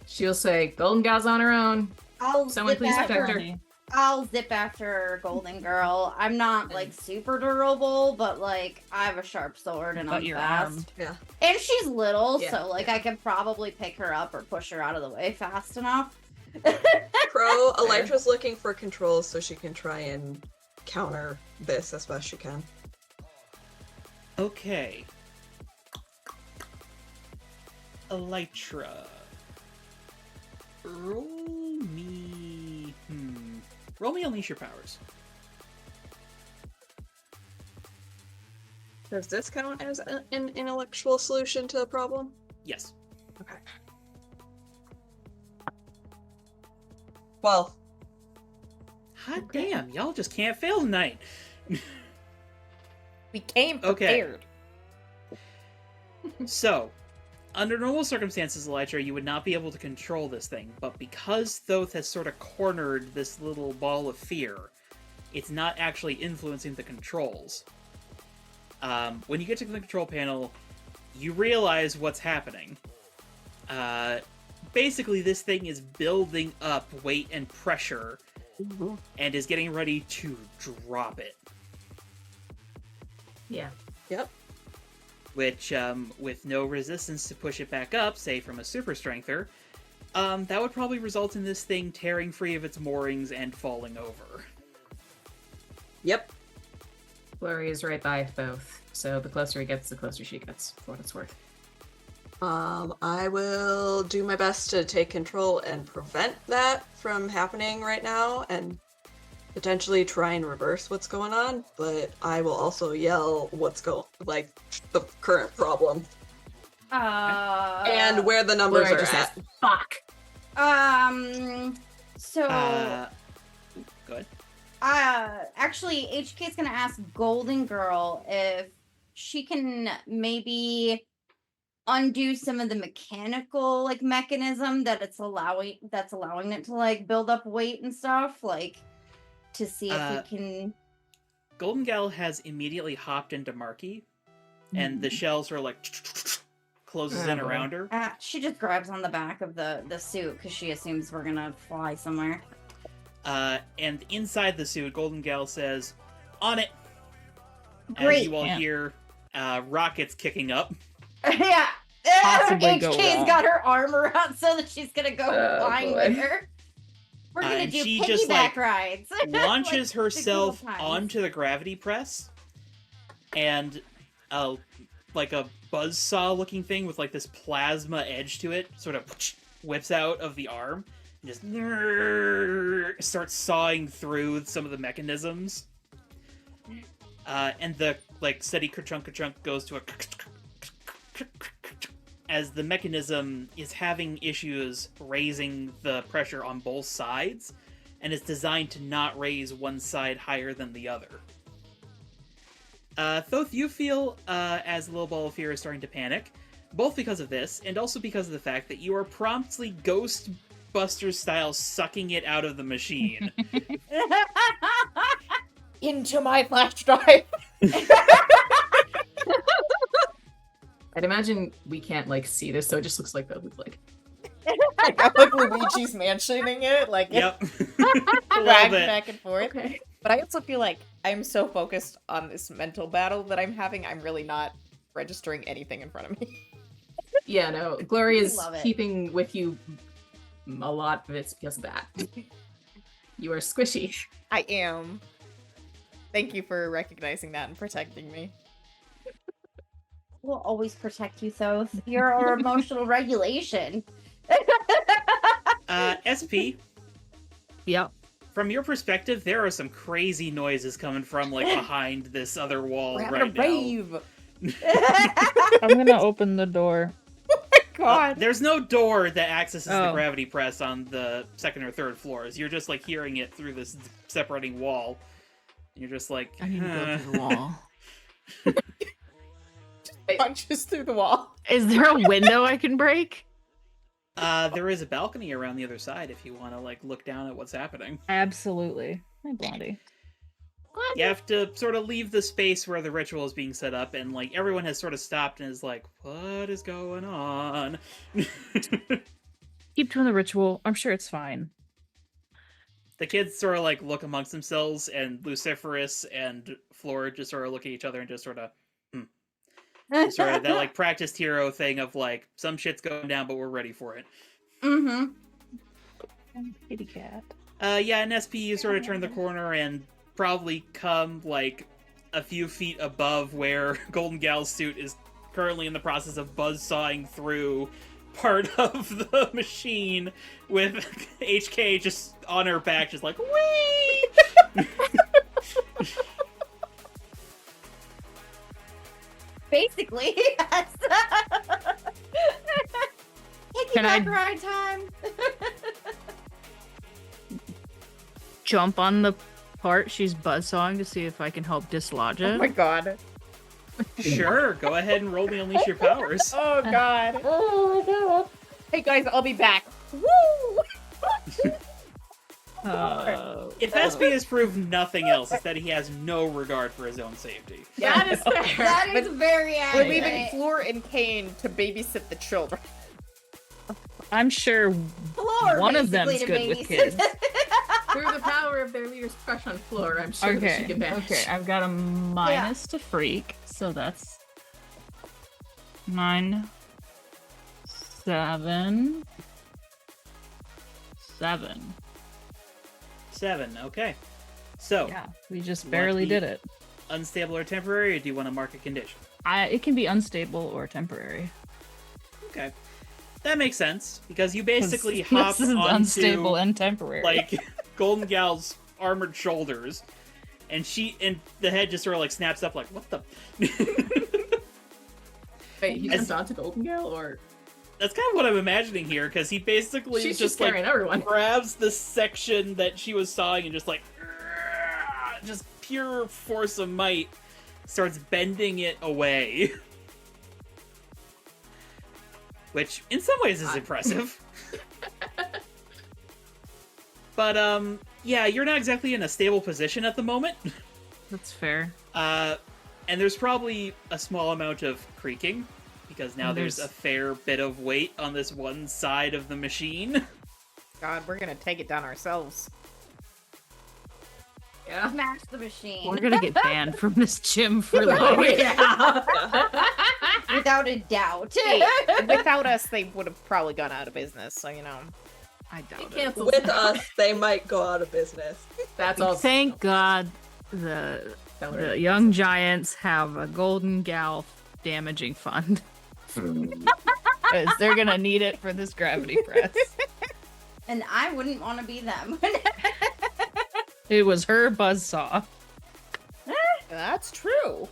She'll say, "Golden Gal's on her own. Someone zip please after protect her." I'll zip after Golden Girl. I'm not like super durable, but like I have a sharp sword and But I'm you're fast. armed. Yeah. And she's little, Yeah, so like I could probably pick her up or push her out of the way fast enough. Crow, Elytra's looking for controls so she can try and counter this as best she can. Okay. Elytra. Roll me... Roll me unleash your powers. Does this count as an intellectual solution to a problem? Yes. Okay. 12. Hot damn, y'all just can't fail tonight. We came Okay. prepared. So, under normal circumstances, Elytra, you would not be able to control this thing, but because Thoth has sort of cornered this little ball of fear, it's not actually influencing the controls. When you get to the control panel, you realize what's happening. Basically, this thing is building up weight and pressure, and is getting ready to drop it. Yeah. Yep. Which, with no resistance to push it back up, say from a super strengther, that would probably result in this thing tearing free of its moorings and falling over. Yep. Glory is right by both, so the closer he gets, the closer she gets, for what it's worth. I will do my best to take control and prevent that from happening right now and potentially try and reverse what's going on, but I will also yell the current problem and where the numbers Glory are just at. says, "Fuck." So Go ahead. actually HK's gonna ask Golden Girl if she can maybe undo some of the mechanical like mechanism that's allowing it to like build up weight and stuff. Like to see if we can. Golden Gal has immediately hopped into Marky, and the shell sort of like closes in around her. She just grabs on the back of the suit because she assumes we're gonna fly somewhere. And inside the suit, Golden Gal says, "On it!" Great. As you all hear rockets kicking up. Yeah. Possibly go HK's wrong. got her arm around so that she's gonna go flying boy. with her. We're gonna And do she piggyback just, like, rides. Launches Like herself the good old times. onto the gravity press, and like a buzzsaw looking thing with like this plasma edge to it sort of whips out of the arm and just starts sawing through some of the mechanisms. And the like steady ka-chunk goes to a as the mechanism is having issues raising the pressure on both sides, and it's designed to not raise one side higher than the other. Thoth, you feel, as the little ball of fear is starting to panic, both because of this, and also because of the fact that you are promptly Ghostbusters style sucking it out of the machine. Into my flash drive. I'd imagine we can't like see this, so it just looks like that. Like I'm like Luigi's mansioning it, like Yep. dragged bit. back and forth. okay. But I also feel like I'm so focused on this mental battle that I'm having, I'm really not registering anything in front of me. Yeah, no. Glory is Love it. keeping with you a lot of it's because of that. You are squishy. I am. Thank you for recognizing that and protecting me. We'll always protect you, Thoth. You're our emotional regulation. SP, Yep. from your perspective, there are some crazy noises coming from like behind this other wall We're having right a now. rave. I'm gonna open the door. God. There's no door that accesses the Oh. gravity press on the second or third floors. You're just like hearing it through this separating wall. You're just like, I need to go through the wall. Punches through the wall. Is there a window I can break? There is a balcony around the other side if you want to like look down at what's happening. Absolutely. My Blondie. You have to sort of leave the space where the ritual is being set up, and like everyone has sort of stopped and is like, "What is going on?" Keep doing the ritual. I'm sure it's fine. The kids sort of like look amongst themselves, and Luciferus and Flora just sort of look at each other and just sort of sort of that like practiced hero thing of like some shit's going down, but we're ready for it. Mm-hmm. Kitty cat. Yeah, and SP, you sort of turn the corner and probably come like a few feet above where Golden Gal's suit is currently in the process of buzzsawing through part of the machine with HK just on her back, just like, whee! Basically, yes. Can I- Piggyback ride time. Jump on the part she's buzzsawing to see if I can help dislodge it. Oh my god. Sure, go ahead and roll me Unleash Your Powers. Oh god. Oh my god. Hey guys, I'll be back. Woo! If SP has proved nothing else, it's that he has no regard for his own safety. That is fair. That is very We're accurate. leaving Floor and Kane to babysit the children. I'm sure Floor, one of them's basically, good to with babysit. kids. Through the power of their leader's crush on Floor, I'm sure that she can manage. Okay, I've got a minus to freak, so that's 9, 7, 7. 7, okay. So, Yeah, we just You barely want the- did it. unstable or temporary, or do you want to mark a condition? It can be unstable or temporary. Okay. That makes sense, because you 'Cause basically hop this is onto, unstable and temporary. like, Golden Gal's armored shoulders, and the head just sort of, like, snaps up, like, what the... Wait, he As- jumped onto Golden Gal, or That's kind of what I'm imagining here, because he basically she's just, just like, carrying everyone. grabs the section that she was sawing and just, like, just pure force of might, starts bending it away. Which, in some ways, is impressive. But, Yeah, you're not exactly in a stable position at the moment. That's fair. And there's probably a small amount of creaking, because now And there's a fair bit of weight on this one side of the machine. God, we're gonna take it down ourselves. Yeah. Smash the machine. We're gonna get banned from this gym for Oh, life. yeah. Without a doubt. Hey, without us, they would have probably gone out of business. So you know. I doubt it. Cancel With us, they might go out of business. That's all. Thank God the young giants have a golden gal damaging fund. Because they're gonna need it for this gravity press. And I wouldn't want to be them. It was her buzzsaw. That's true.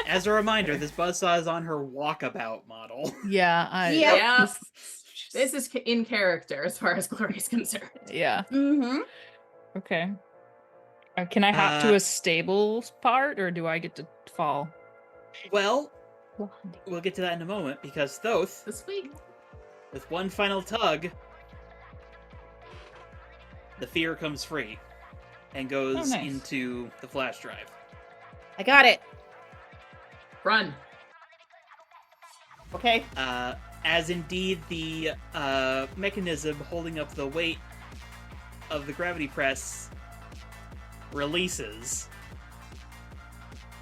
As a reminder, this buzzsaw is on her walkabout model. Yeah, Yeah. This is in character as far as Glory's concerned. Yeah. Mm-hmm. Okay. Can I hop to a stable part, or do I get to fall? Well, we'll get to that in a moment, because Thoth, This week. with one final tug, the fear comes free and goes nice. into the flash drive. I got it. Run. Okay. As indeed the mechanism holding up the weight of the gravity press releases.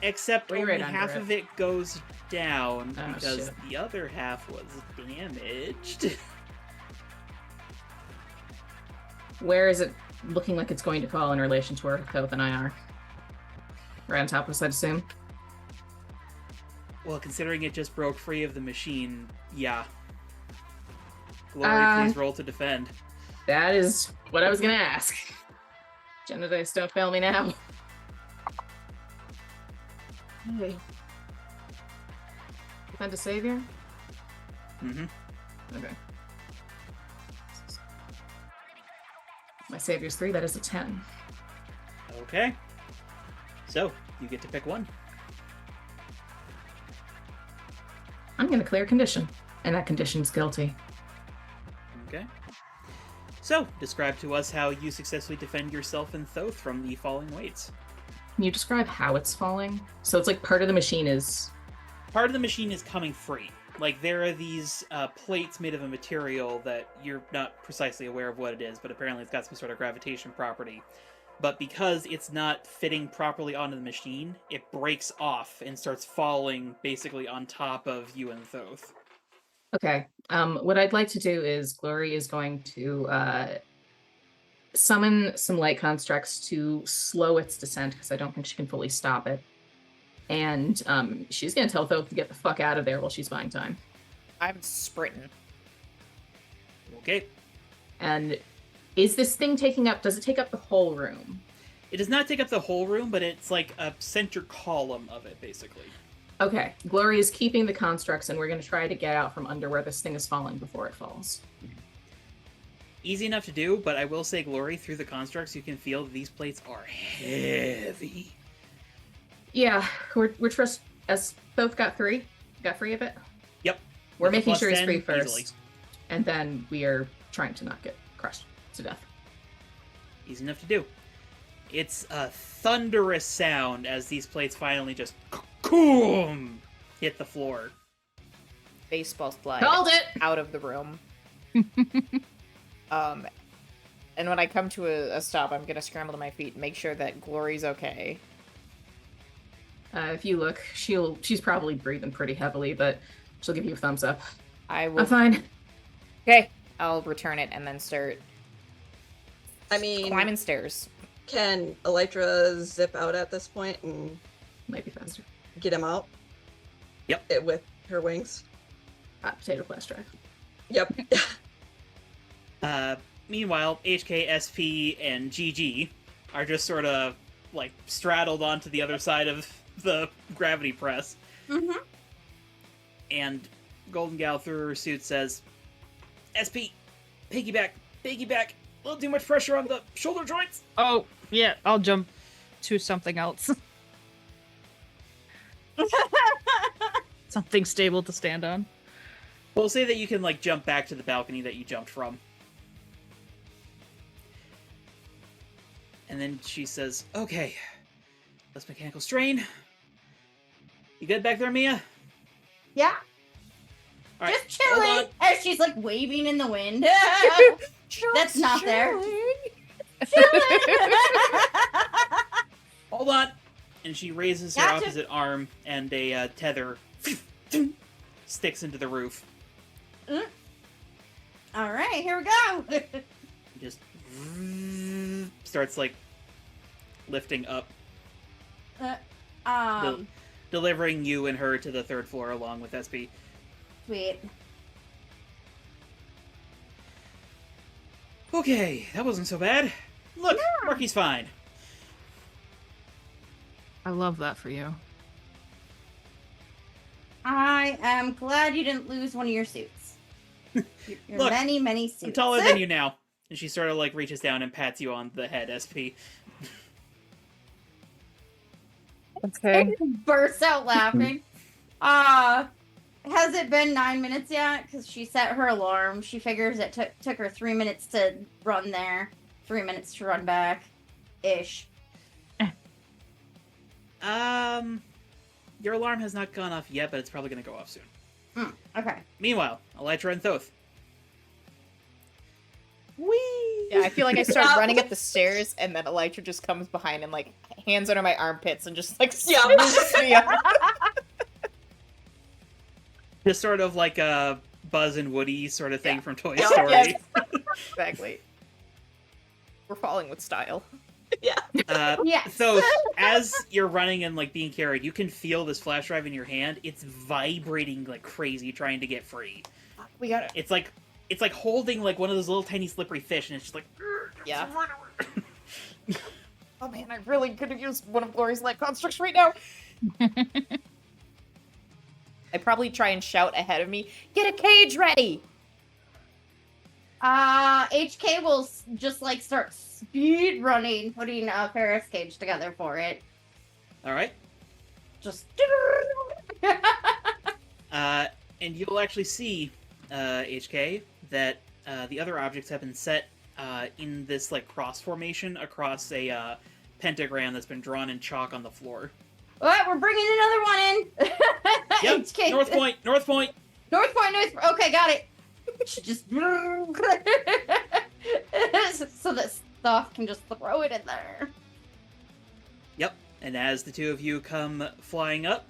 Except Way only right under half it. of it goes down Oh, because shit. the other half was damaged. Where is it looking like it's going to fall in relation to where Thoth and I are? Right on top of us, I'd assume. Well, considering it just broke free of the machine, yeah. Glory, please roll to defend. That is what I was gonna ask. Gender dice don't fail me now. Hey. Defend a savior? Mm-hmm. Okay. My savior's 3, that is a 10. Okay. So, you get to pick one. I'm gonna clear a condition, and that condition's guilty. Okay. So, describe to us how you successfully defend yourself and Thoth from the falling weights. Can you describe how it's falling? So it's like part of the machine is... Part of the machine is coming free. Like, there are these plates made of a material that you're not precisely aware of what it is, but apparently it's got some sort of gravitation property. But because it's not fitting properly onto the machine, it breaks off and starts falling basically on top of you and Thoth. Okay. What I'd like to do is Glory is going to summon some light constructs to slow its descent, because I don't think she can fully stop it. And she's going to tell Thoth to get the fuck out of there while she's buying time. I'm sprinting. Okay. And is this thing does it take up the whole room? It does not take up the whole room, but it's like a center column of it, basically. Okay. Glory is keeping the constructs, and we're going to try to get out from under where this thing is falling before it falls. Easy enough to do, but I will say, Glory, through the constructs, you can feel that these plates are heavy. Yeah, we're trust as Thoth got free of it. Yep. We're With a making plus sure he's 10, free first, easily. and then we are trying to not get crushed to death. Easy enough to do. It's a thunderous sound as these plates finally just boom hit the floor. Baseball slide Called it. out of the room. And when I come to a stop, I'm gonna scramble to my feet and make sure that Glory's okay. If you look, she's probably breathing pretty heavily, but she'll give you a thumbs up. I will. I'm fine. Okay, I'll return it and then start I mean, climbing stairs. can Elytra zip out at this point and Might be faster. get him out? Yep. With her wings? Hot potato flash drive. Yep. Meanwhile, HK, SP, and GG are just sort of like straddled onto the other side of the gravity press. Mm-hmm. And Golden Gal through her suit says, SP, piggyback, a little too much pressure on the shoulder joints. Oh, yeah, I'll jump to something else. Something stable to stand on. We'll say that you can like jump back to the balcony that you jumped from. And then she says, okay, less mechanical strain. You good back there, Mia? Yeah, All right, just hold chilling on. as she's like waving in the wind. That's not there. Hold on. And she raises her Gotcha. opposite arm, and a tether sticks into the roof. All right, here we go. Just starts, like, lifting up, delivering you and her to the 3rd floor along with SP. Sweet. Okay, that wasn't so bad. Look, Marky's fine. I love that for you. I am glad you didn't lose one of your suits. Your Look, many suits. I'm taller than you now. And she sort of, like, reaches down and pats you on the head, SP. Okay. Bursts out laughing. Has it been 9 minutes yet? Because she set her alarm. She figures it took her 3 minutes to run there, 3 minutes to run back, ish. Your alarm has not gone off yet, but it's probably going to go off soon. Okay. Meanwhile, Elytra and Thoth. Whee! Yeah, I feel like I started running up the stairs, and then Elytra just comes behind and, like, hands under my armpits and just, like, smooths me up. Just sort of like a Buzz and Woody sort of thing Yeah. from Toy Yeah, Story. yes. Exactly. We're falling with style. Yeah. Yes. So as you're running and like being carried, you can feel this flash drive in your hand. It's vibrating like crazy, trying to get free. We got it. It's like holding like one of those little tiny slippery fish, and it's just like Yeah. Oh man, I really could have used one of Glory's light constructs right now. I probably try and shout ahead of me, "Get a cage ready!" HK will just like start speed running, putting a Ferris cage together for it. All right. Just. And you'll actually see, HK, that the other objects have been set in this like cross formation across a pentagram that's been drawn in chalk on the floor. What? We're bringing another one in. Yep. HK. North Point. North Point. Okay, got it. Just so that stuff can just throw it in there. Yep. And as the two of you come flying up,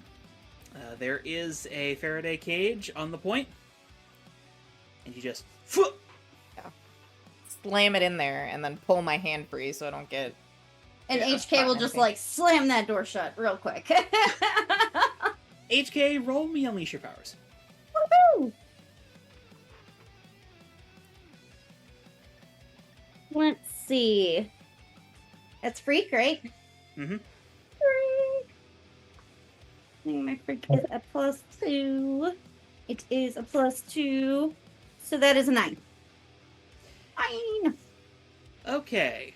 there is a Faraday cage on the point, and you just Slam it in there and then pull my hand free so I don't get. And Yeah, HK will just like slam that door shut real quick. HK, roll me Unleash Your Powers. Woohoo! Let's see. That's freak, right? Mm-hmm. Freak. I think my freak is a +2. It is a +2. So that is a 9. 9. Okay.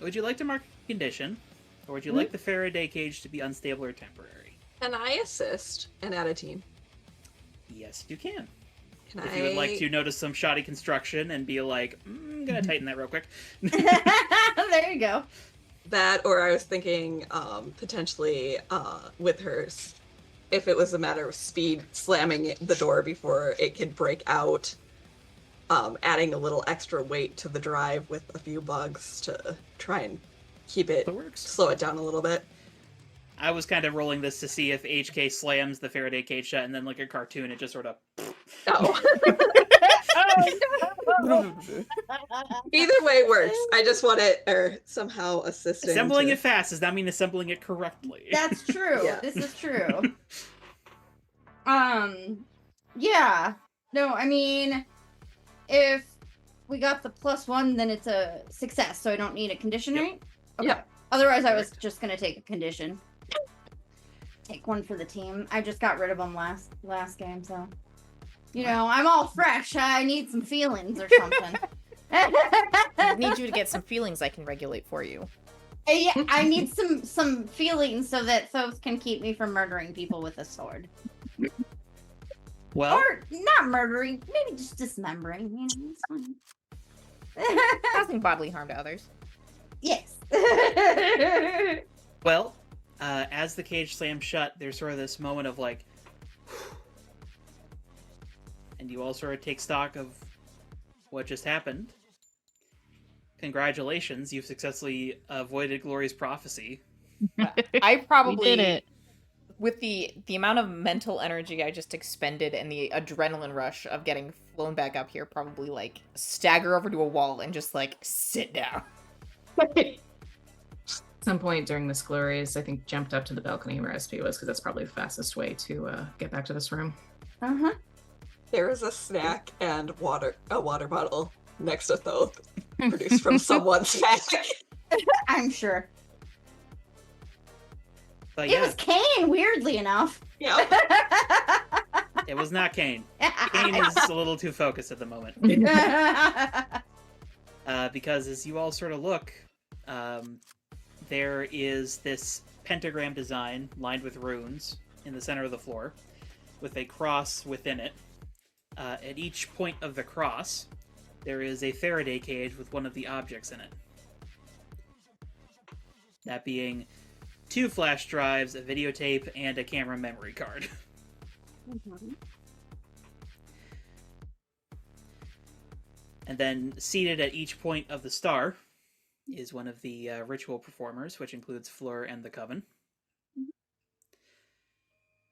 Would you like to mark a condition, or would you like the Faraday cage to be unstable or temporary? Can I assist and add a team? Yes, you can. Can If you would like to notice some shoddy construction and be like, I'm gonna tighten that real quick. There you go. That, or I was thinking potentially with hers, if it was a matter of speed, slamming the door before it could break out, adding a little extra weight to the drive with a few bugs to try and keep it, That works. slow it down a little bit. I was kind of rolling this to see if HK slams the Faraday cage shut, and then like a cartoon, it just sort of... Oh. Oh, Either way works. I just want it, or somehow assisting. Assembling to... it fast does not mean assembling it correctly. That's true. Yeah. This is true. Yeah. No, I mean, if we got the +1, then it's a success, so I don't need a condition, Yep. right? Okay. Yep. Otherwise, I was just gonna take a condition. Take one for the team. I just got rid of them last game, so you know I'm all fresh. I need some feelings or something. I need you to get some feelings I can regulate for you. Yeah, I need some feelings so that Thoth can keep me from murdering people with a sword. Well, Or not murdering, maybe just dismembering. You know, it's fine. Causing bodily harm to others. Yes. Well, as the cage slams shut, there's sort of this moment of like, and you all sort of take stock of what just happened. Congratulations, you've successfully avoided Glory's prophecy. I probably We did it. with the amount of mental energy I just expended and the adrenaline rush of getting flown back up here, probably like stagger over to a wall and just like sit down. At some point during this, Glorious, I think, jumped up to the balcony where SP was, because that's probably the fastest way to get back to this room. Uh-huh. There is a snack and a water bottle next to Thoth, produced from someone's bag. I'm sure. But It yeah, was Kane, weirdly enough. Yeah. it was not Kane. Kane is a little too focused at the moment. Because as you all sort of look, there is this pentagram design lined with runes in the center of the floor, with a cross within it. At each point of the cross, there is a Faraday cage with one of the objects in it. That being 2 flash drives, a videotape, and a camera memory card. And then seated at each point of the star is one of the ritual performers, which includes Fleur and the Coven.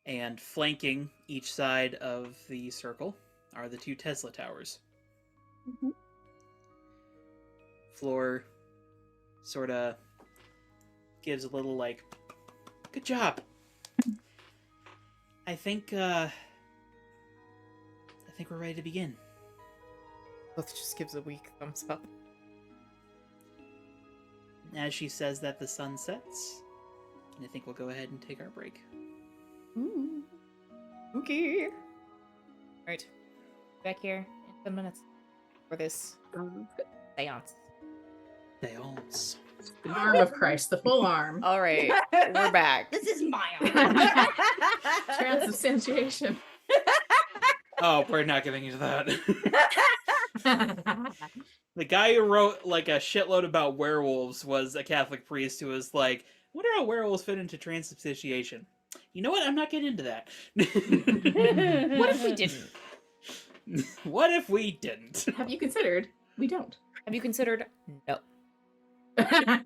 And flanking each side of the circle are the 2 Tesla towers. Fleur sort of gives a little like, good job. I think we're ready to begin. Both just gives a weak thumbs up. As she says that, the sun sets, and I think we'll go ahead and take our break. Ooh. Okay. Alright. Back here in 10 minutes for this seance. Seance. The arm of Christ, the full arm. Alright, we're back. This is my arm. Transubstantiation. Oh, we're not getting into that. The guy who wrote like a shitload about werewolves was a Catholic priest who was like, wonder how werewolves fit into transubstantiation. You know what? I'm not getting into that. What if we didn't? What if we didn't? Have you considered? We don't. Have you considered? No. I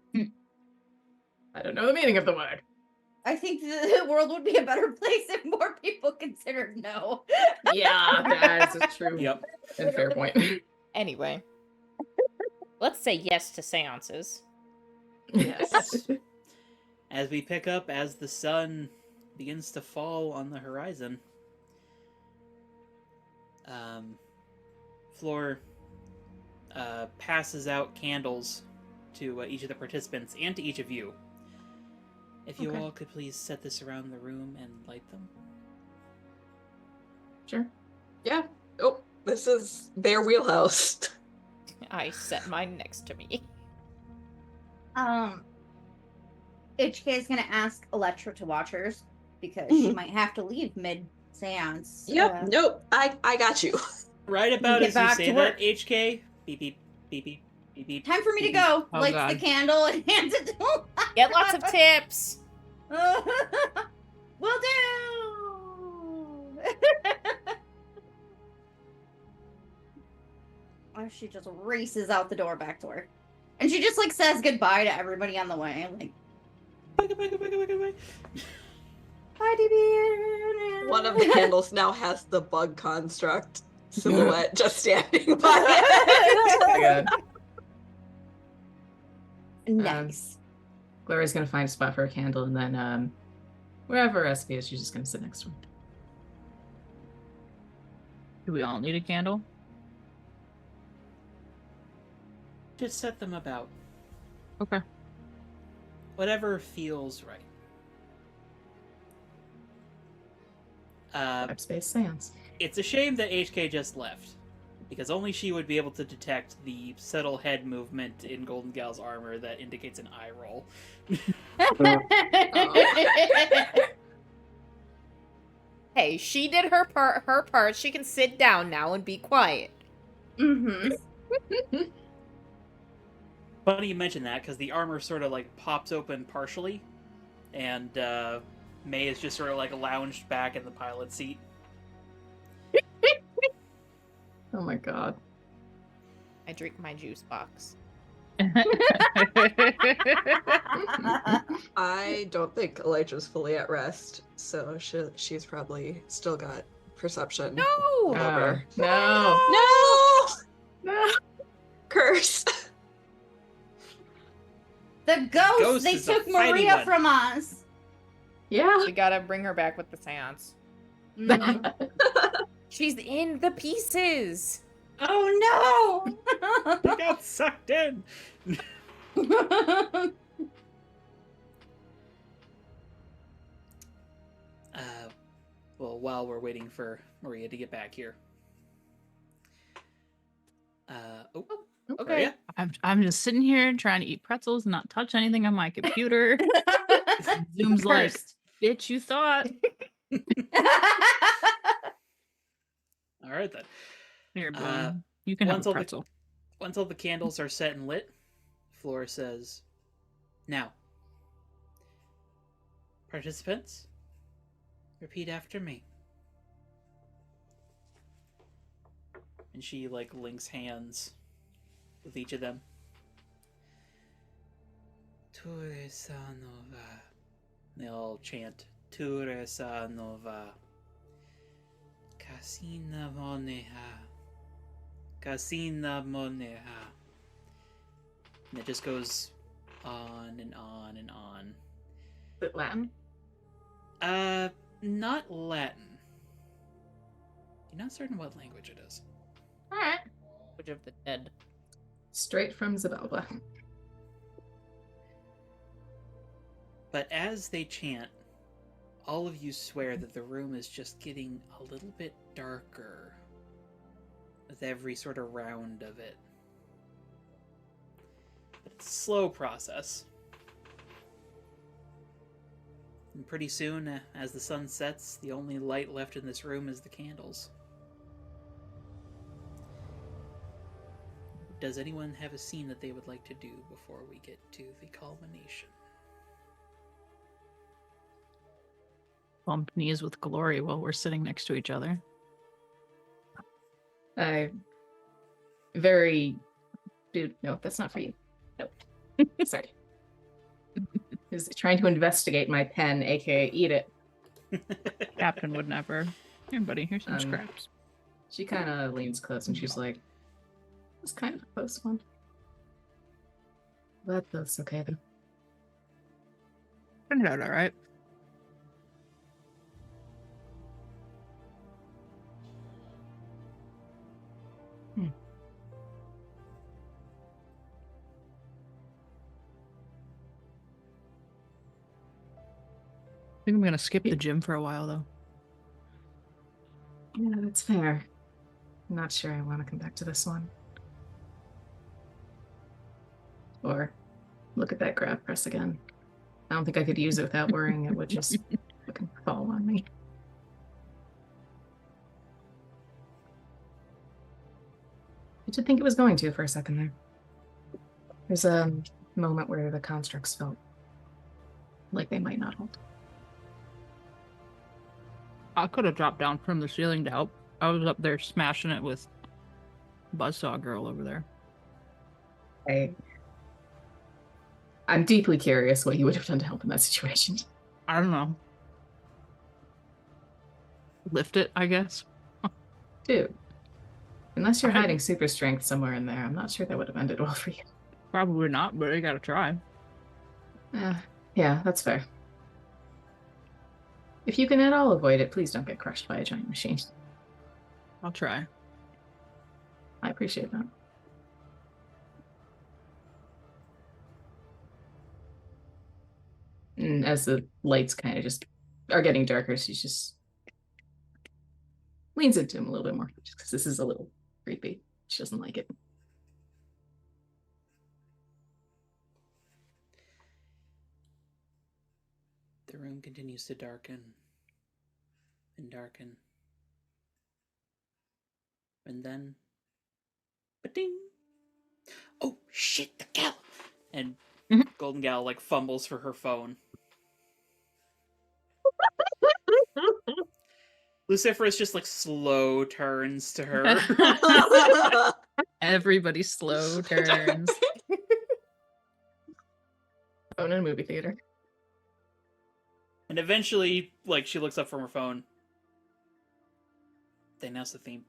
don't know the meaning of the word. I think the world would be a better place if more people considered no. Yeah, that is a true Yep. and fair point. Anyway. Let's say yes to seances. Yes. As we pick up as the sun begins to fall on the horizon, Floor passes out candles to each of the participants and to each of you. If you Okay. all could please set this around the room and light them. Sure. Yeah. Oh, this is their wheelhouse. I set mine next to me. HK is gonna ask Electra to watch hers because she might have to leave mid-seance. Yep. Nope. I got you. Right about Get as you back say to that, work. HK, beep beep, beep beep, beep beep. Time for me to beep, go. Oh, Lights God. the candle and hands it to Get lots of tips. Will do. Oh, she just races out the door back to her, and she just like says goodbye to everybody on the way. Like, Bye, goodbye, goodbye, goodbye, goodbye. bye, DB. One of the candles now has the bug construct silhouette just standing by it. Oh my God. Nice. Gloria's gonna find a spot for a candle, and then wherever SP is, she's just gonna sit next to him. Do we all need a candle? Just set them about. Okay. Whatever feels right. Vibe space seance. It's a shame that HK just left, because only she would be able to detect the subtle head movement in Golden Gal's armor that indicates an eye roll. Hey, she did her part. She can sit down now and be quiet. Mm-hmm. Funny you mention that, because the armor sort of like pops open partially, and May is just sort of like lounged back in the pilot seat. Oh my god. I drink my juice box. I don't think Elytra's fully at rest, so she's probably still got perception. No! Over. No. No! No. Curse! The ghost, Ghost they is a took fighty Maria one. from us. Yeah. We gotta bring her back with the seance. Mm. She's in the pieces! Oh They got sucked in. no! Well, while we're waiting for Maria to get back here. Okay. Maria? I'm just sitting here trying to eat pretzels and not touch anything on my computer. Zoom's like, Cursed. bitch, you thought. All right, then. Here, Boone. Uh, you can have once a all the- pretzel. Once all the candles are set and lit, Flora says, "Now, participants, repeat after me." And she like links hands with each of them. Turesa Nova. They all chant Turesa Nova. Casina Moneha. Casina Moneha. And it just goes on and on and on. Is it Latin? Not Latin. You're not certain what language it is. Alright. Language of the dead. Straight from Zabelba. But as they chant, all of you swear that the room is just getting a little bit darker with every sort of round of it. But it's a slow process. And pretty soon, as the sun sets, the only light left in this room is the candles. Does anyone have a scene that they would like to do before we get to the culmination? Bump knees with Glory while we're sitting next to each other. Dude, no, that's not for you. Nope. Sorry. Is trying to investigate my pen, aka eat it. Captain would never. Here, buddy, here's some scraps. She kind of leans close and she's like, "It was kind of a close one." But that's okay though. Turned out all right. I think I'm gonna skip the gym for a while though. Yeah, that's fair. I'm not sure I want to come back to this one. Or look at that grab press again. I don't think I could use it without worrying it would just fucking fall on me. I did think it was going to for a second there. There's a moment where the constructs felt like they might not hold. I could have dropped down from the ceiling to help. I was up there smashing it with Buzzsaw Girl over there. I'm deeply curious what you would have done to help in that situation. I don't know. Lift it, I guess. Dude, unless you're I- hiding super strength somewhere in there, I'm not sure that would have ended well for you. Probably not, but I gotta try. Yeah, that's fair. If you can at all avoid it, please don't get crushed by a giant machine. I'll try. I appreciate that. And as the lights kind of just are getting darker, she just leans into him a little bit more, just because this is a little creepy. She doesn't like it. The room continues to darken and darken. And then, ba-ding! Oh shit, the And Mhm. Golden Gal like fumbles for her phone. Luciferus just like slow turns to her. Everybody slow turns. Phone in a movie theater. And eventually, like, she looks up from her phone. They announce the theme.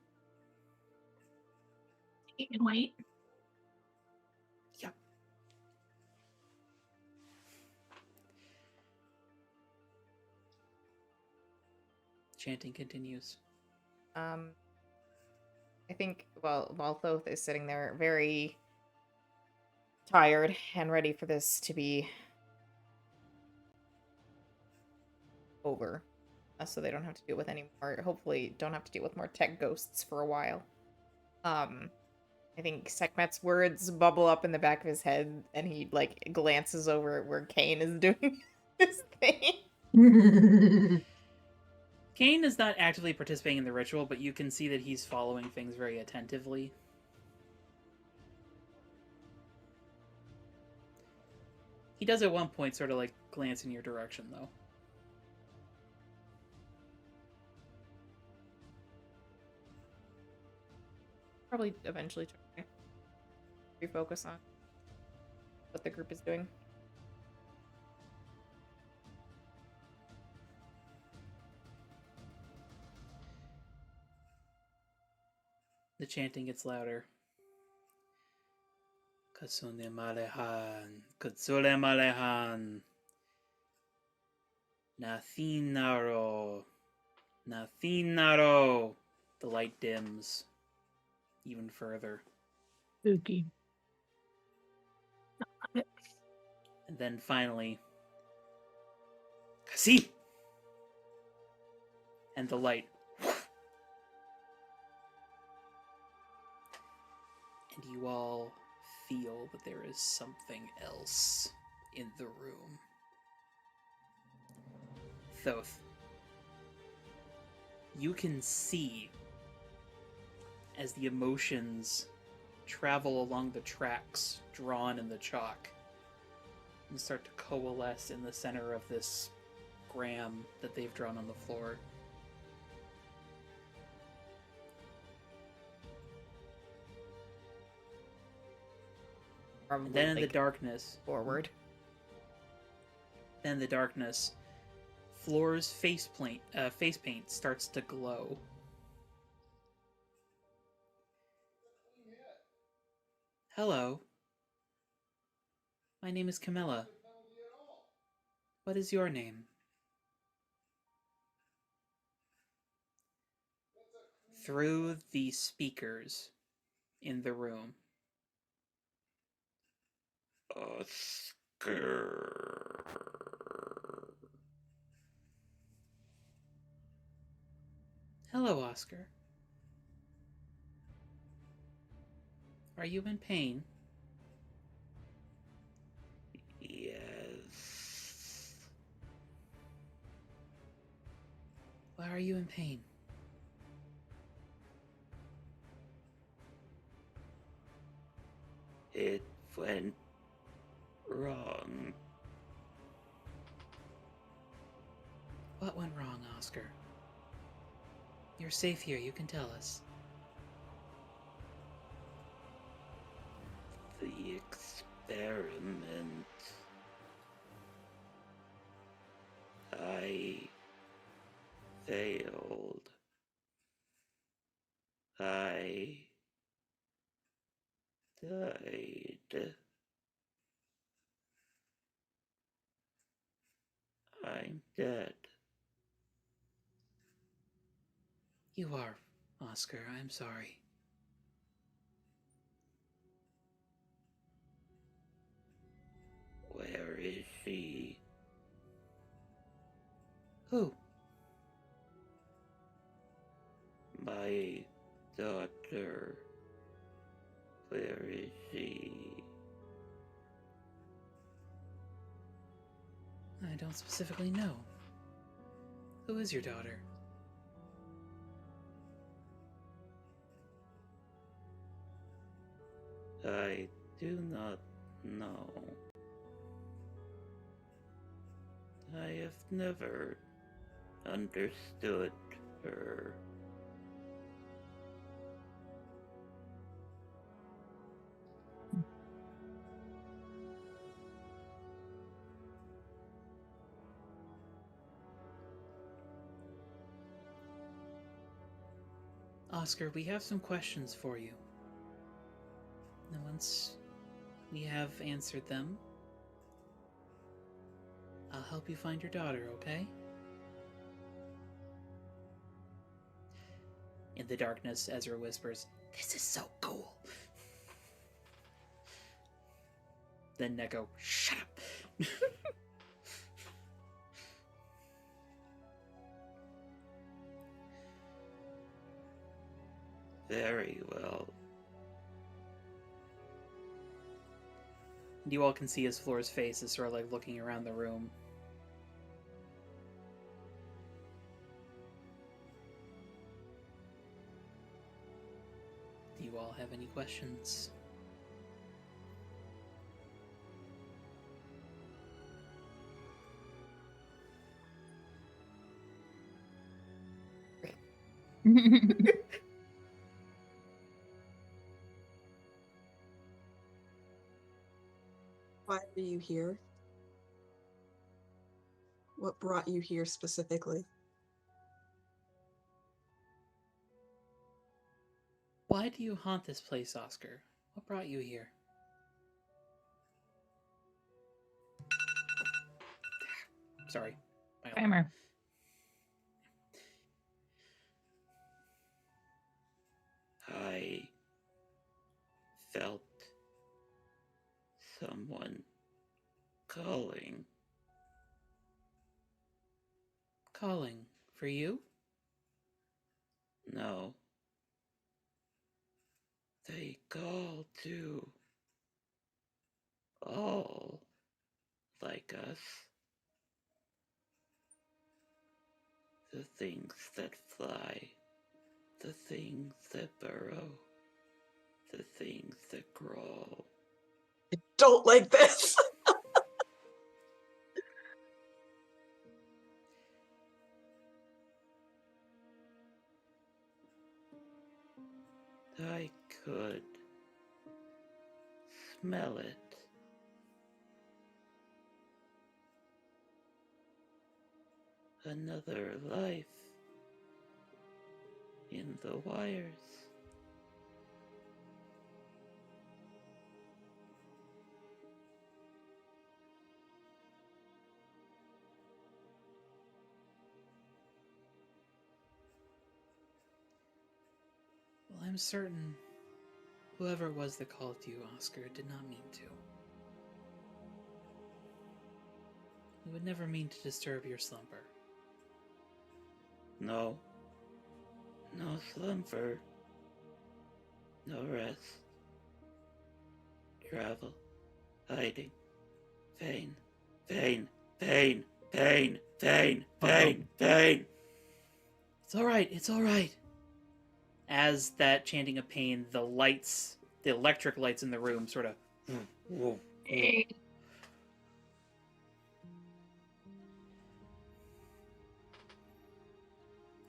You can wait. Yep. Chanting continues. I think, well, while Thoth is sitting there very tired and ready for this to be over, so they don't have to deal with any more, hopefully don't have to deal with more tech ghosts for a while. I think Sekhmet's words bubble up in the back of his head, and he, like, glances over at where Kane is doing his thing. Kane is not actively participating in the ritual, but you can see that he's following things very attentively. He does at one point sort of like glance in your direction, though. Probably eventually try to refocus on what the group is doing. The chanting gets louder. Katsune Malehan, Katsule Malehan, Nathinaro, Nathinaro. The light dims even further. Spooky. And then finally, Kasi! And the light. And you all feel that there is something else in the room. Thoth, you can see as the emotions travel along the tracks drawn in the chalk and start to coalesce in the center of this gram that they've drawn on the floor. Probably, And then in the like, darkness, forward. then in the darkness, Floor's face paint starts to glow. Hello. My name is Camilla. What is your name? Through the speakers in the room. Oscar. Hello, Oscar. Are you in pain? Yes. Why are you in pain? It went wrong. What went wrong, Oscar? You're safe here, you can tell us. The experiment. I failed. I died. I'm dead. You are, Oscar. I'm sorry. Where is she? Who? My daughter. Where is she? I don't specifically know. Who is your daughter? I do not No. I have never understood her. Oscar, we have some questions for you. And once we have answered them, I'll help you find your daughter, okay? In the darkness, Ezra whispers, "This is so cool." Then Neko, "Shut up." Very well. And you all can see as Flora's face is sort of like looking around the room. Do you all have any questions? Why are you here? What brought you here specifically? Why do you haunt this place, Oscar? What brought you here? Sorry. My alarm. Timer. I felt someone calling. Calling for you? No. They call to all like us. The things that fly, the things that burrow, the things that crawl. I don't like this. I could smell it. Another life in the wires. Well, I'm certain whoever it was that called you, Oscar, did not mean to. We would never mean to disturb your slumber. No. No slumber. No rest. Travel. Hiding. Pain. Pain. Pain. Pain. Pain. Pain. Pain. It's alright, it's alright. As that chanting of pain, the lights, the electric lights in the room sort of...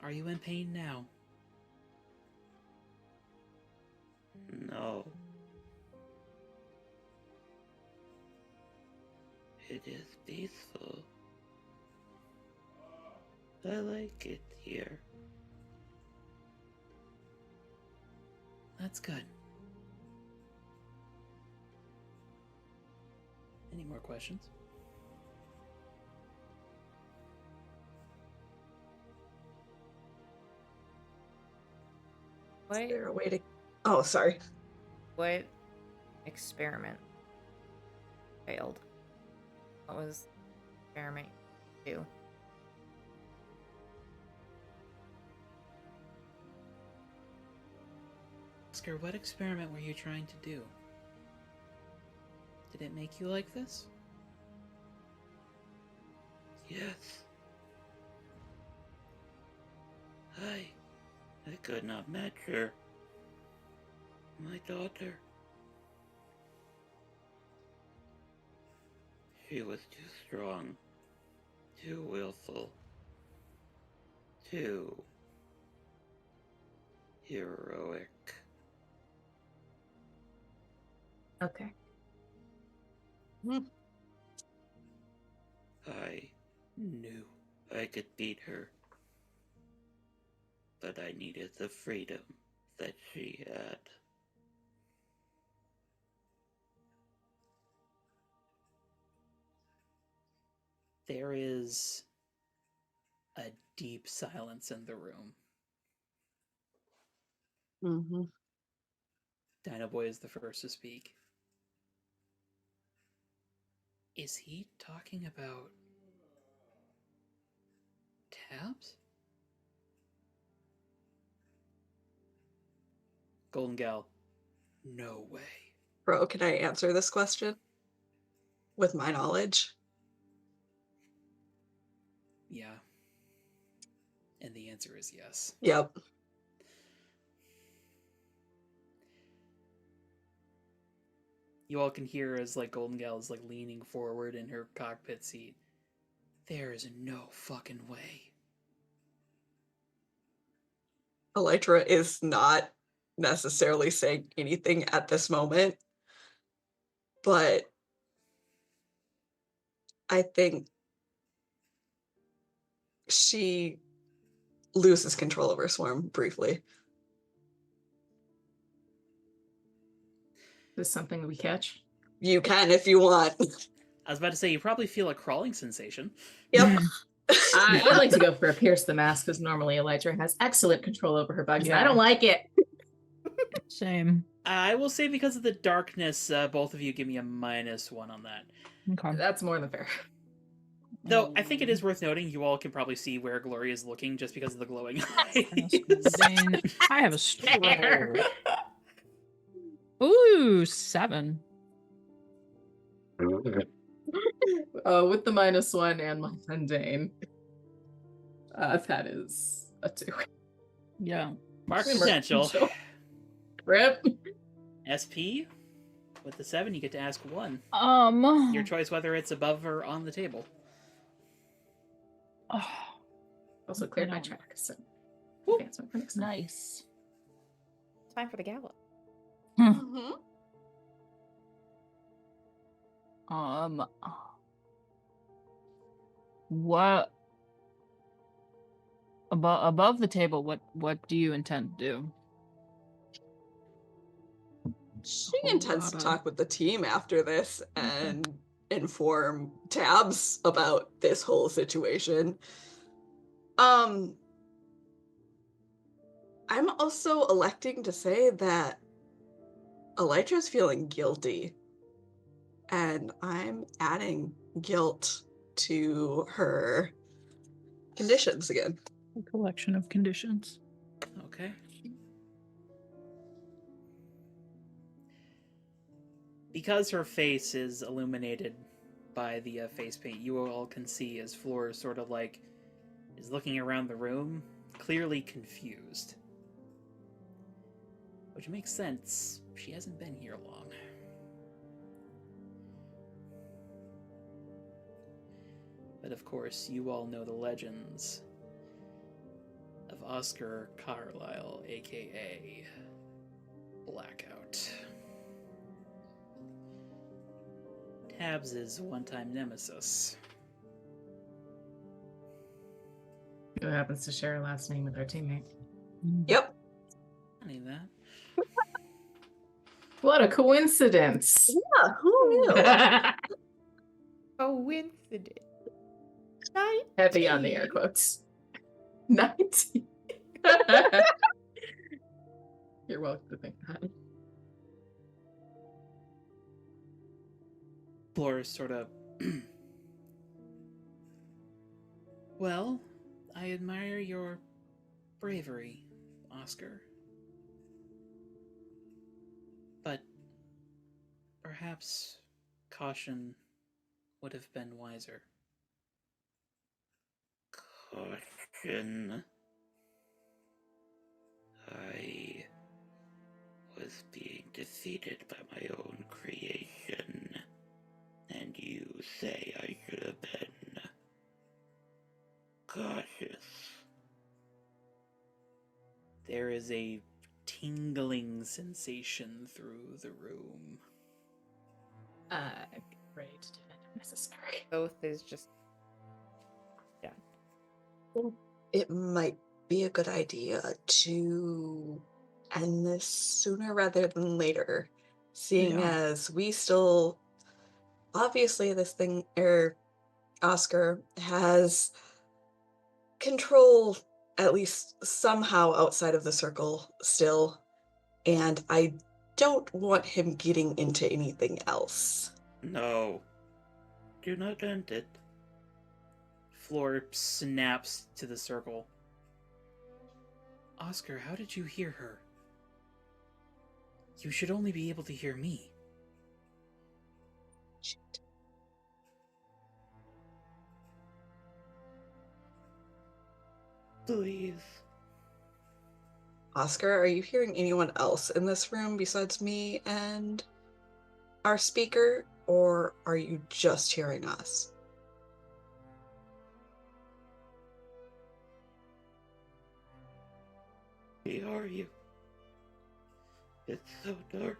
Are you in pain now? No. It is peaceful. I like it here. That's good. Any more questions? Is there a way to... Oh, sorry. What experiment failed? What was the experiment you do? Oscar, what experiment were you trying to do? Did it make you like this? Yes. I could not match her. My daughter. She was too strong, too willful, too heroic. Okay. I knew I could beat her, but I needed the freedom that she had. There is a deep silence in the room. Mm-hmm. Dino Boy is the first to speak. Is he talking about tabs? Golden Gal, no way. Bro, can I answer this question with my knowledge? Yeah. And the answer is yes. Yep. You all can hear as like Golden Gal is like leaning forward in her cockpit seat. There is no fucking way. Elytra is not necessarily saying anything at this moment, but I think she loses control over Swarm briefly. Is this something we catch? You can if you want. I was about to say, you probably feel a crawling sensation. Yep. I'd like to go for a pierce the mask because normally Elytra has excellent control over her bugs. And I Yeah. don't like it. Same. I will say because of the darkness, both of you give me a -1 on that. Okay. That's more than fair. Though I think it is worth noting, you all can probably see where Glory is looking just because of the glowing eyes. Dane, I have a stroll. Ooh, 7. With the -1 and my mundane, that is a 2. Yeah. Mark Mark potential. potential. Rip. SP, with the 7, you get to ask 1. Your choice whether it's above or on the table. Also cleared my No. track, so advancement for next time. Nice. Time for the gallop. Mhm. What above the table? What do you intend to do? She Whole intends to lotta- talk with the team after this and inform Tabs about this whole situation. I'm also electing to say that Elytra's feeling guilty, and I'm adding guilt to her conditions again. A collection of conditions. Okay. Because her face is illuminated by the face paint, you all can see as Floor sort of like is looking around the room, clearly confused. Which makes sense. She hasn't been here long. But of course, you all know the legends of Oscar Carlyle, aka Blackout. Tabs' one-time nemesis. Who happens to share a last name with our teammate? Yep. Funny that. What a coincidence! Yeah, who knew? Coincidence. Heavy on the air quotes. 19. You're welcome to think that. Floor sort of. Well, I admire your bravery, Oscar. But perhaps caution would have been wiser. Caution. I being defeated by my own creation, and you say I should have been cautious. There is a tingling sensation through the room. Ready to defend if necessary. Both is just It might be a good idea to end this sooner rather than later, seeing Yeah. as we still obviously this thing Oscar has control at least somehow outside of the circle still, and I don't want him getting into anything else. No. Do not end it. Floor snaps to the circle. Oscar, how did you hear her? You should only be able to hear me. Please. Oscar, are you hearing anyone else in this room besides me and our speaker, or are you just hearing us? Where are you? It's so dark.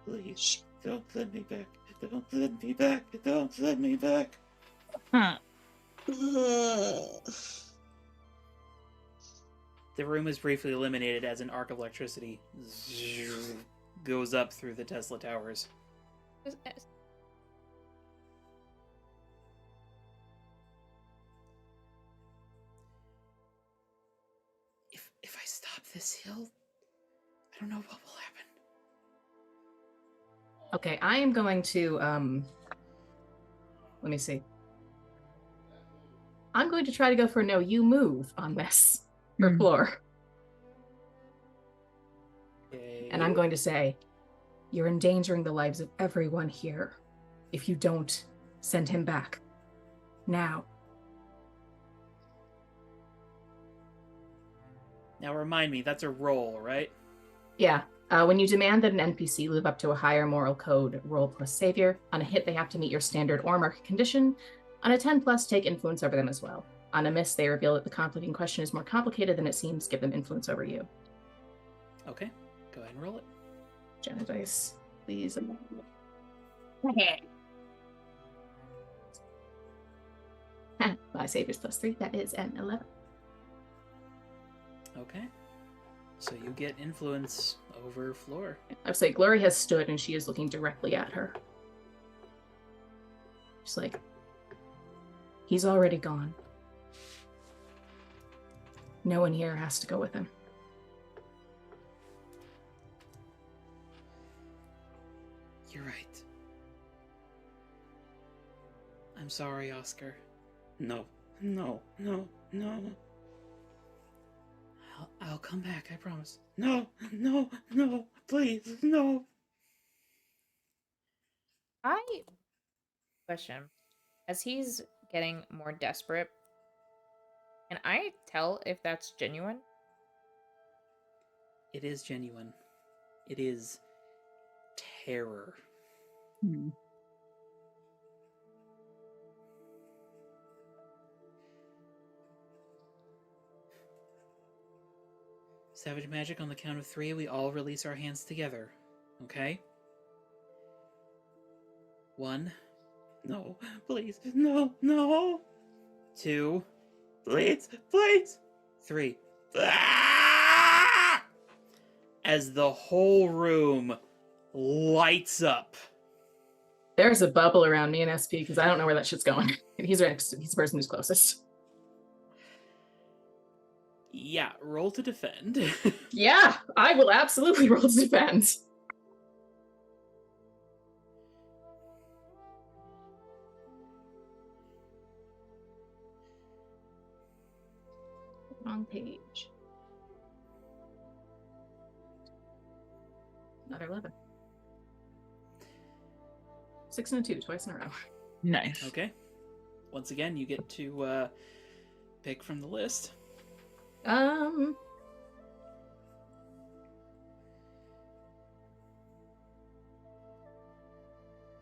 Please, don't send me back. Don't send me back. Don't send me back. The room is briefly illuminated as an arc of electricity goes up through the Tesla towers. If I stop this hill, I don't know what will happen. Okay, I am going to let me see. I'm going to try to go for no, you move on this for floor. Okay. And I'm going to say, you're endangering the lives of everyone here if you don't send him back. Now. Now remind me, that's a roll, right? Yeah. When you demand that an NPC live up to a higher moral code, roll plus savior. On a hit, they have to meet your standard or market condition. On a 10 plus, take influence over them as well. On a miss, they reveal that the conflict in question is more complicated than it seems. Give them influence over you. Okay, go ahead and roll it. Jenna dice, please. My savior's plus 3. That is an 11. Okay. So you get influence over Floor. I would say Glory has stood and she is looking directly at her. She's like, he's already gone. No one here has to go with him. You're right. I'm sorry, Oscar. No, no, no, no. I'll come back, I promise. No, no, no, please, no. Question. As he's getting more desperate, can I tell if that's genuine? It is genuine. It is terror. Savage magic on the count of 3, we all release our hands together. Okay? 1, No, please, no, no. 2, Please, please. 3. Ah! As the whole room lights up. There's a bubble around me and SP because I don't know where that shit's going. He's the person who's closest. Yeah, roll to defend. Yeah, I will absolutely roll to defend. Wrong page. Another 11. 6 and a 2, twice in a row. Nice. Okay. Once again, you get to pick from the list.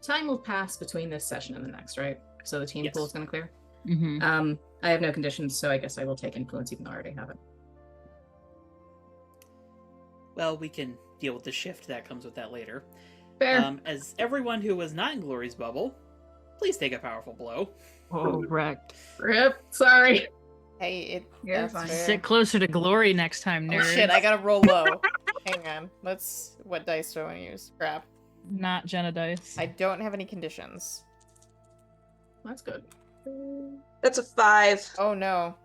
time will pass between this session and the next, right? So the team Yes. pool is going to clear. Mm-hmm. I have no conditions, so I guess I will take influence even though I already have it. Well, we can deal with the shift that comes with that later. Fair. As everyone who was not in Glory's bubble, please take a powerful blow. Oh, wrecked. Rip. Sorry. Hey, You're that's fine. fair. Sit closer to glory next time, Oh nerds. shit, I gotta roll low. Hang on. What dice do I want to use? Crap. Not Jenna dice. I don't have any conditions. That's good. That's a 5. Oh no.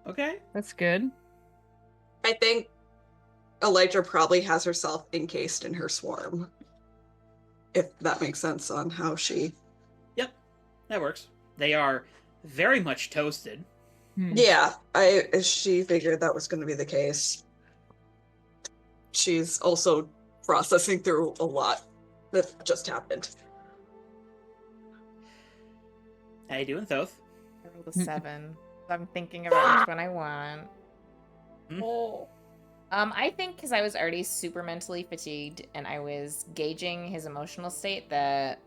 Okay. That's good. I think Elytra probably has herself encased in her swarm. If that makes sense on how she... Yep, that works. They are very much toasted. Yeah, she figured that was going to be the case. She's also processing through a lot that just happened. How you doing, Thoth? I rolled a 7. I'm thinking about which one I want. Oh. I think because I was already super mentally fatigued and I was gauging his emotional state that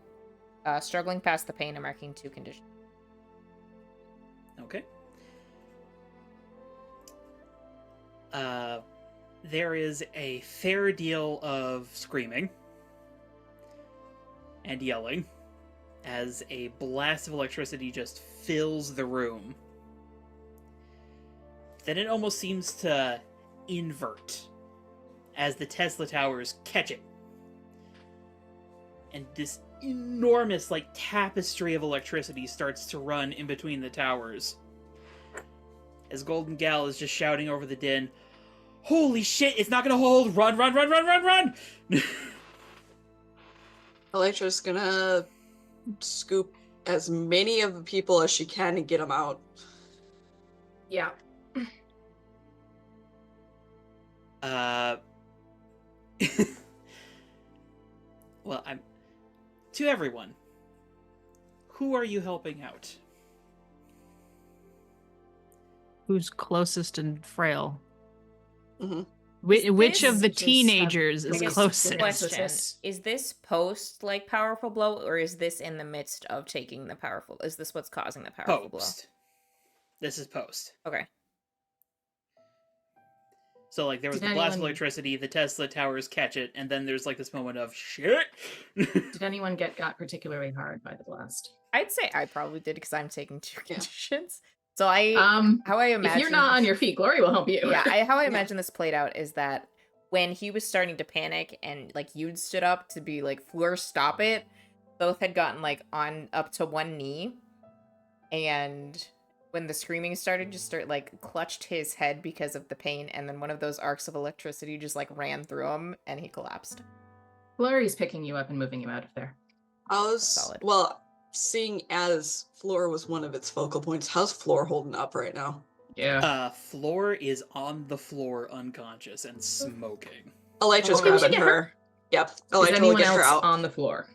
struggling past the pain and marking 2 conditions. Okay. There is a fair deal of screaming and yelling as a blast of electricity just fills the room. Then it almost seems to invert as the Tesla towers catch it. And this enormous, tapestry of electricity starts to run in between the towers. As Golden Gal is just shouting over the din, "Holy shit, it's not gonna hold! Run, run, run, run, run, run!" Elytra's gonna scoop as many of the people as she can and get them out. Yeah. Well, to everyone, who are you helping out? Who's closest and frail? Mm-hmm. Which of the this- teenagers is I guess closest? Question: Is this post powerful blow, or is this in the midst of taking the powerful? Is this what's causing the powerful Post. This is post. blow? Okay. So, there was Did the blast of anyone- electricity, the Tesla towers catch it, and then there's, this moment of, shit! Did anyone get got particularly hard by the blast? I'd say I probably did because I'm taking 2 conditions. So how I imagine If you're not on your feet, Glory will help you. Yeah, how I imagine this played out is that when he was starting to panic and you'd stood up to be Fleur, stop it, both had gotten on up to one knee, and when the screaming started, just clutched his head because of the pain, and then one of those arcs of electricity just ran through him and he collapsed. Glory's picking you up and moving you out of there. Solid. Well, seeing as Floor was one of its focal points, how's Floor holding up right now? Yeah. Floor is on the floor unconscious and smoking. Elytra's Oh, we should grabbing get her. Yep, Is Elytra will anyone get her else out. on the floor?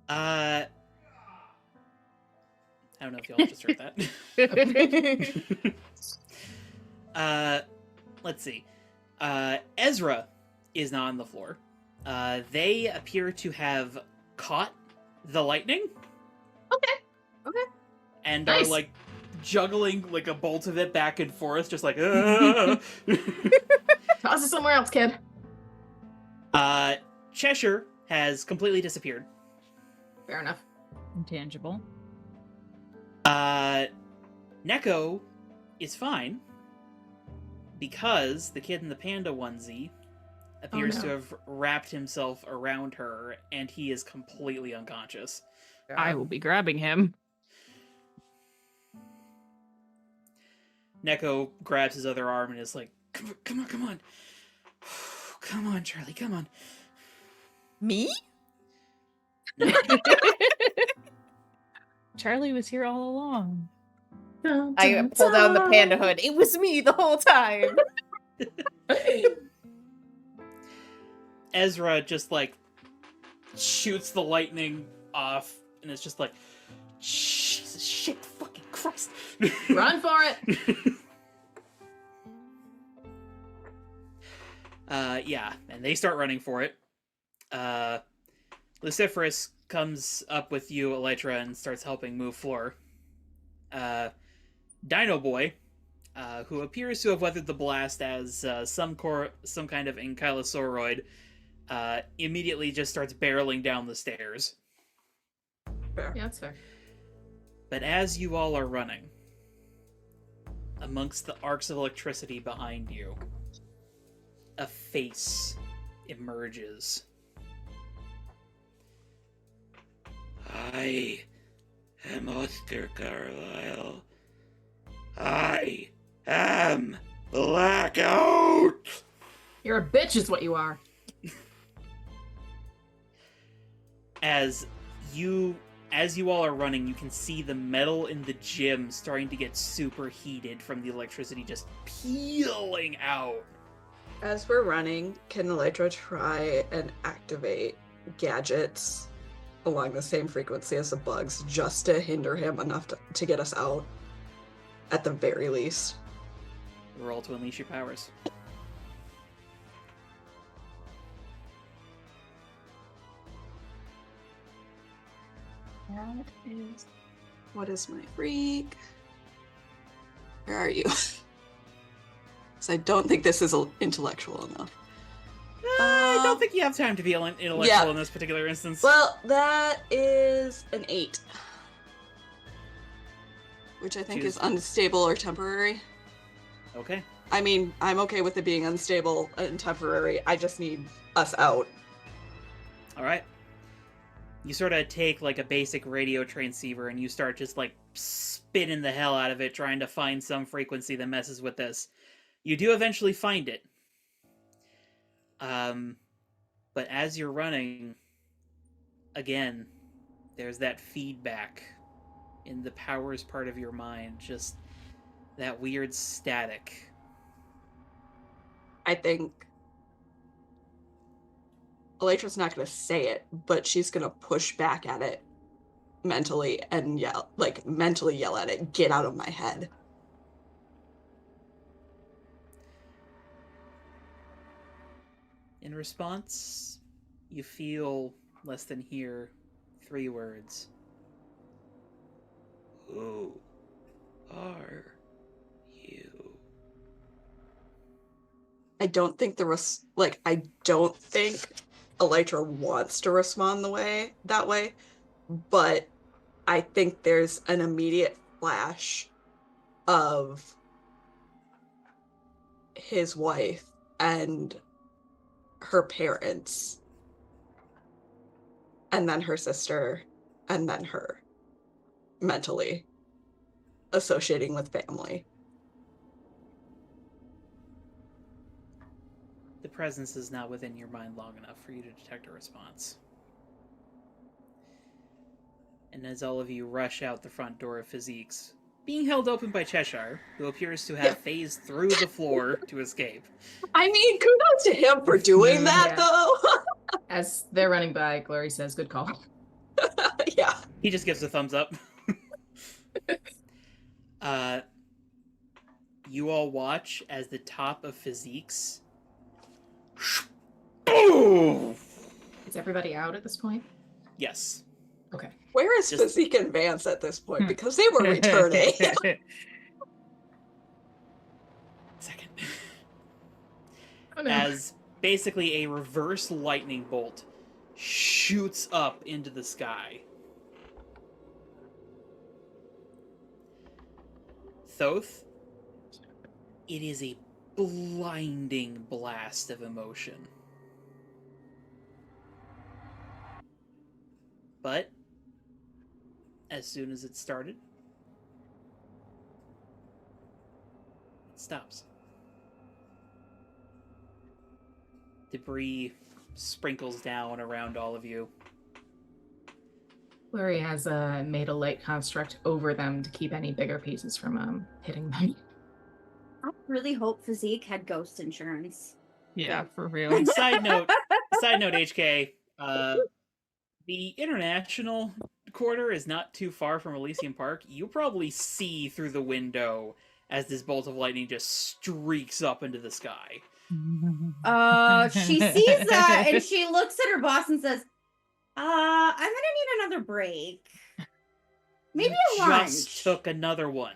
I don't know if y'all just heard that. Let's see. Ezra is not on the floor. They appear to have caught the lightning. Okay. And Nice. are juggling a bolt of it back and forth, just Toss it somewhere else, kid. Cheshire has completely disappeared. Fair enough. Intangible. Neko is fine because the kid in the panda onesie appears to no. have wrapped himself around her, and he is completely unconscious. I will be grabbing him. Neko grabs his other arm and is like, come on, come on. Come on, Charlie, come on. Me? Charlie was here all along. I pulled down the panda hood. It was me the whole time. Ezra just shoots the lightning off, and it's just Jesus, shit, fucking Christ. Run for it. Yeah, and they start running for it. Luciferus comes up with you, Elytra, and starts helping move Floor. Dino Boy, who appears to have weathered the blast as some kind of ankylosauroid, immediately just starts barreling down the stairs. Fair. Yeah, that's fair. But as you all are running, amongst the arcs of electricity behind you, a face emerges. I am Oscar Carlyle. I am Blackout! You're a bitch is what you are. As you all are running, you can see the metal in the gym starting to get super heated from the electricity just peeling out. As we're running, can Elytra try and activate gadgets along the same frequency as the bugs just to hinder him enough to get us out? At the very least. Roll to unleash your powers. That is... What is my freak? Where are you? Because I don't think this is intellectual enough. I don't think you have time to be intellectual yeah. in this particular instance. Well, that is an 8. Which I think Choose. is unstable or temporary. Okay. I mean, I'm okay with it being unstable and temporary. I just need us out. All right. You sort of take like a basic radio transceiver and you start just like spinning the hell out of it, trying to find some frequency that messes with this. You do eventually find it. But as you're running, again, there's that feedback in the powers part of your mind, just that weird static. I think Elytra's not going to say it, but she's going to push back at it mentally and mentally yell at it, get out of my head. In response, you feel less than hear 3 words. Who are you? I don't think Elytra wants to respond that way, but I think there's an immediate flash of his wife and her parents, and then her sister, and then her, mentally associating with family. The presence is not within your mind long enough for you to detect a response. And as all of you rush out the front door of Physique's, being held open by Cheshire, who appears to have phased through the floor to escape. I mean, kudos to him for doing that, Yeah. though. As they're running by, Glory says, good call. Yeah. He just gives a thumbs up. You all watch as the top of Physique's boom! Is everybody out at this point? Yes. Okay. Where is Just- Physique and Vance at this point? Because they were returning. Second. Oh no. As basically a reverse lightning bolt shoots up into the sky. Thoth, it is a blinding blast of emotion. But as soon as it started, it stops. Debris sprinkles down around all of you. Glory has made a light construct over them to keep any bigger pieces from hitting them. I really hope Physique had ghost insurance. Yeah, for real. And side note, HK, the international quarter is not too far from Elysium Park. You probably see through the window as this bolt of lightning just streaks up into the sky. She sees that and she looks at her boss and says, I'm gonna need another break. Maybe You a lunch. just took another one.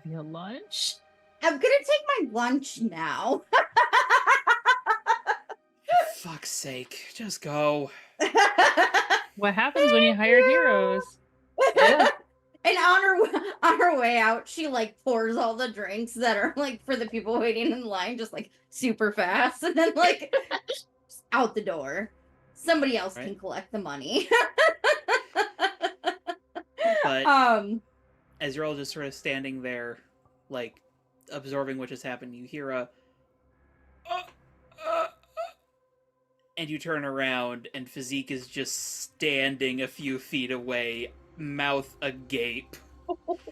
Maybe a lunch? I'm gonna take my lunch now. For fuck's sake, just go. What happens when you hire heroes? Yeah. And on her way out, she like pours all the drinks that are like for the people waiting in line, just like super fast, and then like just out the door. Somebody else can Right. collect the money. But as you're all just sort of standing there, like absorbing what just happened, you hear a and you turn around, and Physique is just standing a few feet away, mouth agape.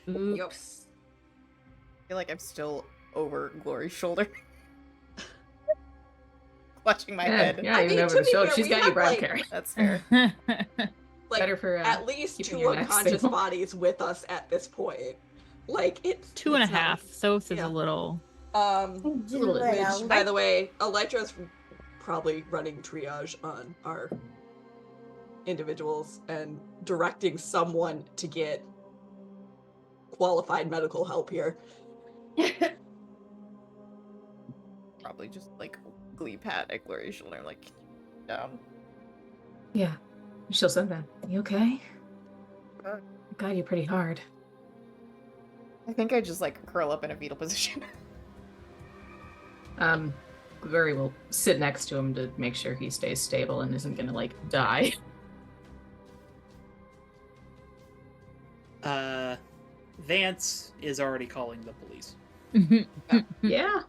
Oops. I feel like I'm still over Glory's shoulder. Clutching my head. Yeah, I even mean, over to the be shoulder. fair, She's we got you, have, Brad like, Carey. That's fair. Like, Better for at least keeping 2 your neck unconscious stable. bodies with us at this point. Like, it's 2.5. it's not- Soth is yeah. a little. Which, by the way, Elytra's probably running triage on our individuals and directing someone to get qualified medical help here. Probably just like glee pat at Glory's shoulder, like down. Yeah. She'll send that. You okay? Good. Got you pretty hard. I think I just like curl up in a fetal position. Glory will sit next to him to make sure he stays stable and isn't gonna like die. Vance is already calling the police. Yeah.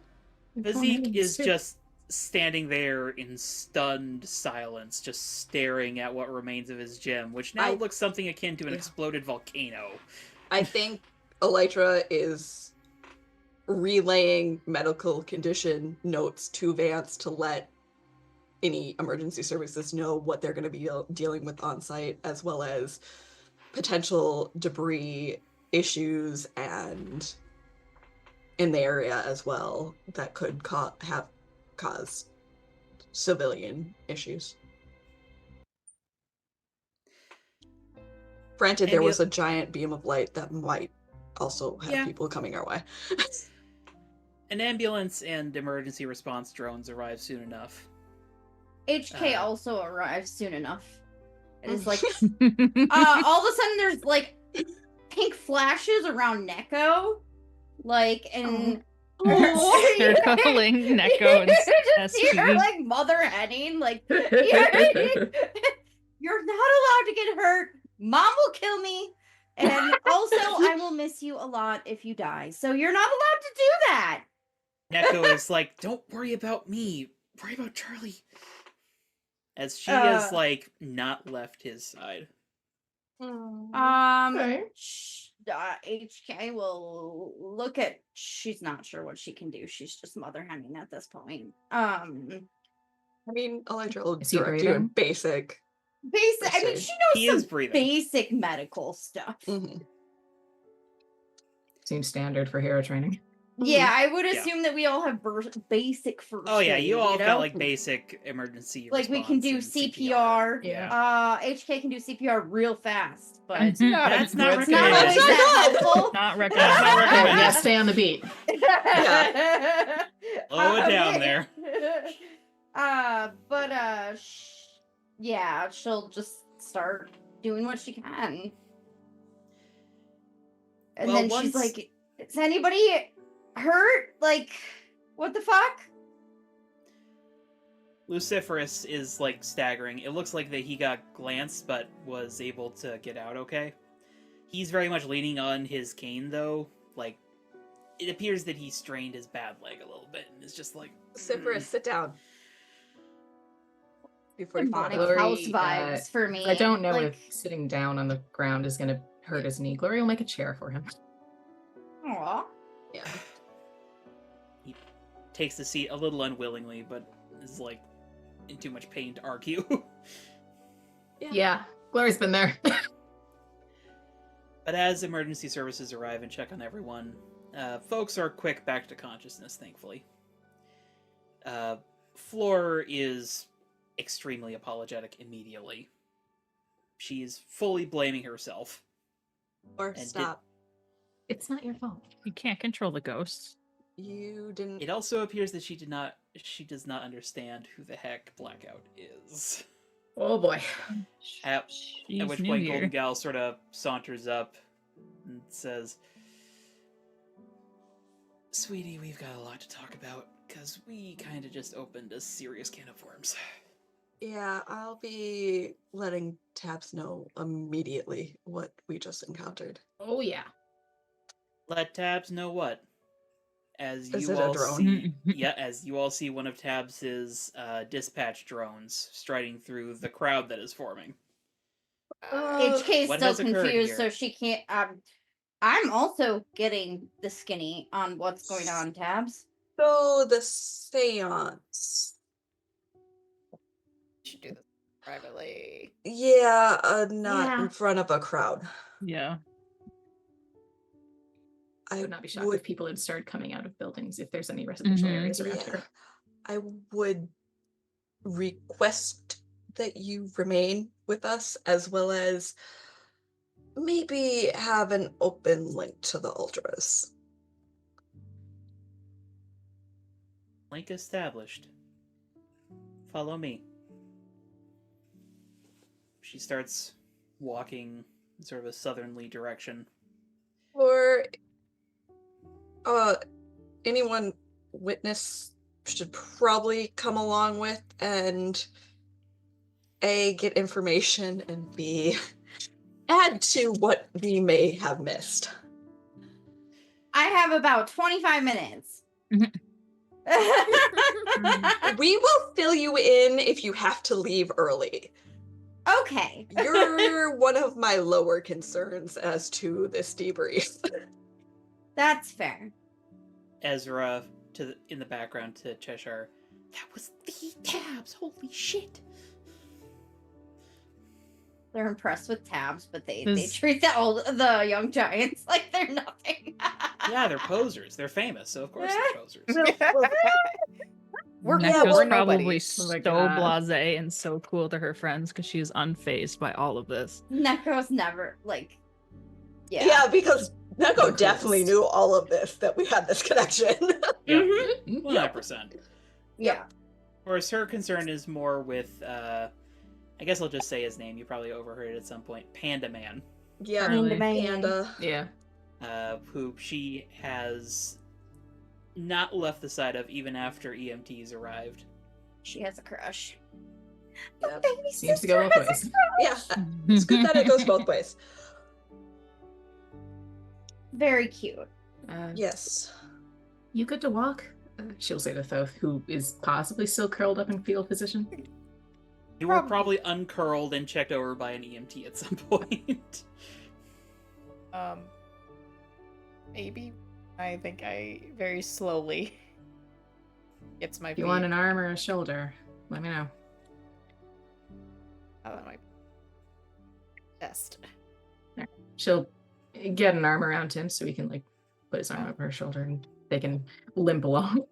Physique is just standing there in stunned silence, just staring at what remains of his gem, which now looks something akin to an exploded volcano. I think Elytra is relaying medical condition notes to Vance to let any emergency services know what they're going to be dealing with on site, as well as potential debris issues and in the area as well that could cause civilian issues. Granted, there was a giant beam of light that might also have people coming our way. An ambulance and emergency response drones arrive soon enough. HK also arrives soon enough. It is like all of a sudden there's like pink flashes around Neko, like and circling Neko and just hear like mother heading, like you're not allowed to get hurt. Mom will kill me, and also I will miss you a lot if you die. So you're not allowed to do that. Neko is like, don't worry about me. Worry about Charlie. As she has, like, not left his side. HK will look at. She's not sure what she can do. She's just mother hemming at this point. I mean, Elytra will Is he direct you in breathing? basic. I mean, she He knows is some breathing. basic medical stuff. Mhm. Seems standard for hero training. Yeah, I would Yeah. assume that we all have basic first Oh yeah, aid, you all know? got like basic emergency like we can response do and CPR. Yeah. HK can do CPR real fast, but That's That's not it's not always recommended. that helpful. Not Not recommended. recommended. Yeah, stay on the beat. Slow it down Okay. there. Yeah, she'll just start doing what she can. And Well, then once- she's like, is anybody hurt? Like, what the fuck? Luciferus is like staggering. It looks like that he got glanced but was able to get out okay. He's very much leaning on his cane though. Like, it appears that he strained his bad leg a little bit and is just like, Luciferus, sit down. Before you fall Demonic down. Glory, house vibes for me. I don't know like, if sitting down on the ground is going to hurt his knee. Glory will make a chair for him. Aw. Yeah. takes the seat a little unwillingly, but is like in too much pain to argue. Yeah, Glory's been there. But as emergency services arrive and check on everyone, folks are quick back to consciousness, thankfully. Floor is extremely apologetic immediately. She's fully blaming herself. Or And stop. It's not your fault. You can't control the ghosts. You didn't. It also appears that she does not understand who the heck Blackout is. Oh boy. At She's which new point here. Golden Gal sort of saunters up and says, "Sweetie, we've got a lot to talk about, because we kind of just opened a serious can of worms." Yeah, I'll be letting Tabs know immediately what we just encountered. Oh yeah. Let Tabs know what? As Is you it a all drone? see, yeah, as you all see one of Tabs's dispatch drones striding through the crowd that is forming. HK is What still has occurred confused, here? so she can't. I'm also getting the skinny on what's going on, Tabs. So the seance. We should do this privately. Yeah, not Yeah. in front of a crowd. Yeah. I I would not be shocked would, if people had started coming out of buildings if there's any residential Mhm. areas around yeah, here. I would request that you remain with us, as well as maybe have an open link to the ultras. Link established. Follow me. She starts walking in sort of a southerly direction. Or anyone witness should probably come along with and A, get information, and B, add to what we may have missed. I have about 25 minutes. We will fill you in if you have to leave early. Okay. You're one of my lower concerns as to this debrief. That's fair. Ezra in the background to Cheshire. That was the Tabs. Holy shit! They're impressed with Tabs, but they This- treat the young giants like they're nothing. Yeah, they're posers. They're famous, so of course they're posers. We're Neko's we're probably nobodies. Oh my so God. blasé and so cool to her friends because she is unfazed by all of this. Neko's never like. Yeah, because Neko The definitely coolest. knew all of this, that we had this connection. Yeah, Mhm. 100%. Yeah. Whereas her concern is more with, I guess I'll just say his name. You probably overheard it at some point. Panda Man, Yeah, Charlie. Panda. Yeah. who she has not left the side of even after EMTs arrived. She has a crush. Yep. Baby Seems to sister go both has a ways. crush. Yeah, it's good that it goes both ways. Very cute. Yes. You good to walk? She'll say to Thoth, who is possibly still curled up in fetal position. You were probably uncurled and checked over by an EMT at some point. Maybe. I think I very slowly gets my If you want an arm or a shoulder, let me know. Oh, that might be best. She'll get an arm around him so he can like put his arm over her shoulder and they can limp along.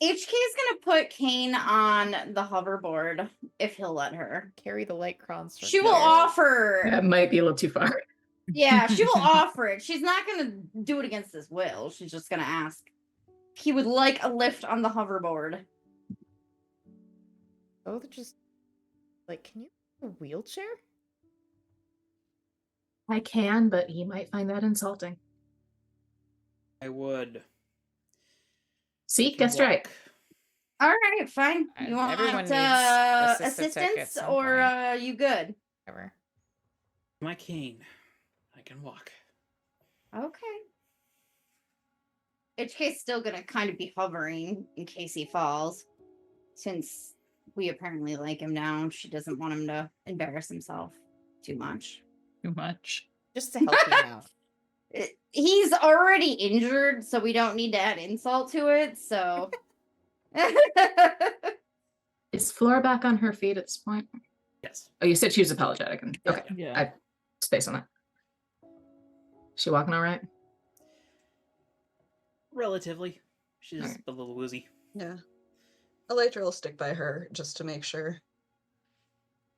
HK is gonna put Kane on the hoverboard if he'll let her. Carry the light construct. She will there. offer. That might be a little too far. Yeah, she will offer it. She's not gonna do it against his will. She's just gonna ask. He would like a lift on the hoverboard. Oh, they're just like, can you have a wheelchair? I can, but he might find that insulting. I would. See, Can guessed right. walk. All right, fine. You want Everyone needs assistive tech at assistance some or point. you good? Whatever. My cane. I can walk. Okay. HK's still gonna kind of be hovering in case he falls, since we apparently like him now. She doesn't want him to embarrass himself too much. Too much. Just to help you out. He's already injured, so we don't need to add insult to it. So. Is Flora back on her feet at this point? Yes. Oh, you said she was apologetic. And okay, Yeah. I space on that. She walking all right? Relatively. She's Alright. a little woozy. Yeah. Elytra will stick by her just to make sure.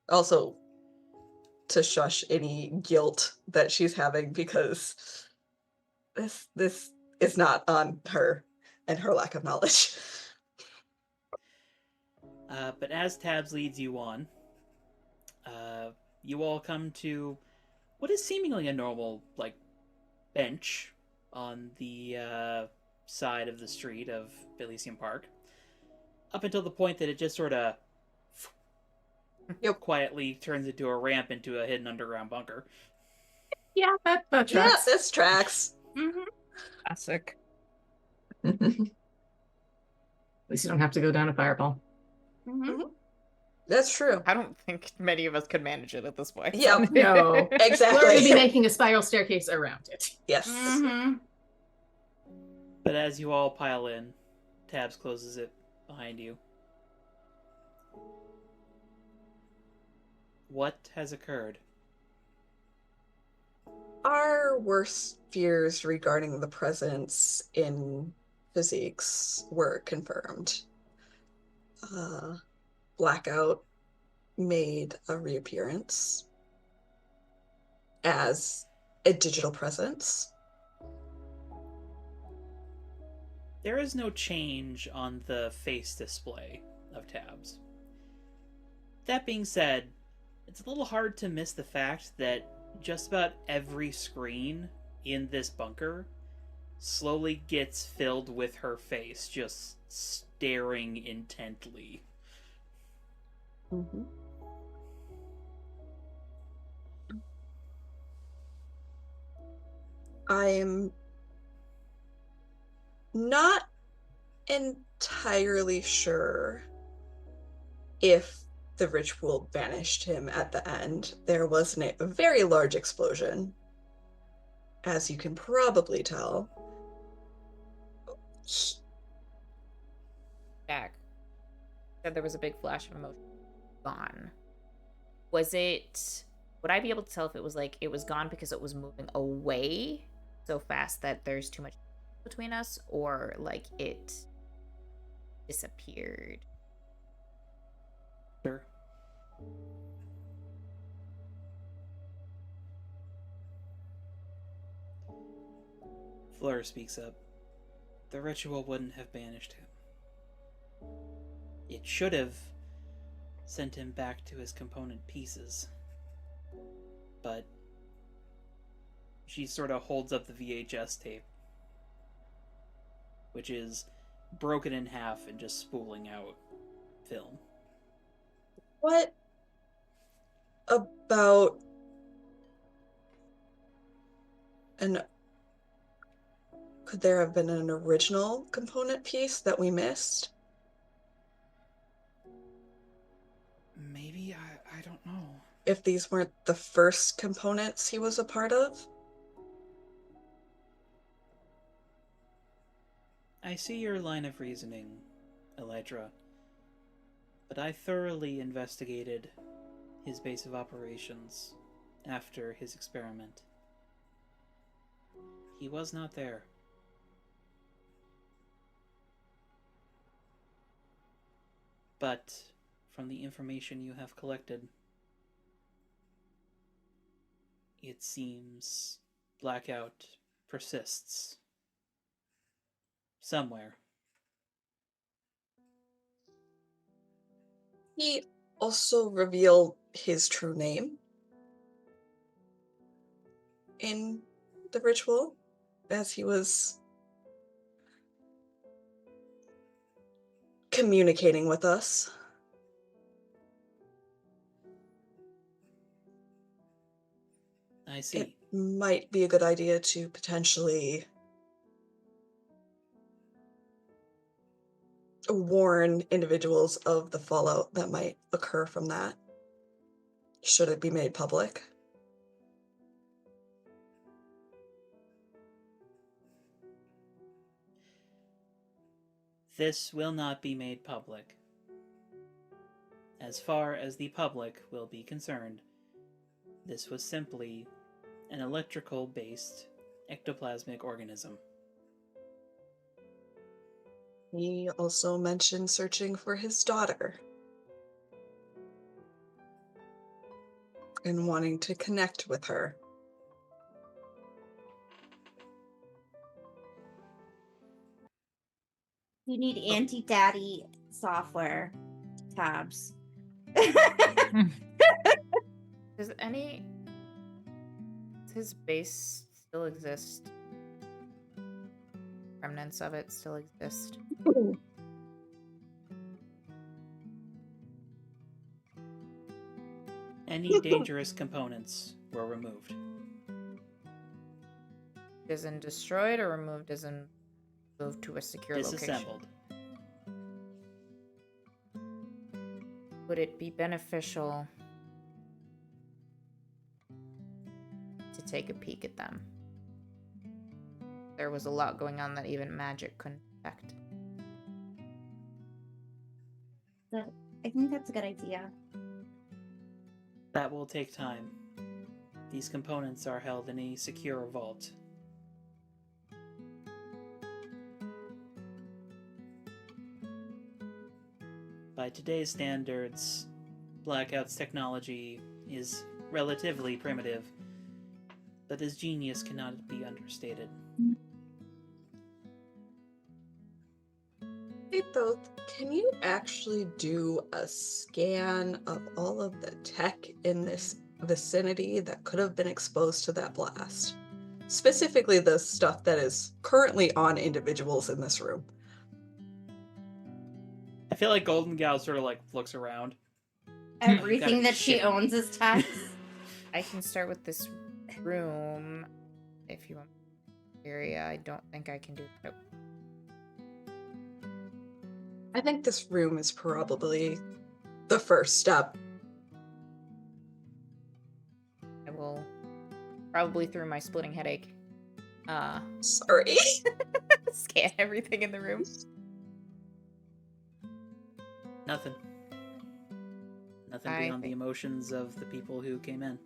Also, to shush any guilt that she's having, because this is not on her and her lack of knowledge. But as Tabs leads you on, you all come to what is seemingly a normal, like, bench on the side of the street of Elysium Park, up until the point that it just sort of quietly turns into a ramp into a hidden underground bunker. Yeah, that Yeah, tracks. this tracks. Mm-hmm. Classic. At least you don't have to go down a fireball. Mm-hmm. That's true. I don't think many of us could manage it at this point. Yeah, No. Glory would be exactly. making a spiral staircase around it. Yes. Mm-hmm. But as you all pile in, Tabs closes it behind you. What has occurred? Our worst fears regarding the presence in Physiques were confirmed. Blackout made a reappearance as a digital presence. There is no change on the face display of Tabs. That being said, it's a little hard to miss the fact that just about every screen in this bunker slowly gets filled with her face, just staring intently. Mm-hmm. I'm not entirely sure if the ritual banished him at the end. There was a very large explosion, as you can probably tell. Jack said there was a big flash of emotion gone. Was it? Would I be able to tell if it was like it was gone because it was moving away so fast that there's too much between us, or like it disappeared? Sure. Fleur speaks up. The ritual wouldn't have banished him. It should have sent him back to his component pieces. But she sort of holds up the VHS tape, which is broken in half and just spooling out film. What about could there have been an original component piece that we missed? Maybe, I don't know. If these weren't the first components he was a part of? I see your line of reasoning, Elytra, but I thoroughly investigated his base of operations after his experiment. He was not there. But from the information you have collected, it seems blackout persists somewhere. He also revealed his true name in the ritual as he was communicating with us. I see. It might be a good idea to potentially warn individuals of the fallout that might occur from that, should it be made public. This will not be made public. As far as the public will be concerned, this was simply an electrical-based ectoplasmic organism. He also mentioned searching for his daughter. and wanting to connect with her. You need anti-daddy software tabs. Does his base still exist? Remnants of it still exist. Any dangerous components were removed. As in destroyed or removed as in moved to a secure location? Disassembled. Would it be beneficial to take a peek at them? There was a lot going on that even magic couldn't detect. I think that's a good idea. That will take time. These components are held in a secure vault. By today's standards, Blackout's technology is relatively primitive, but his genius cannot be understated. Hey, both, can you actually do a scan of all of the tech in this vicinity that could have been exposed to that blast? Specifically, the stuff that is currently on individuals in this room. I feel like Golden Gal sort of like looks around. Everything that she shit. owns is tax. I can start with this room if you want. Area, I don't think I can do. Nope. I think this room is probably the first step. I will probably through my splitting headache. Sorry. Scan everything in the room. Nothing. Nothing I beyond the think- emotions of the people who came in.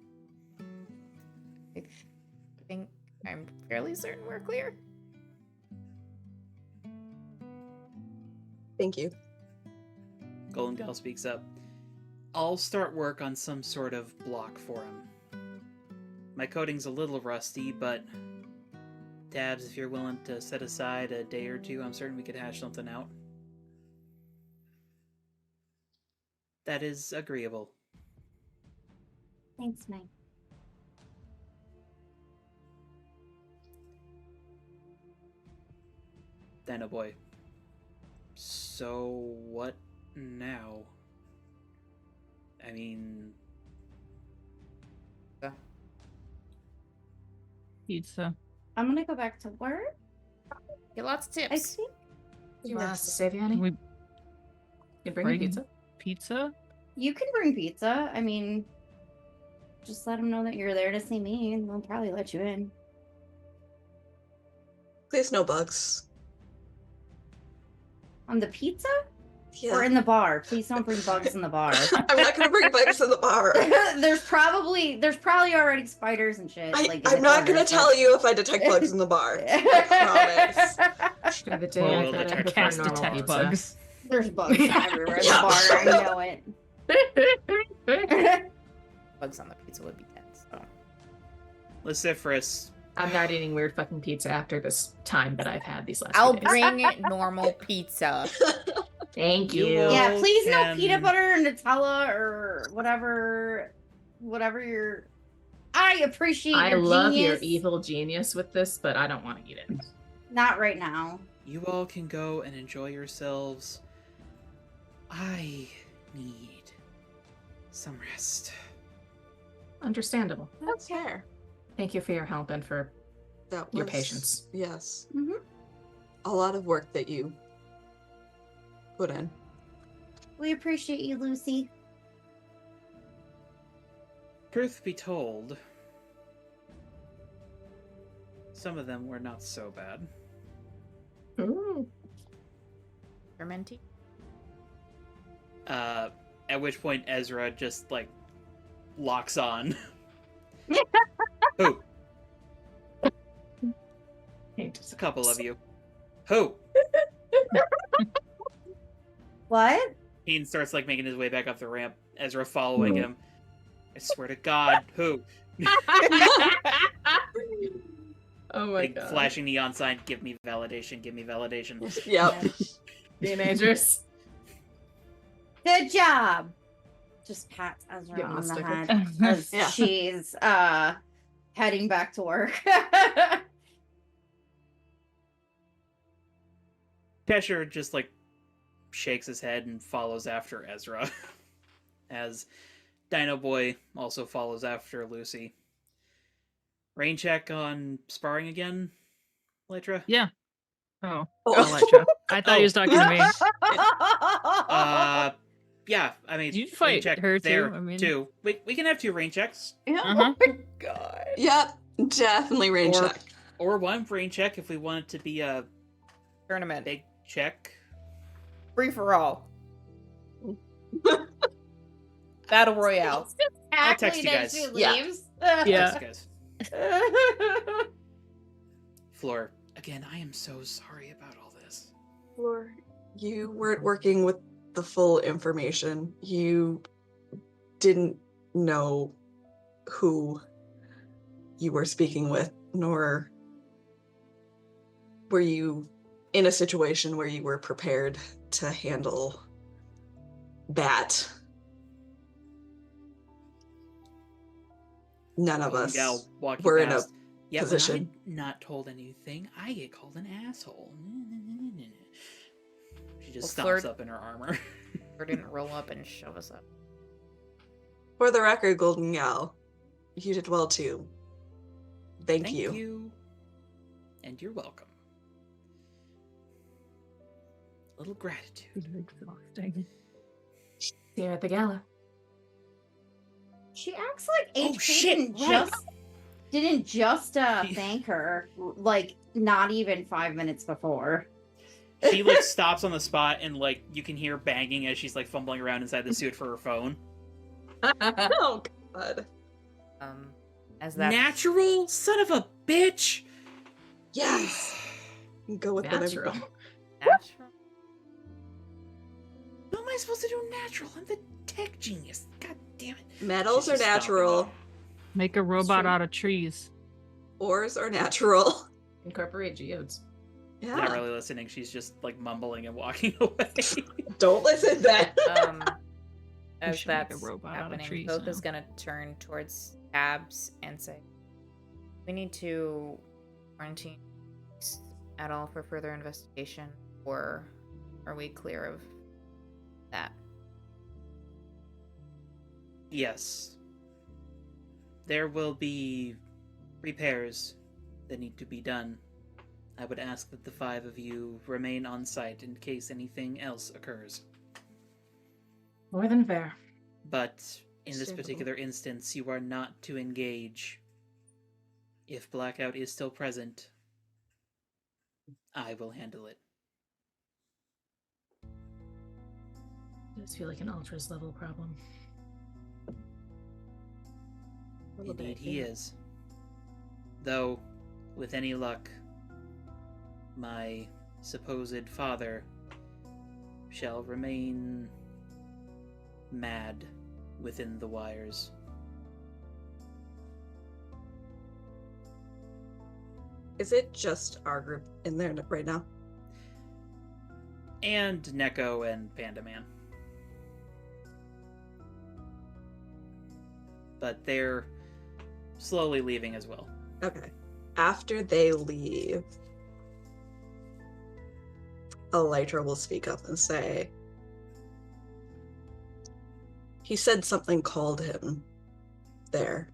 I think I'm fairly certain we're clear. Thank you. Golden Gal speaks up. I'll start work on some sort of block for him. My coding's a little rusty, but Tabs, if you're willing to set aside a day or two, I'm certain we could hash something out. That is agreeable. Thanks, Mike. Dino Boy. So, what now? I mean... Pizza. I'm gonna go back to work. Get lots of I tips. think. You want us to save you, Annie? We You bring me bring- pizza? pizza? You can bring pizza. I mean, just let them know that you're there to see me, and they'll probably let you in. Please, no bugs. On the pizza Yeah. or in the bar? Please don't bring bugs in the bar. I'm not gonna bring bugs in the bar. there's probably already spiders and shit. like in I'm the not gonna corners, tell you if I detect bugs in the bar. I promise. For the day Well, I we'll thought I detect- prefer cast normal detect pizza. bugs. There's bugs everywhere in the Yeah. bar. I know it. Bugs on the pizza would be dead. So Luciferous. I'm not eating weird fucking pizza after this time that I've had these last I'll few days. bring normal pizza. Thank You you. will- Yeah, please no can- peanut butter and Nutella or whatever you're. I appreciate I your love genius. your evil genius with this, but I don't want to eat it. Not right now. You all can go and enjoy yourselves. I need some rest. Understandable. That's fair. Thank you for your help and for That your was- patience. Yes. Mhm. A lot of work that you put in. We appreciate you, Lucy. Truth be told, some of them were not so bad. Ooh. Fermenty. At which point Ezra just like locks on. Who? Just a couple of you. Who? What? Ian starts like making his way back up the ramp. Ezra following him. I swear to God, who? Oh my Big god. flashing neon sign, give me validation, give me validation. Yep. Teenagers. Good job. Just pats Ezra Give him a on the sticker. head as Yeah. she's heading back to work. Cheshire just like shakes his head and follows after Ezra. As Dino Boy also follows after Lucy. Rain check on sparring again, Lytra? Yeah. Oh, Oh. Elytra. I thought he was talking to me. Yeah, I mean, You rain fight check her too, there I mean- too. We can have 2 rain checks. Yeah. Uh-huh. Oh my god. Yep. Definitely rain Or- check. Or 1 rain check if we want it to be a Tournament. big check. Free for all. Battle Royale. I'll text you guys. She Yeah. leaves. Yeah. Thanks, guys. Floor, again, I am so sorry about all this. Lord, you weren't working with the full information. You didn't know who you were speaking with, nor were you in a situation where you were prepared to handle that. None of us Gal walking were in a past. Yeah, position. when I'm not told anything, I get called an asshole. She just Well, stomps Fleur- up in her armor. Or didn't roll up and shove us up. For the record, Golden Gal, you did well too. Thank you. And you're welcome. Little gratitude. Exhausting. See you at the gala. She acts like Oh, HP shit, didn't just She- thank her like not even 5 minutes before. She like stops on the spot and like you can hear banging as she's like fumbling around inside the suit for her phone. Oh god. As that Natural son of a bitch. Yes. Go with whatever. Natural. natural. How am I supposed to do natural? I'm the tech genius. God damn it. Metals She's are just stomping natural. off. Make a robot true. out of trees. Ores are natural. Incorporate geodes. Yeah. Not really listening. She's just like mumbling and walking away. Don't listen to that. As should make a that's robot out of happening, trees Both is now. gonna turn towards Abs and say, "We need to quarantine at all for further investigation, or are we clear of that?" Yes. There will be repairs that need to be done. I would ask that the 5 of you remain on site in case anything else occurs. More than fair. But in this Understandable. particular instance, you are not to engage. If blackout is still present, I will handle it. It does feel like an Ultra's level problem. Indeed he is. Though, with any luck, my supposed father shall remain mad within the wires. Is it just our group in there right now? And Neko and Panda Man. But they're slowly leaving as well. Okay. After they leave, Elytra will speak up and say, he said something called him there.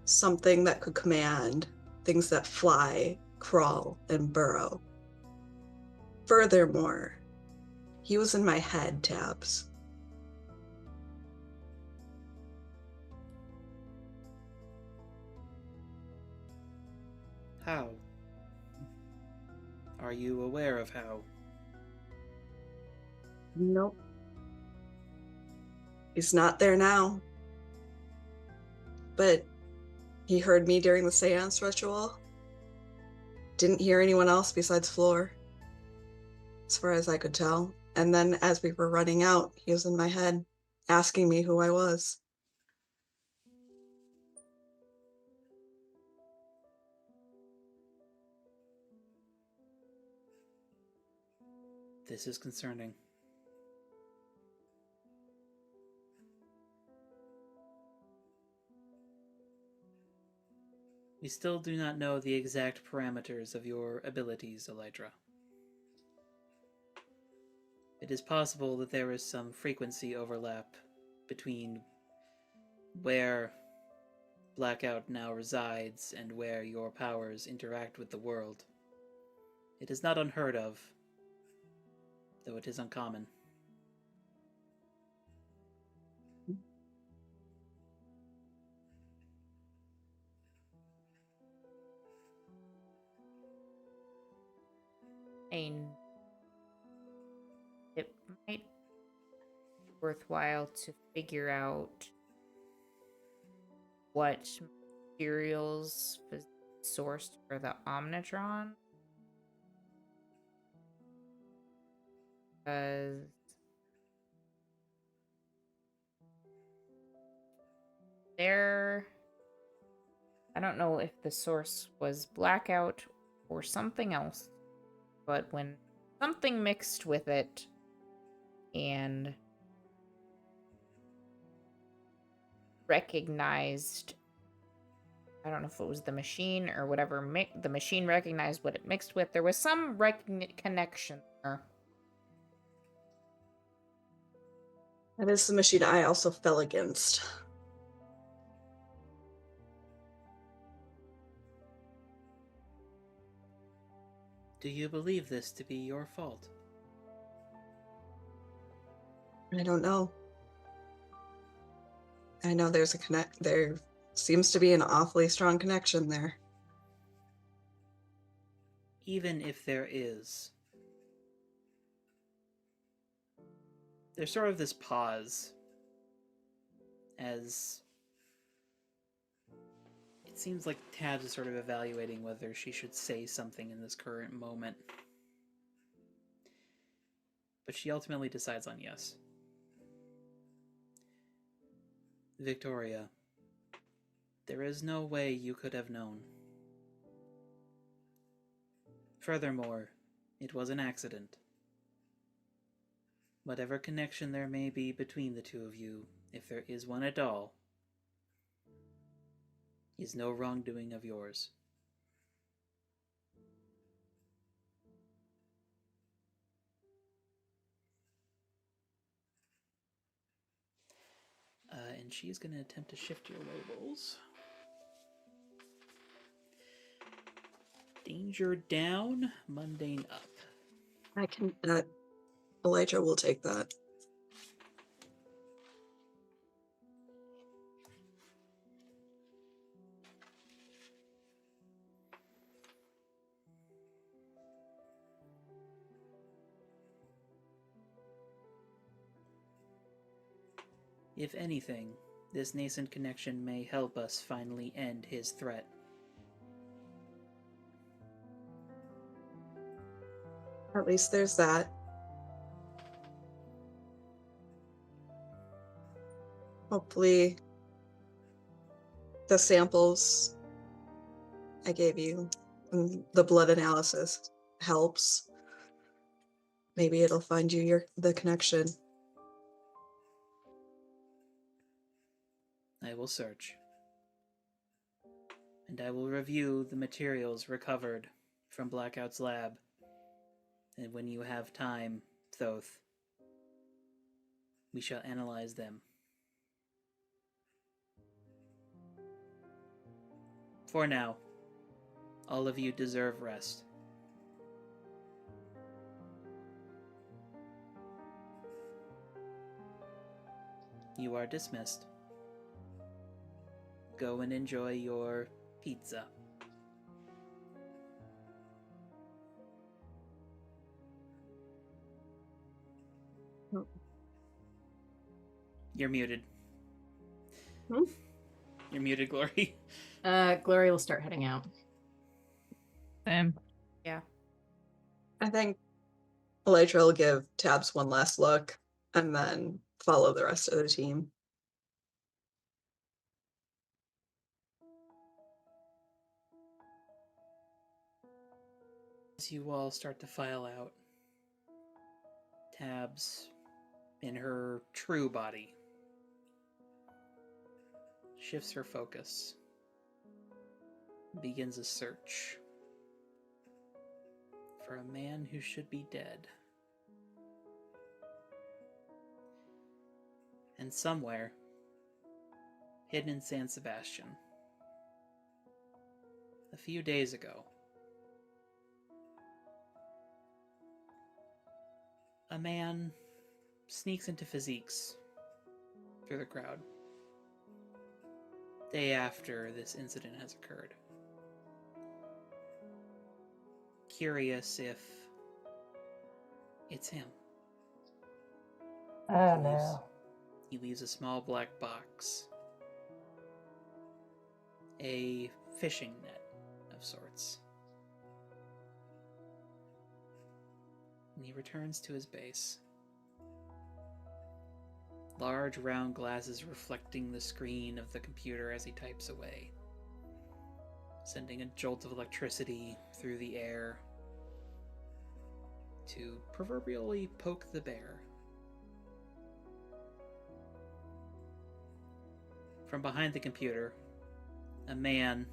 Something that could command things that fly, crawl, and burrow. Furthermore, he was in my head, Tabs. How? Are you aware of how? Nope. He's not there now. But he heard me during the seance ritual. Didn't hear anyone else besides Floor, as far as I could tell. And then as we were running out, he was in my head asking me who I was. This is concerning. We still do not know the exact parameters of your abilities, Elytra. It is possible that there is some frequency overlap between where Blackout now resides and where your powers interact with the world. It is not unheard of, though it is uncommon. And it might be worthwhile to figure out what materials was sourced for the Omnitron. Because I don't know if the source was Blackout or something else, but when something mixed with it and recognized, I don't know if it was the machine or whatever, the machine recognized what it mixed with, there was some connection there. That is the machine I also fell against. Do you believe this to be your fault? I don't know. I know there's there seems to be an awfully strong connection there. Even if there is, there's sort of this pause as it seems like Tabs is sort of evaluating whether she should say something in this current moment. But she ultimately decides on yes. Victoria, there is no way you could have known. Furthermore, it was an accident. Whatever connection there may be between the two of you, if there is one at all, is no wrongdoing of yours. And she's going to attempt to shift your labels. Danger down, mundane up. I can. Elytra will take that. If anything, this nascent connection may help us finally end his threat. At least there's that. Hopefully, the samples I gave you and the blood analysis helps. Maybe it'll find you the connection. I will search. And I will review the materials recovered from Blackout's lab. And when you have time, Thoth, we shall analyze them. For now, all of you deserve rest. You are dismissed. Go and enjoy your pizza. Oh. You're muted. Hmm? You're muted, Glory. Glory will start heading out. Same. Yeah. I think Elytra will give Tabs one last look and then follow the rest of the team. As you all start to file out, Tabs, in her true body, shifts her focus, begins a search for a man who should be dead. And somewhere, hidden in San Sebastián, a few days ago, a man sneaks into Physique's through the crowd, day after this incident has occurred. Curious if it's him. Oh He leaves- no. He leaves a small black box, a fishing net of sorts. And he returns to his base. Large round glasses reflecting the screen of the computer as he types away, sending a jolt of electricity through the air to proverbially poke the bear. From behind the computer, a man,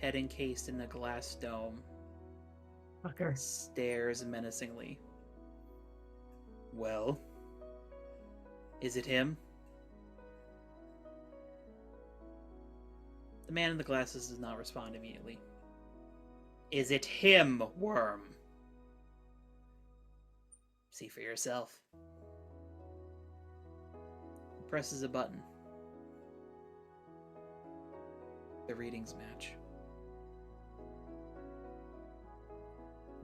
head encased in a glass dome, Fucker. stares menacingly. Well, is it him? The man in the glasses does not respond immediately. Is it him, Worm? See for yourself. He presses a button. The readings match.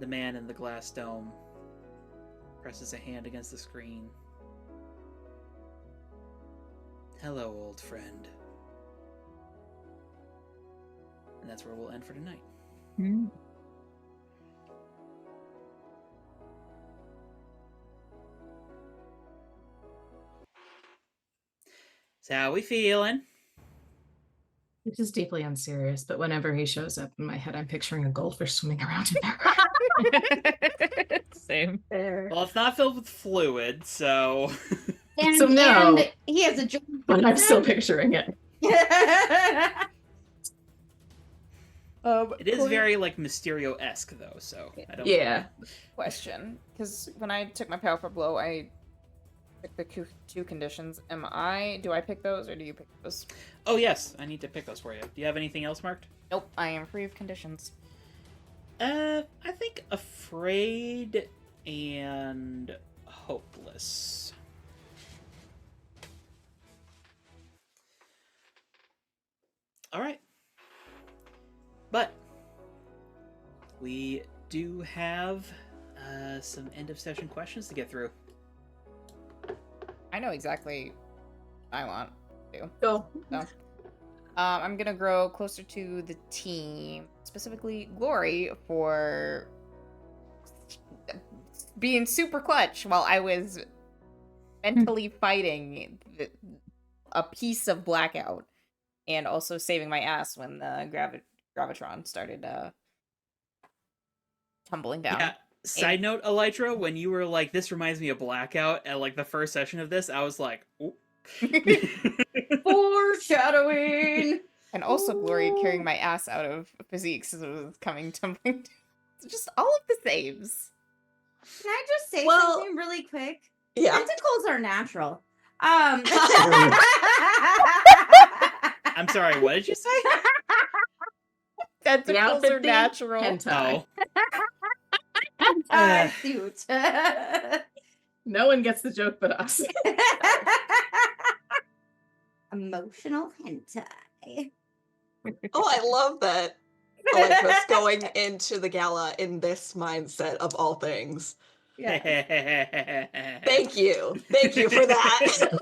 The man in the glass dome presses a hand against the screen. Hello, old friend. And that's where we'll end for tonight. So how we feeling? This is deeply unserious, but whenever he shows up in my head, I'm picturing a goldfish swimming around in there. Same. There. Well, it's not filled with fluid, so... And, So no. and he has a joint. But I'm still picturing it. It is very, like, Mysterio-esque, though, so... I don't Yeah. Question, because when I took my powerful blow, I picked the two conditions. Do I pick those, or do you pick those? Oh, yes, I need to pick those for you. Do you have anything else marked? Nope, I am free of conditions. I think afraid and hopeless. All right. But we do have some end of session questions to get through. I know exactly what I want to. Go. So, I'm gonna grow closer to the team, specifically Glory, for being super clutch while I was mentally fighting a piece of blackout, and also saving my ass when the gravitron started tumbling down. Yeah. Side note, Elytra, when you were like, this reminds me of Blackout at like the first session of this, I was like, ooh. Foreshadowing. And also Glory carrying my ass out of Physique as it was coming tumbling down. So just all of the saves. Can I just say Well, something really quick? Yeah. Tentacles are natural. I'm sorry, what did you say? Tentacles are natural. Hentai. Suit. No one gets the joke but us. Emotional hentai. Oh, I love that. Electra's going into the gala in this mindset of all things. Thank you. Thank you for that.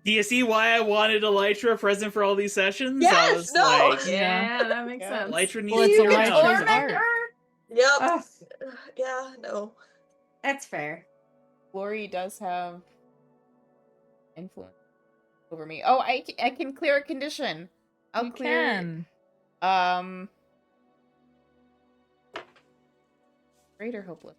Do you see why I wanted Elytra present for all these sessions? Yes, I was no. like, Yeah, that makes Yeah. sense. Elytra needs Well, it's to a be Elytra's around. art. Yep. Oh, Yeah, no. that's fair. Glory does have influence over me. Oh, I can clear a condition. I'll You clear. can. Great or hopeless?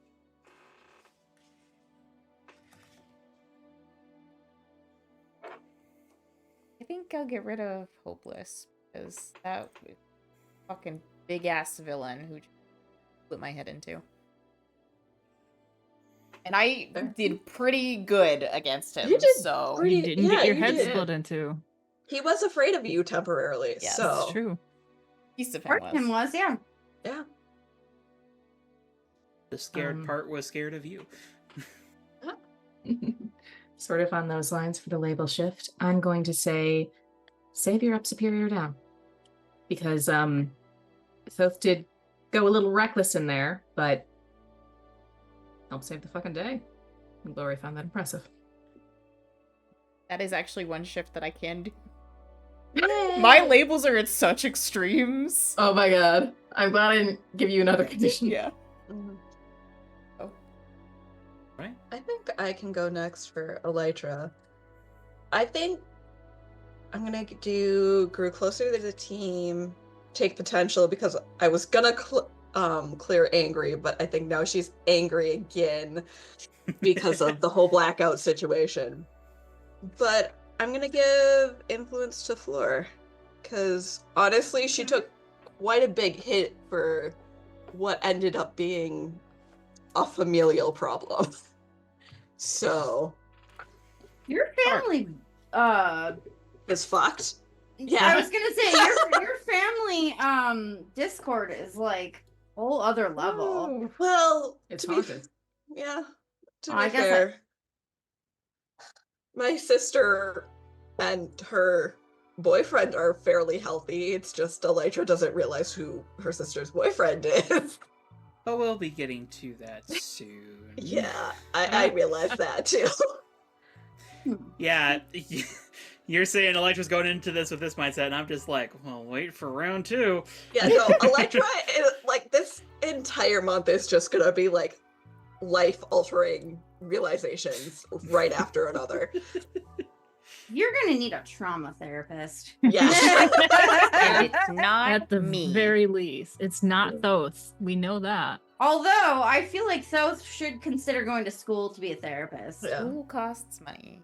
I think I'll get rid of hopeless because that was a fucking big ass villain who split my head into. And I did pretty good against him. You did so pretty- You didn't yeah, get your you head did. split into. He was afraid of you temporarily, Yes. so That's true. piece of him Part of him was, yeah. yeah. The scared part was scared of you. Sort of on those lines for the label shift, I'm going to say savior up, superior down. Because Thoth did go a little reckless in there, but helped save the fucking day. And Glory found that impressive. that is actually one shift that I can do. Yay! My labels are at such extremes. Oh my god. I'm glad I didn't give you another condition. Yeah. Mhm. Right? I think I can go next for Elytra. I think I'm gonna do grew closer to the team, take potential because I was gonna clear angry, but I think now she's angry again because of the whole blackout situation. But I'm gonna give influence to Fleur because honestly, she took quite a big hit for what ended up being a familial problem. So Your family, it's fucked. I Yeah. was gonna say your family Discord is like whole other level. Well, It's to be haunted. yeah. To Oh, be I guess fair, my sister and her boyfriend are fairly healthy. It's just Elytra doesn't realize who her sister's boyfriend is. But we'll be getting to that soon. Yeah, I realized that too. Yeah, you're saying Elytra's going into this with this mindset, and I'm just like, well, wait for round 2. Yeah, no, Elytra, like, this entire month is just gonna be, like, life-altering realizations right after another. You're gonna need a trauma therapist. Yeah. And it's not At the me. very least. It's not Thoth. We know that. Although I feel like Thoth should consider going to school to be a therapist. Yeah. School costs money.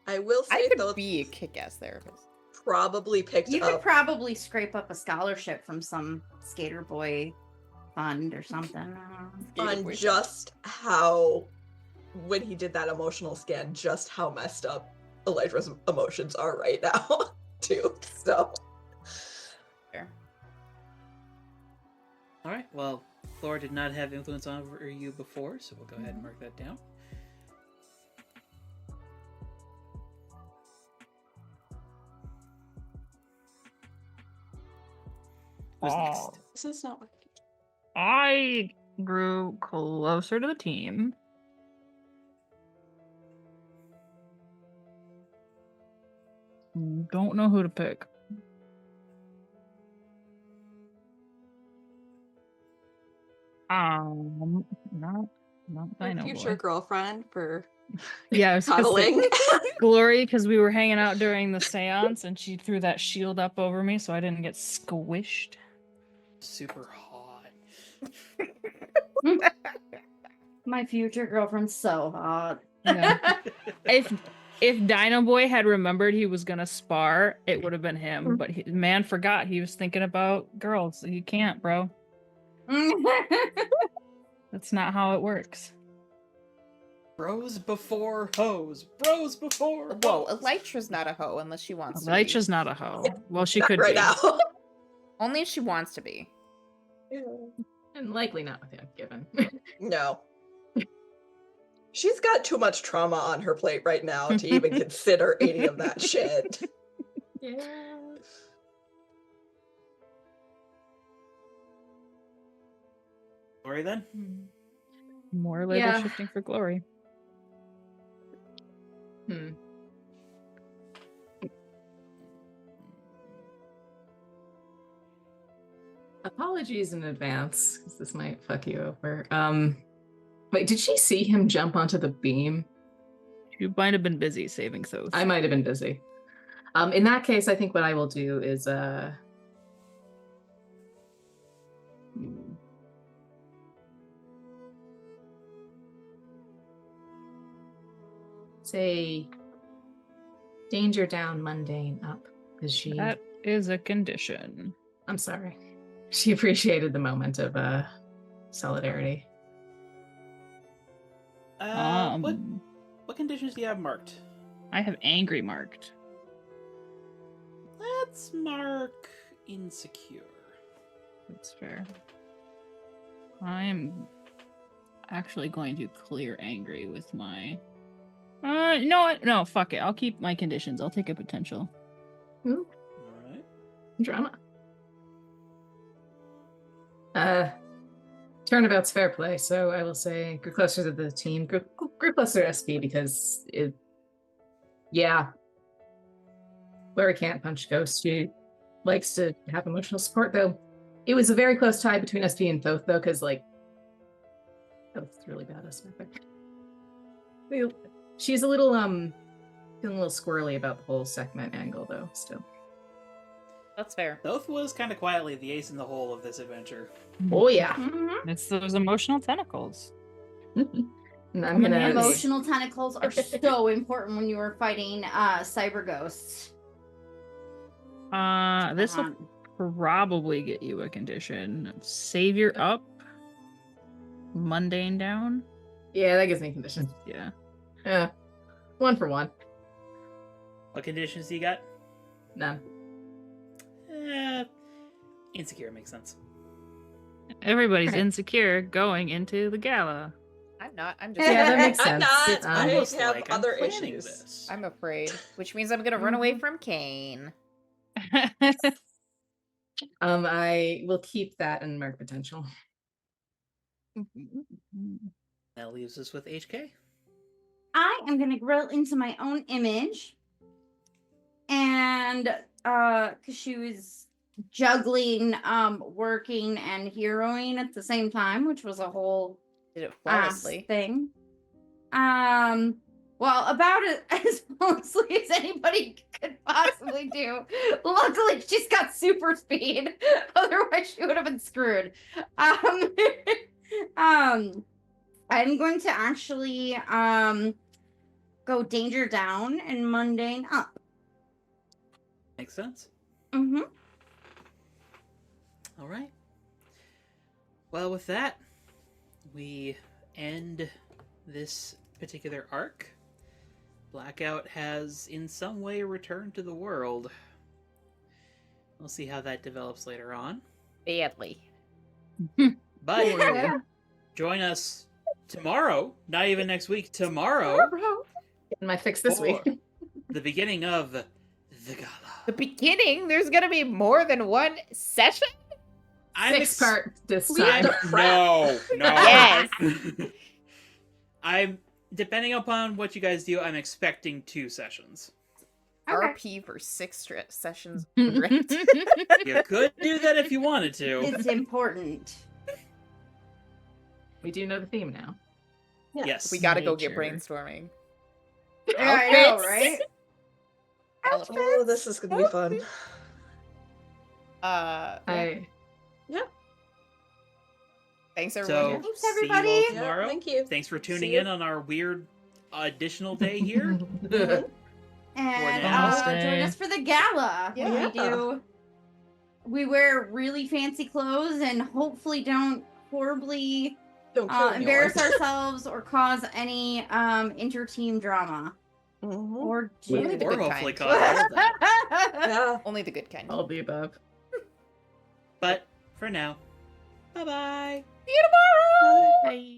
I will I say, could though, be a kick-ass therapist. probably picked You up. could probably scrape up a scholarship from some skater boy fund or something. On just how, when he did that emotional scan, just how messed up Elytra's emotions are right now, too. So, Fair. All right, well, Flora did not have influence over you before, so we'll go ahead and mark that down. Who's next? this is not working. I grew closer to the team. Don't know who to pick. Not Your Dino future Boy. girlfriend for Yeah, I was gonna say cuddling. Glory, because we were hanging out during the seance, and she threw that shield up over me, so I didn't get squished. Super hot. My future girlfriend's so hot. Yeah. If Dino Boy had remembered he was gonna spar, it would have been him. But man forgot he was thinking about girls. You can't, bro. That's not how it works. Bros before hoes. Bros before Whoa, hoes. Elytra's not a hoe unless she wants to be. Elytra's not a hoe. Well, she Not could right be. now. Only if she wants to be. And likely not with him, given. No. She's got too much trauma on her plate right now to even consider any of that shit. Yeah. Glory then? More label Yeah. shifting for Glory. Apologies in advance, because this might fuck you over. Wait, did she see him jump onto the beam? You might have been busy saving Thoth. I might have been busy. In that case, I think what I will do is say danger down, mundane up, because she. That is a condition. I'm sorry. She appreciated the moment of solidarity. What conditions do you have marked? I have angry marked. Let's mark insecure. That's fair. I am actually going to clear angry with my. You know what? No, fuck it. I'll keep my conditions. I'll take a potential. Ooh, All right. drama. Turnabout's fair play, so I will say group closer to the team, group closer to SP, because Larry can't punch Ghost. She likes to have emotional support, though. It was a very close tie between SP and Thoth, though, because Thoth's really bad at Smith. She's a little feeling a little squirrely about the whole segment angle, though. Still. That's fair. Thoth was kind of quietly the ace in the hole of this adventure. Oh yeah. Mhm. It's those emotional tentacles. And I'm gonna Emotional tentacles are so important when you are fighting cyber ghosts. This will probably get you a condition. Savior up, mundane down. Yeah, that gives me conditions. Yeah. Yeah. 1 for 1. What conditions do you got? None. Insecure makes sense. Everybody's Right. insecure going into the gala. I'm not. I'm just. Yeah, that makes I'm sense. not. It's I almost have like I'm other planning issues. this. I'm afraid, which means I'm gonna run away from Kane. I will keep that and mark potential. That leaves us with HK. I am gonna grow into my own image, and because she was juggling, working and heroing at the same time, which was a whole Did it ass flawlessly. thing. Well, about as flawlessly as anybody could possibly do. Luckily, she's got super speed. Otherwise, she would have been screwed. I'm going to actually go danger down and mundane up. Makes sense. Mm-hmm. All right. Well, with that, we end this particular arc. Blackout has in some way returned to the world. We'll see how that develops later on. Badly. But join us tomorrow, not even next week, tomorrow, Getting my fix this week. for the beginning of the gala. The beginning, there's gonna be more than one session? I'm 6 part this We have time. to No. Yes. I'm depending upon what you guys do. I'm expecting 2 sessions. RP for 6 sessions. You could do that if you wanted to. It's important. We do know the theme now. Yes. We gotta go get Nature. brainstorming. I know, Outfits. right? Oh, this is gonna be fun. Thanks So, everyone. Thanks, see you everybody. all Yeah, tomorrow. thank you. Thanks for tuning See you. in on our weird additional day here. And Namaste. join us for the gala. Yeah. When we do. We wear really fancy clothes and hopefully don't horribly Don't kill embarrass anyone. ourselves or cause any inter-team drama. Mhm. Or Only do. the Or good hopefully kind. cause all of that. Yeah. Only the good kind. All the above. But for now, bye-bye. See you tomorrow. Bye.